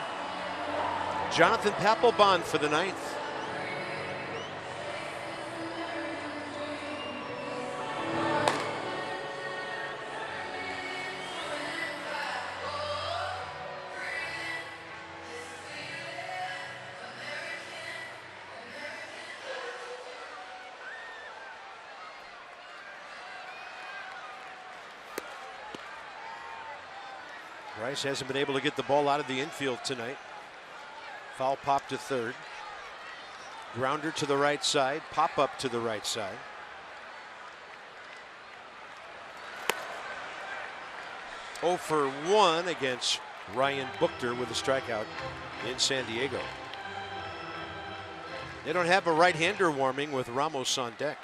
Jonathan Papelbon for the 9th. Bryce hasn't been able to get the ball out of the infield tonight. Foul pop to third. Grounder to the right side. Pop up to the right side. Oh for 1 against Ryan Buchter with a strikeout in San Diego. They don't have a right-hander warming with Ramos on deck.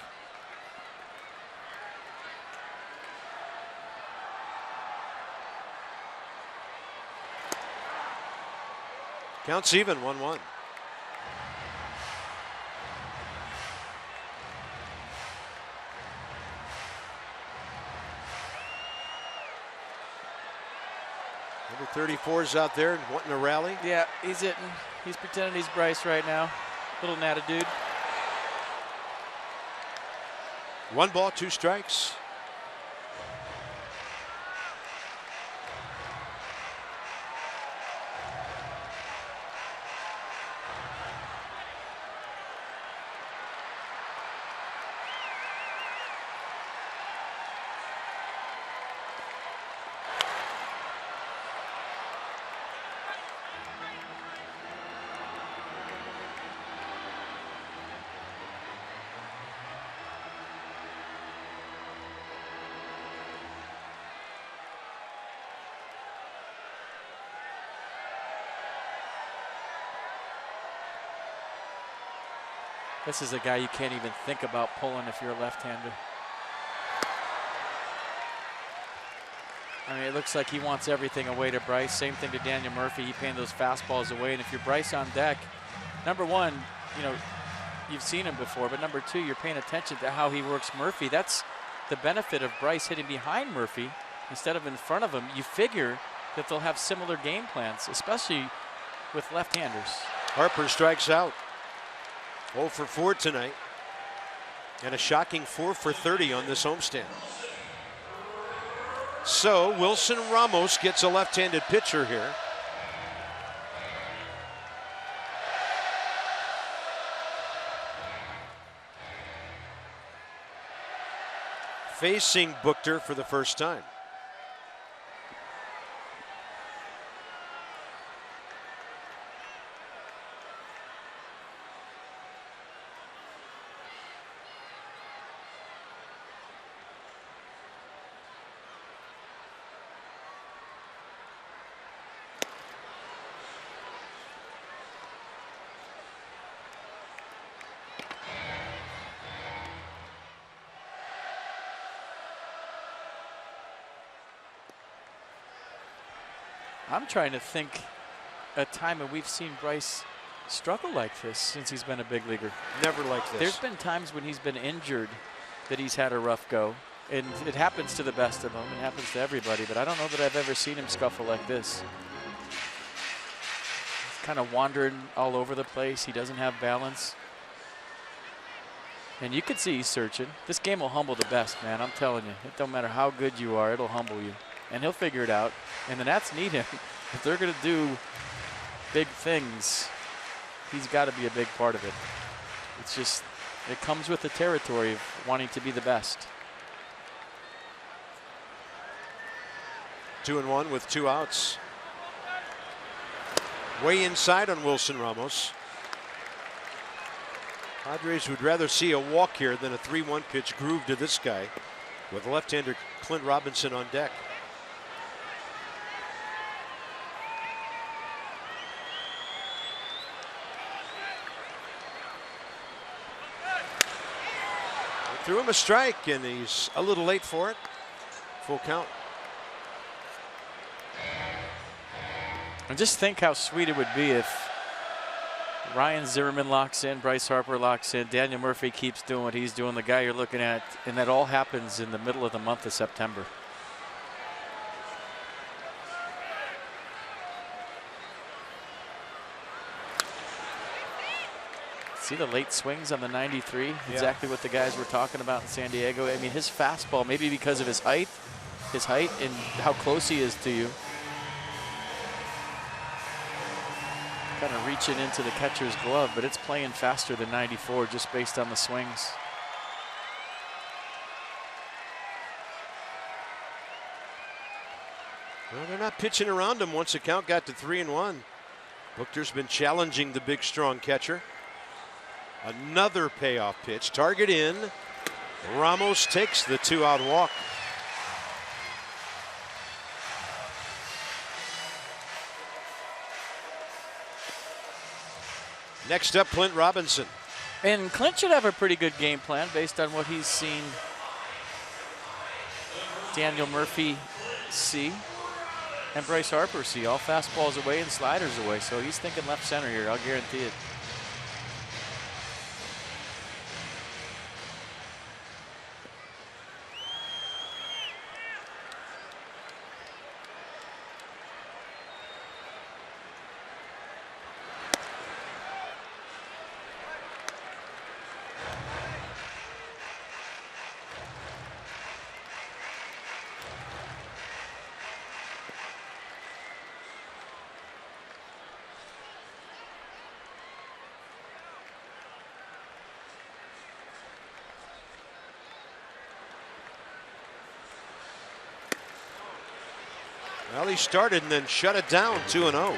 Counts even, 1-1. Number 34 is out there and wanting to rally. Yeah, he's hitting. He's pretending he's Bryce right now. Little natty dude. 1 ball, 2 strikes. This is a guy you can't even think about pulling if you're a left-hander. I mean, it looks like he wants everything away to Bryce. Same thing to Daniel Murphy. He paying those fastballs away. And if you're Bryce on deck, number one, you know, you've seen him before. But number two, you're paying attention to how he works Murphy. That's the benefit of Bryce hitting behind Murphy instead of in front of him, you figure that they'll have similar game plans, especially with left-handers. Harper strikes out. 0 for 4 tonight. And a shocking 4 for 30 on this homestand. So Wilson Ramos gets a left-handed pitcher here. Facing Buchter for the first time. I'm trying to think a time when we've seen Bryce struggle like this since he's been a big leaguer. Never like this. There's been times when he's been injured that he's had a rough go. And it happens to the best of them. It happens to everybody. But I don't know that I've ever seen him scuffle like this. He's kind of wandering all over the place. He doesn't have balance. And you can see he's searching. This game will humble the best, man. I'm telling you. It don't matter how good you are. It'll humble you. And he'll figure it out. And the Nats need him. If they're going to do big things, he's got to be a big part of it. It's just, it comes with the territory of wanting to be the best. 2-1 with 2 outs. Way inside on Wilson Ramos. Padres would rather see a walk here than a 3-1 pitch groove to this guy with left-hander Clint Robinson on deck. Threw him a strike, and he's a little late for it. Full count. And just think how sweet it would be if Ryan Zimmerman locks in, Bryce Harper locks in, Daniel Murphy keeps doing what he's doing, the guy you're looking at, and that all happens in the middle of the month of September. See the late swings on the 93? Yeah. Exactly what the guys were talking about in San Diego. I mean, his fastball, maybe because of his height and how close he is to you. Kind of reaching into the catcher's glove, but it's playing faster than 94 just based on the swings. Well, they're not pitching around him once the count got to 3-1. Buchter's been challenging the big, strong catcher. Another payoff pitch, target in. Ramos takes the 2-out walk. Next up, Clint Robinson. And Clint should have a pretty good game plan based on what he's seen Daniel Murphy see and Bryce Harper see. All fastballs away and sliders away. So he's thinking left center here, I'll guarantee it. Well, he started and then shut it down 2-0.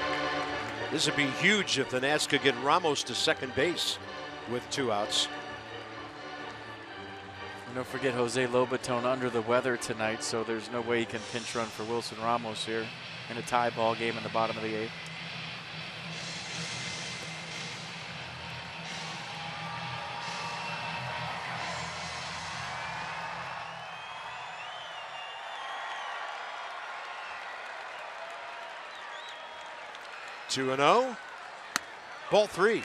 This would be huge if the Nats could get Ramos to second base with 2 outs. And don't forget Jose Lobaton under the weather tonight, so there's no way he can pinch run for Wilson Ramos here in a tie ball game in the bottom of the 8th. Two and 0. Ball 3.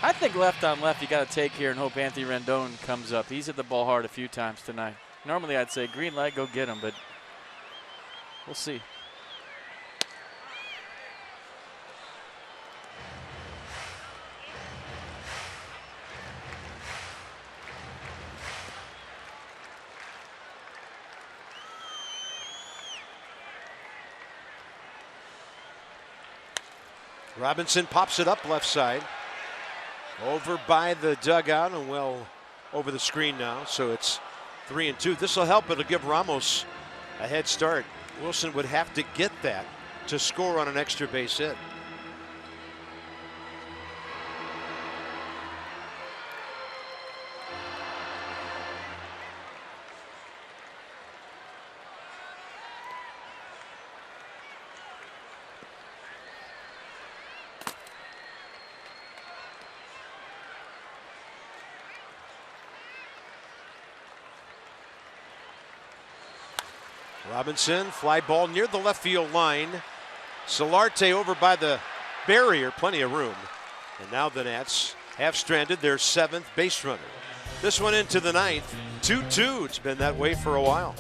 I think left on left you got to take here and hope Anthony Rendon comes up. He's hit the ball hard a few times tonight. Normally I'd say green light, go get him, but we'll see. Robinson pops it up left side. Over by the dugout and well over the screen now. So it's 3-2. This will help. It'll give Ramos a head start. Wilson would have to get that to score on an extra base hit. Robinson, fly ball near the left field line. Solarte over by the barrier, plenty of room. And now the Nats have stranded their 7th base runner. This one into the 9th, 2-2. It's been that way for a while.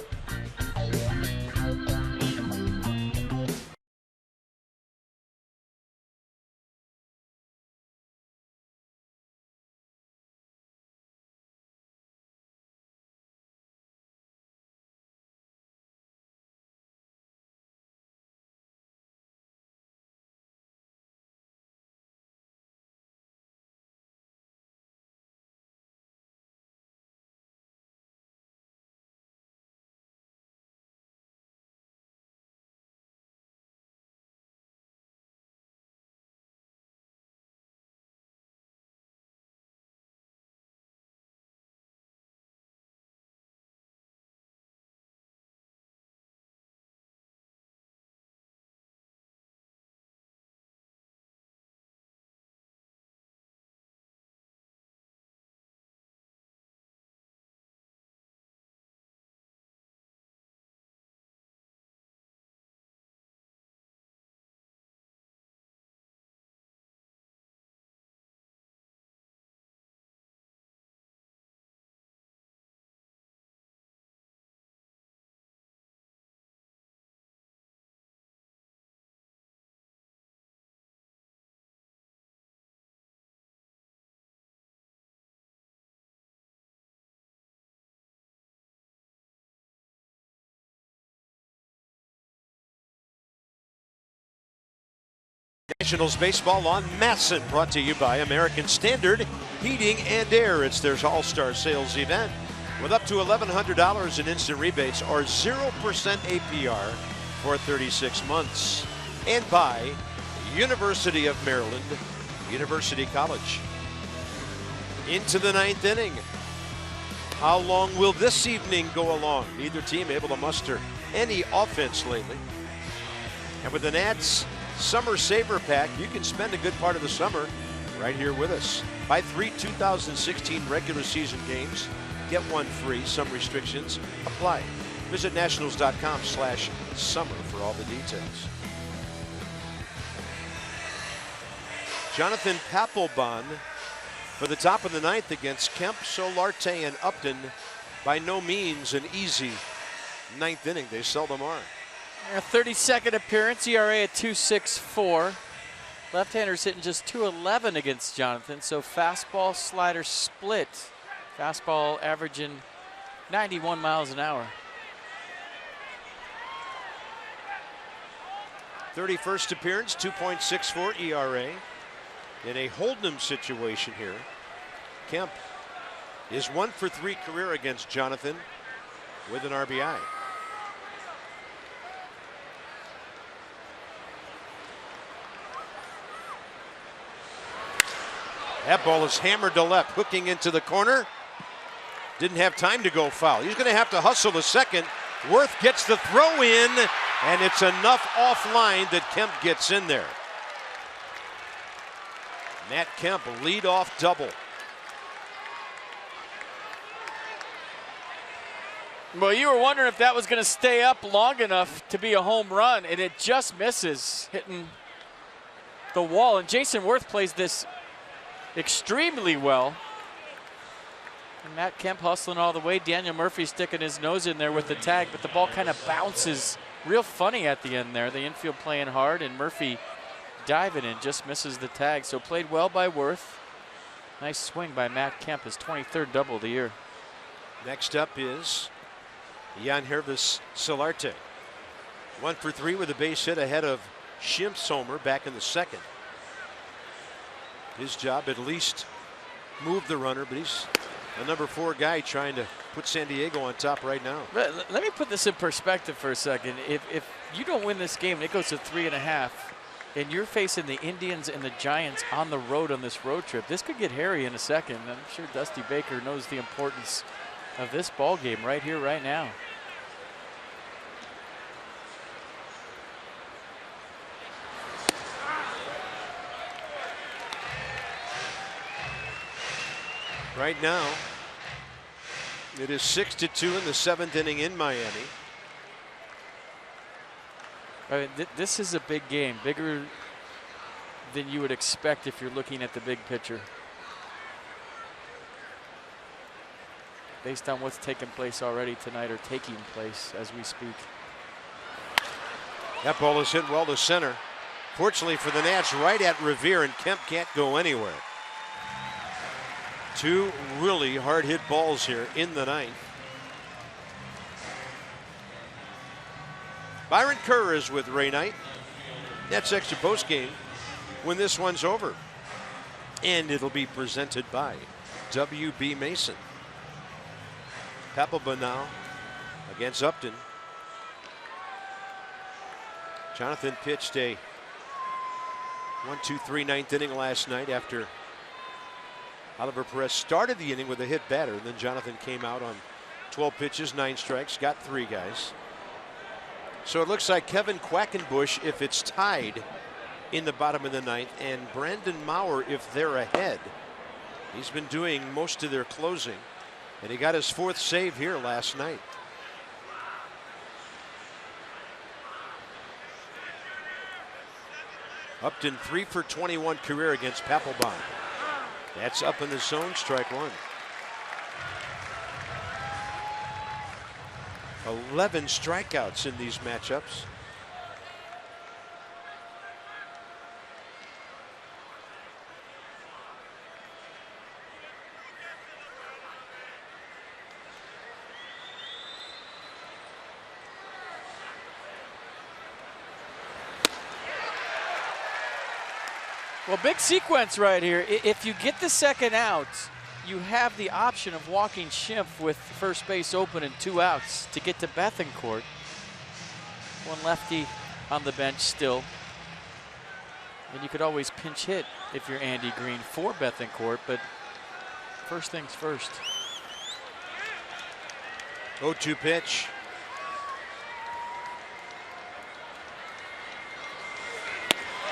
Nationals baseball on Masson, brought to you by American Standard Heating and Air. It's their all-star sales event with up to $1,100 in instant rebates or 0% APR for 36 months. And by University of Maryland, University College. Into the 9th inning. How long will this evening go along? Neither team able to muster any offense lately. And with the Nats Summer Saver Pack, you can spend a good part of the summer right here with us. Buy 3 2016 regular season games, get one free. Some restrictions apply. Visit nationals.com/summer for all the details. Jonathan Papelbon for the top of the 9th against Kemp, Solarte, and Upton. By no means an easy 9th inning. They seldom are. A 32nd appearance, ERA at 2.64. Left-handers hitting just 211 against Jonathan, so fastball slider split. Fastball averaging 91 miles an hour. 31st appearance, 2.64 ERA. In a Hold'em situation here, Kemp is 1 for 3 career against Jonathan with an RBI. That ball is hammered to left, hooking into the corner. Didn't have time to go foul. He's going to have to hustle the second. Worth gets the throw in, and it's enough offline that Kemp gets in there. Matt Kemp, leadoff double. Well, you were wondering if that was going to stay up long enough to be a home run, and it just misses, hitting the wall. And Jason Worth plays this extremely well. And Matt Kemp hustling all the way. Daniel Murphy sticking his nose in there with the tag, but the ball kind of bounces real funny at the end there. The infield playing hard, and Murphy diving in, just misses the tag. So played well by Worth. Nice swing by Matt Kemp, his 23rd double of the year. Next up is Yangervis Solarte. 1 for 3 with a base hit ahead of Schimpf's homer back in the second. His job at least move the runner, but he's a number 4 guy trying to put San Diego on top right now. Let me put this in perspective for a second. If you don't win this game and it goes to 3.5, and you're facing the Indians and the Giants on the road on this road trip, this could get hairy in a second. I'm sure Dusty Baker knows the importance of this ball game right here, right now. Right now, it is 6-2 in the 7th inning in Miami. I mean, this is a big game, bigger than you would expect if you're looking at the big picture. Based on what's taken place already tonight, or taking place as we speak. That ball is hit well to center. Fortunately for the Nats, right at Revere, and Kemp can't go anywhere. 2 really hard hit balls here in the 9th. Byron Kerr is with Ray Knight. Nats Extra Post game when this one's over. And it'll be presented by W.B. Mason. Papelbon now against Upton. Jonathan pitched a 1-2-3 9th inning last night after Oliver Perez started the inning with a hit batter, and then Jonathan came out on 12 pitches, 9 strikes, got 3 guys. So it looks like Kevin Quackenbush, if it's tied in the bottom of the 9th, and Brandon Maurer, if they're ahead. He's been doing most of their closing, and he got his 4th save here last night. Upton 3 for 21 career against Papelbon. That's up in the zone, strike 1. 11 strikeouts in these matchups. Well, big sequence right here. If you get the second out, you have the option of walking Schimpf with first base open and 2 outs to get to Bethancourt. One lefty on the bench still. And you could always pinch hit if you're Andy Green for Bethancourt, but first things first. 0-2 pitch.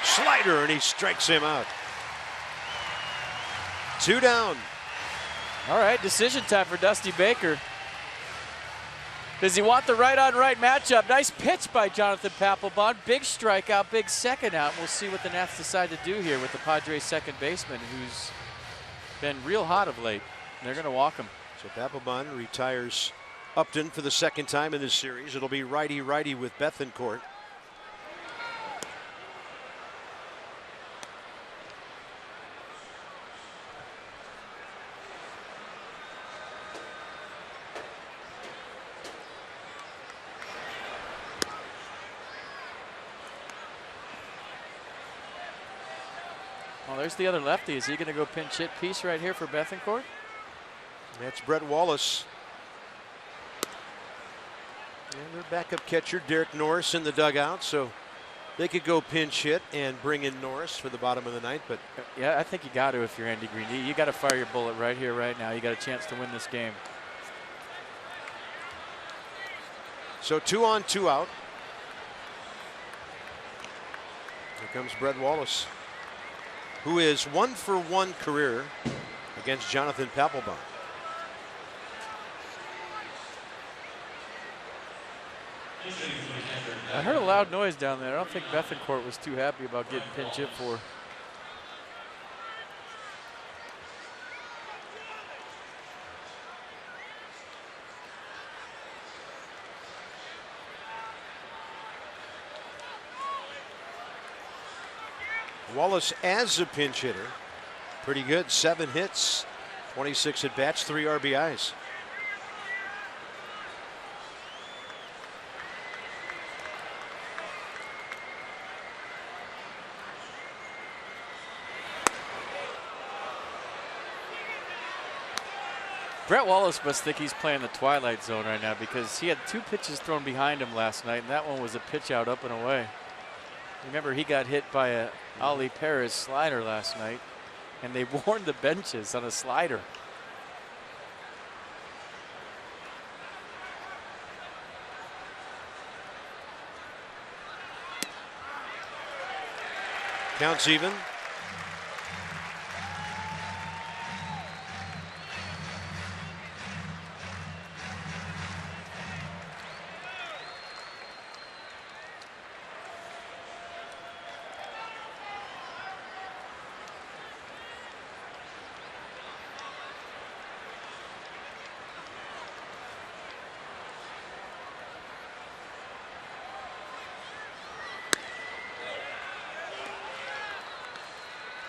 Slider, and he strikes him out. 2 down. All right, decision time for Dusty Baker. Does he want the right-on-right matchup? Nice pitch by Jonathan Papelbon. Big strikeout, big second out. We'll see what the Nats decide to do here with the Padres second baseman, who's been real hot of late. They're going to walk him. So Papelbon retires Upton for the 2nd time in this series. It'll be righty-righty with Bethancourt. Well, there's the other lefty. Is he going to go pinch hit piece right here for Bethancourt? That's Brett Wallace. And their backup catcher, Derek Norris, in the dugout, so they could go pinch hit and bring in Norris for the bottom of the 9th. But yeah, I think you got to if you're Andy Green. You got to fire your bullet right here, right now. You got a chance to win this game. So 2 on, 2 out. Here comes Brett Wallace, who is 1 for 1 career against Jonathan Papelbon. I heard a loud noise down there. I don't think Bethancourt was too happy about getting pinch hit for. Wallace as a pinch hitter. Pretty good. 7 hits, 26 at bats, 3 RBIs. Brett Wallace must think he's playing the twilight zone right now because he had 2 pitches thrown behind him last night, and that one was a pitch out up and away. Remember, he got hit by a Ali Perez slider last night, and they warned the benches on a slider. Counts even.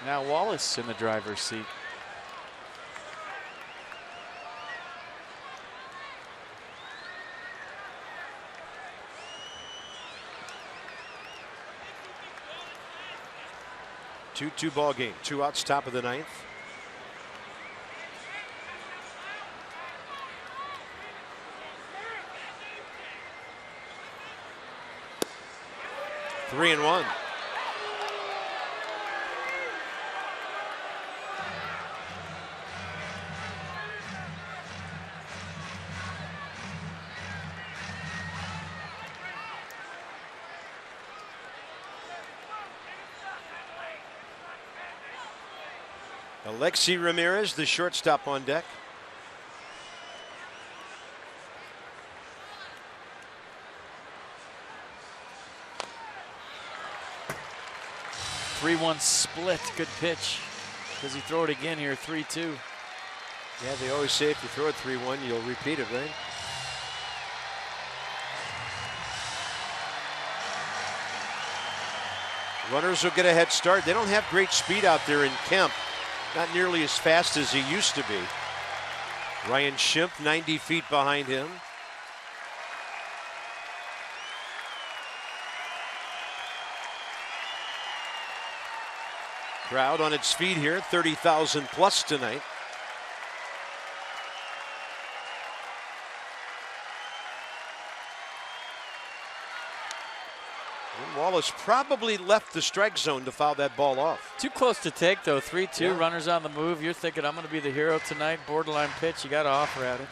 Now Wallace in the driver's seat. Two ball game. 2 outs, top of the 9th. Three and one. Alexi Ramirez, the shortstop, on deck. Three-one split. Good pitch. Does he throw it again here? 3-2. Yeah, they always say if you throw it 3-1, you'll repeat it, right? Runners will get a head start. They don't have great speed out there in Kemp. Not nearly as fast as he used to be. Ryan Schimpf 90 feet behind him. Crowd on its feet here, 30,000 plus tonight. Wallace probably left the strike zone to foul that ball off. Too close to take, though. 3-2, yeah. Runners on the move. You're thinking, I'm going to be the hero tonight. Borderline pitch. You got to offer at it.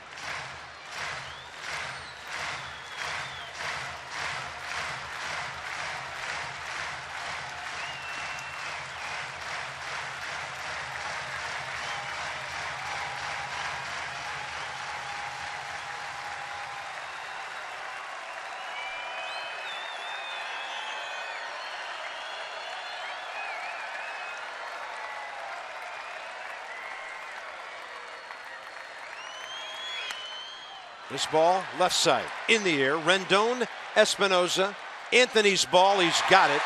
This ball, left side, in the air. Rendon, Espinosa. Anthony's ball, he's got it.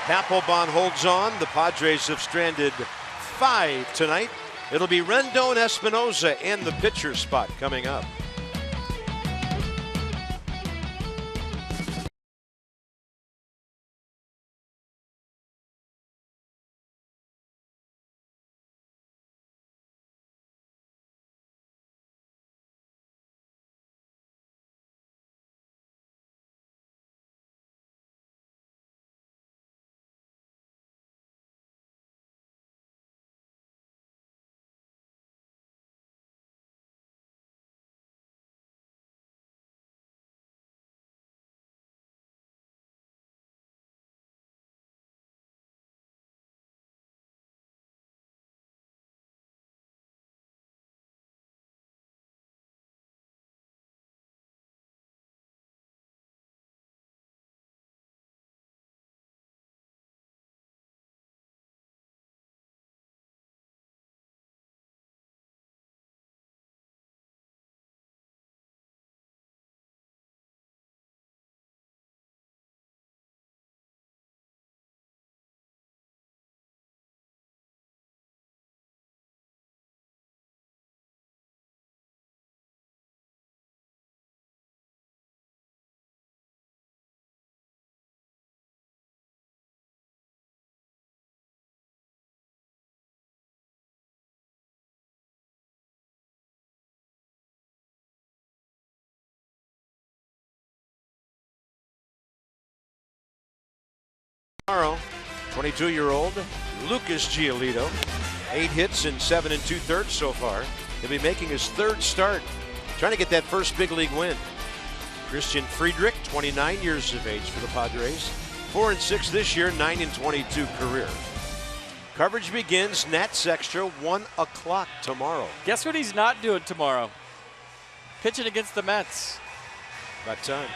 Papelbon holds on. The Padres have stranded 5 tonight. It'll be Rendon, Espinosa, and the pitcher spot coming up. 22-year-old Lucas Giolito, 8 hits in 7 2/3 so far. He'll be making his 3rd start, trying to get that first big league win. Christian Friedrich, 29 years of age for the Padres, 4-6 this year, 9-22 career. Coverage begins, Nats Extra, 1 o'clock tomorrow. Guess what he's not doing tomorrow? Pitching against the Mets. About time.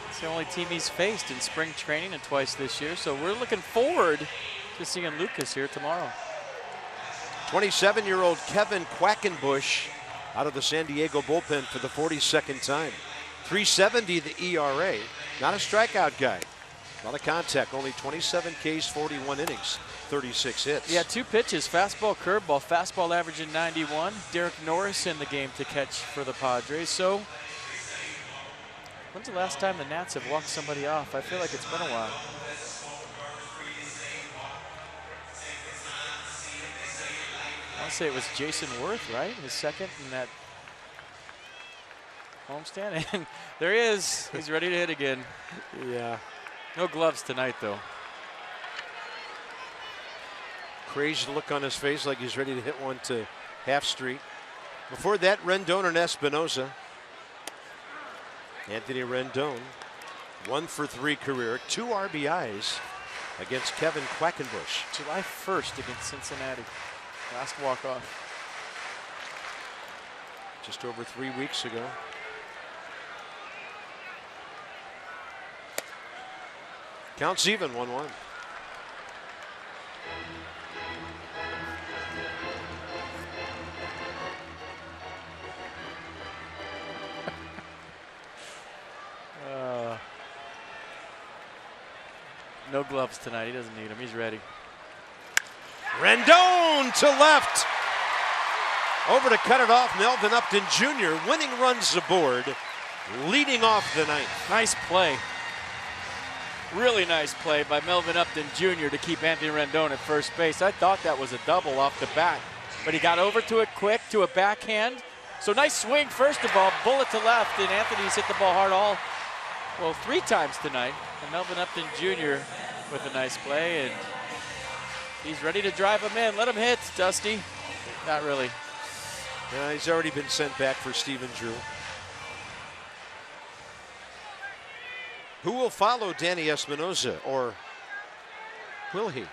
It's the only team he's faced in spring training and twice this year, so we're looking forward to seeing Lucas here tomorrow. 27-year-old Kevin Quackenbush out of the San Diego bullpen for the 42nd time. 3.70 the ERA. Not a strikeout guy. A lot of contact, only 27 Ks, 41 innings, 36 hits. Yeah, 2 pitches, fastball, curveball. Fastball averaging 91. Derek Norris in the game to catch for the Padres. So, when's the last time the Nats have walked somebody off? I feel like it's been a while. I want to say it was Jason Worth, right? His second in that homestand. And there he is. He's ready to hit again. Yeah. No gloves tonight, though. Crazed look on his face like he's ready to hit one to half street. Before that, Rendon and Espinosa. Anthony Rendon, 1 for 3 career, 2 RBIs against Kevin Quackenbush. July 1st against Cincinnati. Last walk-off. Just over 3 weeks ago. Counts even, 1-1. No gloves tonight. He doesn't need them. He's ready. Rendon to left. Over to cut it off, Melvin Upton Jr. Winning runs aboard, leading off the ninth. Nice play. Really nice play by Melvin Upton Jr. to keep Anthony Rendon at first base. I thought that was a double off the bat, but he got over to it quick, to a backhand. So nice swing, first of all, bullet to left, and Anthony's hit the ball hard 3 times tonight. And Melvin Upton Jr. with a nice play, and he's ready to drive him in. Let him hit, Dusty. Not really. Yeah, he's already been sent back for Stephen Drew. Who will follow Danny Espinosa, or will he?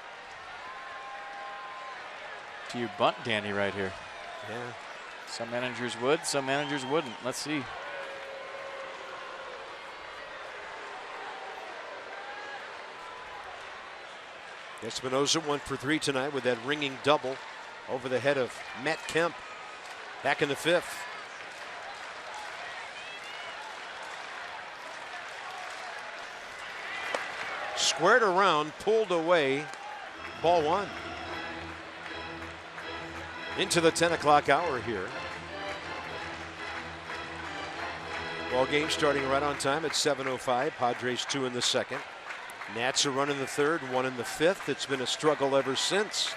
Do you bunt Danny right here? Yeah. Some managers would, some managers wouldn't. Let's see. Espinosa 1 for 3 tonight with that ringing double over the head of Matt Kemp back in the 5th. Squared around, pulled away, ball 1. Into the 10 o'clock hour here. Ball game starting right on time at 7:05. Padres 2 in the 2nd. Nats are running the 3rd, 1 in the 5th. It's been a struggle ever since.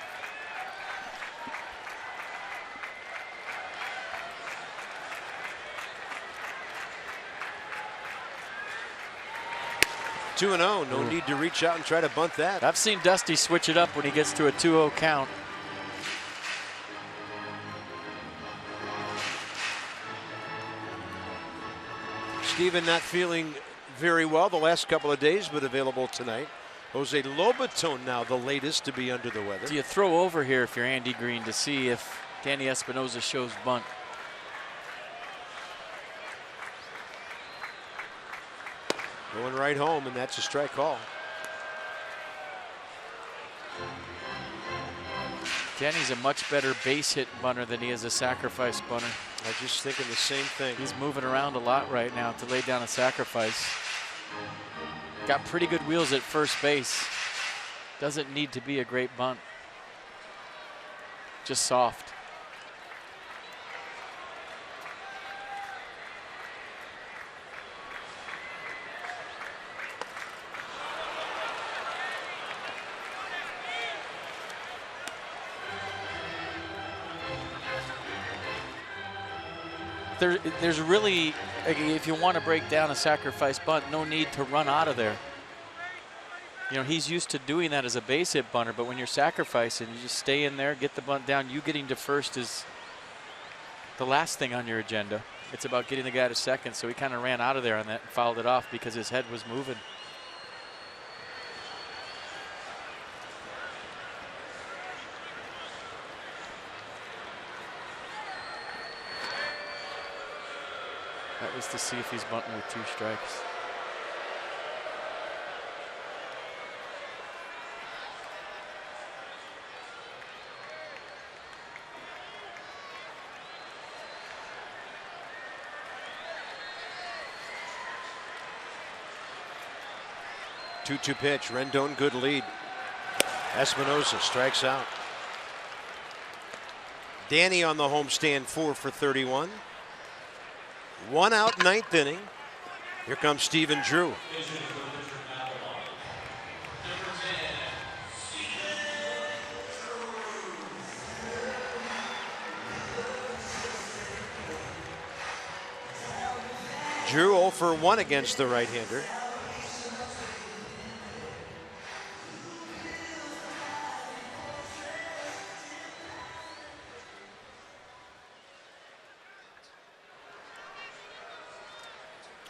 Two and 0. No need to reach out and try to bunt that. I've seen Dusty switch it up when he gets to a 2-0 count. Steven not feeling very well the last couple of days, but available tonight. Jose Lobaton now the latest to be under the weather. Do you throw over here if you're Andy Green to see if Danny Espinosa shows bunt? Going right home, and that's a strike call. Danny's a much better base hit bunter than he is a sacrifice bunter. I was just thinking the same thing. He's moving around a lot right now to lay down a sacrifice. Got pretty good wheels at first base. Doesn't need to be a great bunt. Just soft. There's really, if you want to break down a sacrifice bunt, no need to run out of there. You know, he's used to doing that as a base hit bunter, but when you're sacrificing, you just stay in there, get the bunt down. You getting to first is the last thing on your agenda. It's about getting the guy to second, so he kind of ran out of there on that and fouled it off because his head was moving. That was to see if he's bunting with 2 strikes. Two pitch. Rendon, good lead. Espinosa strikes out. Danny on the homestand, 4 for 31. 1 out, 9th inning. Here comes Stephen Drew. Drew 0 for 1 against the right-hander.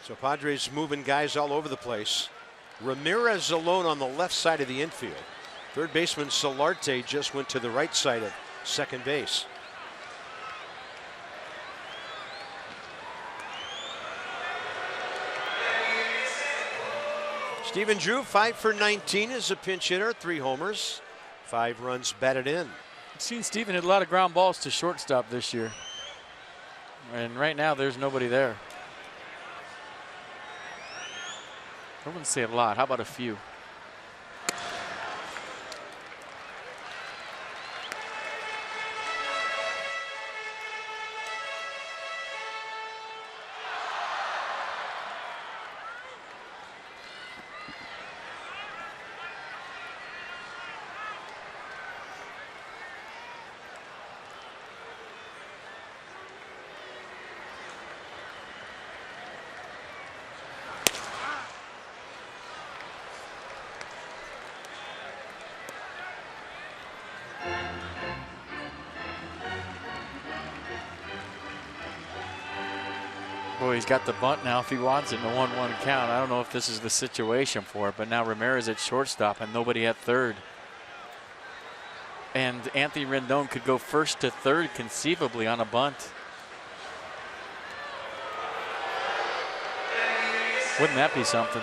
So Padres moving guys all over the place. Ramirez alone on the left side of the infield. Third baseman Solarte just went to the right side of second base. Stephen Drew, 5 for 19 as a pinch hitter, 3 homers, 5 runs batted in. I've seen Stephen hit a lot of ground balls to shortstop this year. And right now there's nobody there. I wouldn't say a lot. How about a few? Boy, he's got the bunt now if he wants it in a 1-1 count. I don't know if this is the situation for it, but now Ramirez at shortstop and nobody at third. And Anthony Rendon could go first to third conceivably on a bunt. Wouldn't that be something?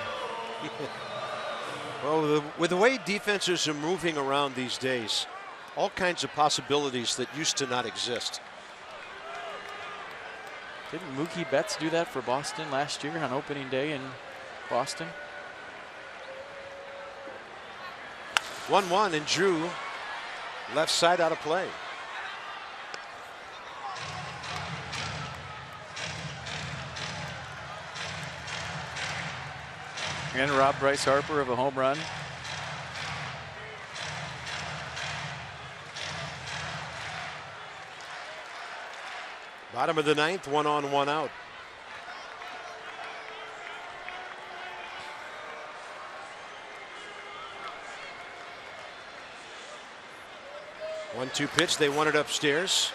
Well, with the way defenses are moving around these days, all kinds of possibilities that used to not exist. Didn't Mookie Betts do that for Boston last year on opening day in Boston? 1-1 and Drew left side out of play. And robbed Bryce Harper of a home run. Bottom of the 9th, 1 on, 1 out. One-two pitch, they won it upstairs.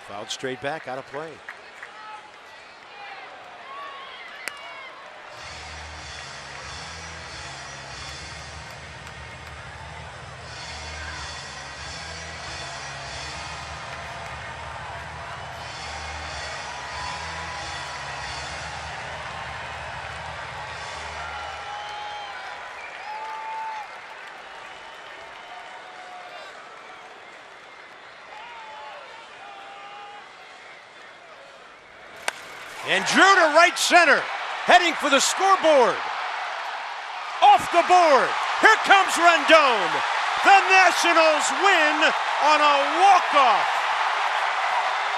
Fouled straight back, out of play. And Drew to right center, heading for the scoreboard. Off the board, here comes Rendon. The Nationals win on a walk-off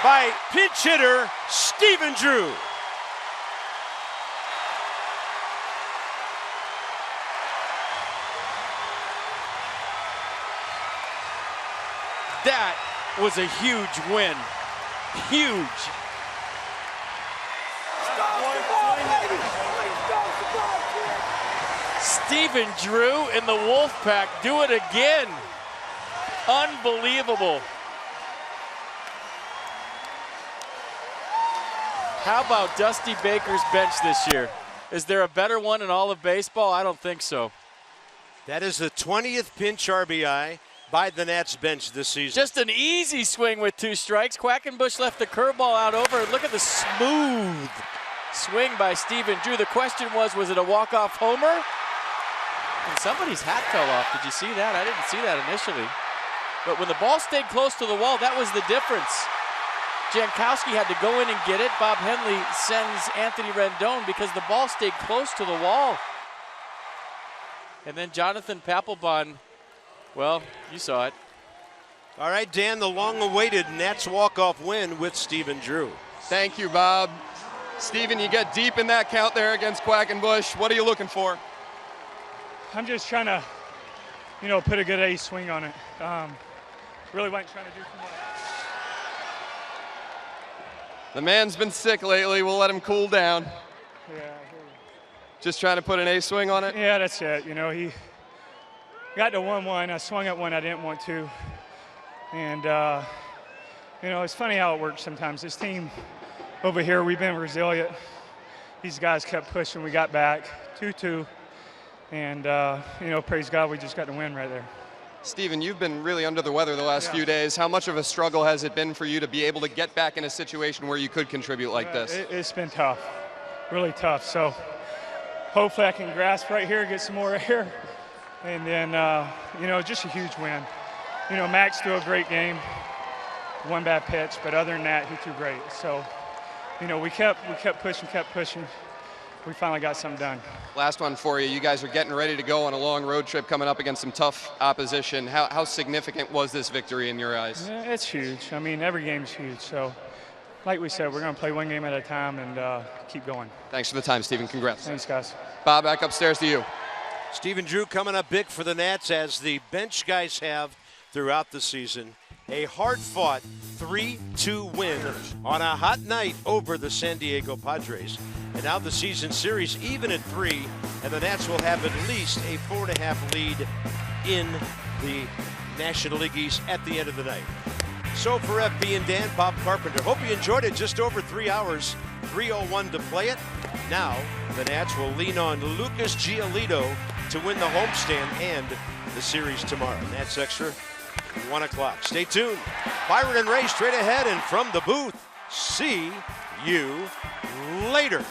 by pinch hitter Stephen Drew. That was a huge win. Huge. Stephen Drew and the Wolfpack do it again. Unbelievable. How about Dusty Baker's bench this year? Is there a better one in all of baseball? I don't think so. That is the 20th pinch RBI by the Nats bench this season. Just an easy swing with 2 strikes. Quackenbush left the curveball out over. Look at the smooth swing by Stephen Drew. The question was it a walk-off homer? And somebody's hat fell off. Did you see that? I didn't see that initially. But when the ball stayed close to the wall, that was the difference. Jankowski had to go in and get it. Bob Henley sends Anthony Rendon because the ball stayed close to the wall. And then Jonathan Papelbon, well, you saw it. All right, Dan, the long-awaited Nats walk-off win with Stephen Drew. Thank you, Bob. Stephen, you get deep in that count there against Quackenbush. What are you looking for? I'm just trying to, put a good ace swing on it. Really wasn't trying to do too much. The man's been sick lately. We'll let him cool down. Yeah, I hear you. Just trying to put an ace swing on it? Yeah, that's it. He got to 1-1. I swung at one I didn't want to. And, it's funny how it works sometimes. This team over here, we've been resilient. These guys kept pushing. We got back 2-2. And, praise God, we just got the win right there. Stephen, you've been really under the weather the last few days. How much of a struggle has it been for you to be able to get back in a situation where you could contribute like this? It's been tough, really tough. So hopefully I can grasp right here, get some more air. And then, just a huge win. Max threw a great game, one bad pitch, but other than that, he threw great. So, we kept pushing. We finally got something done. Last one for you. You guys are getting ready to go on a long road trip coming up against some tough opposition. How significant was this victory in your eyes? Yeah, it's huge. I mean, every game's huge. So, like we said, we're going to play one game at a time and keep going. Thanks for the time, Stephen. Congrats. Thanks, guys. Bob, back upstairs to you. Stephen Drew coming up big for the Nats, as the bench guys have throughout the season. A hard-fought 3-2 win on a hot night over the San Diego Padres. And now the season series even at 3, and the Nats will have at least a 4.5 lead in the National League East at the end of the night. So for FB and Dan, Bob Carpenter. Hope you enjoyed it. Just over 3 hours, 3:01 to play it. Now the Nats will lean on Lucas Giolito to win the homestand and the series tomorrow. Nats Extra, 1 o'clock. Stay tuned. Byron and Ray straight ahead, and from the booth, see you later.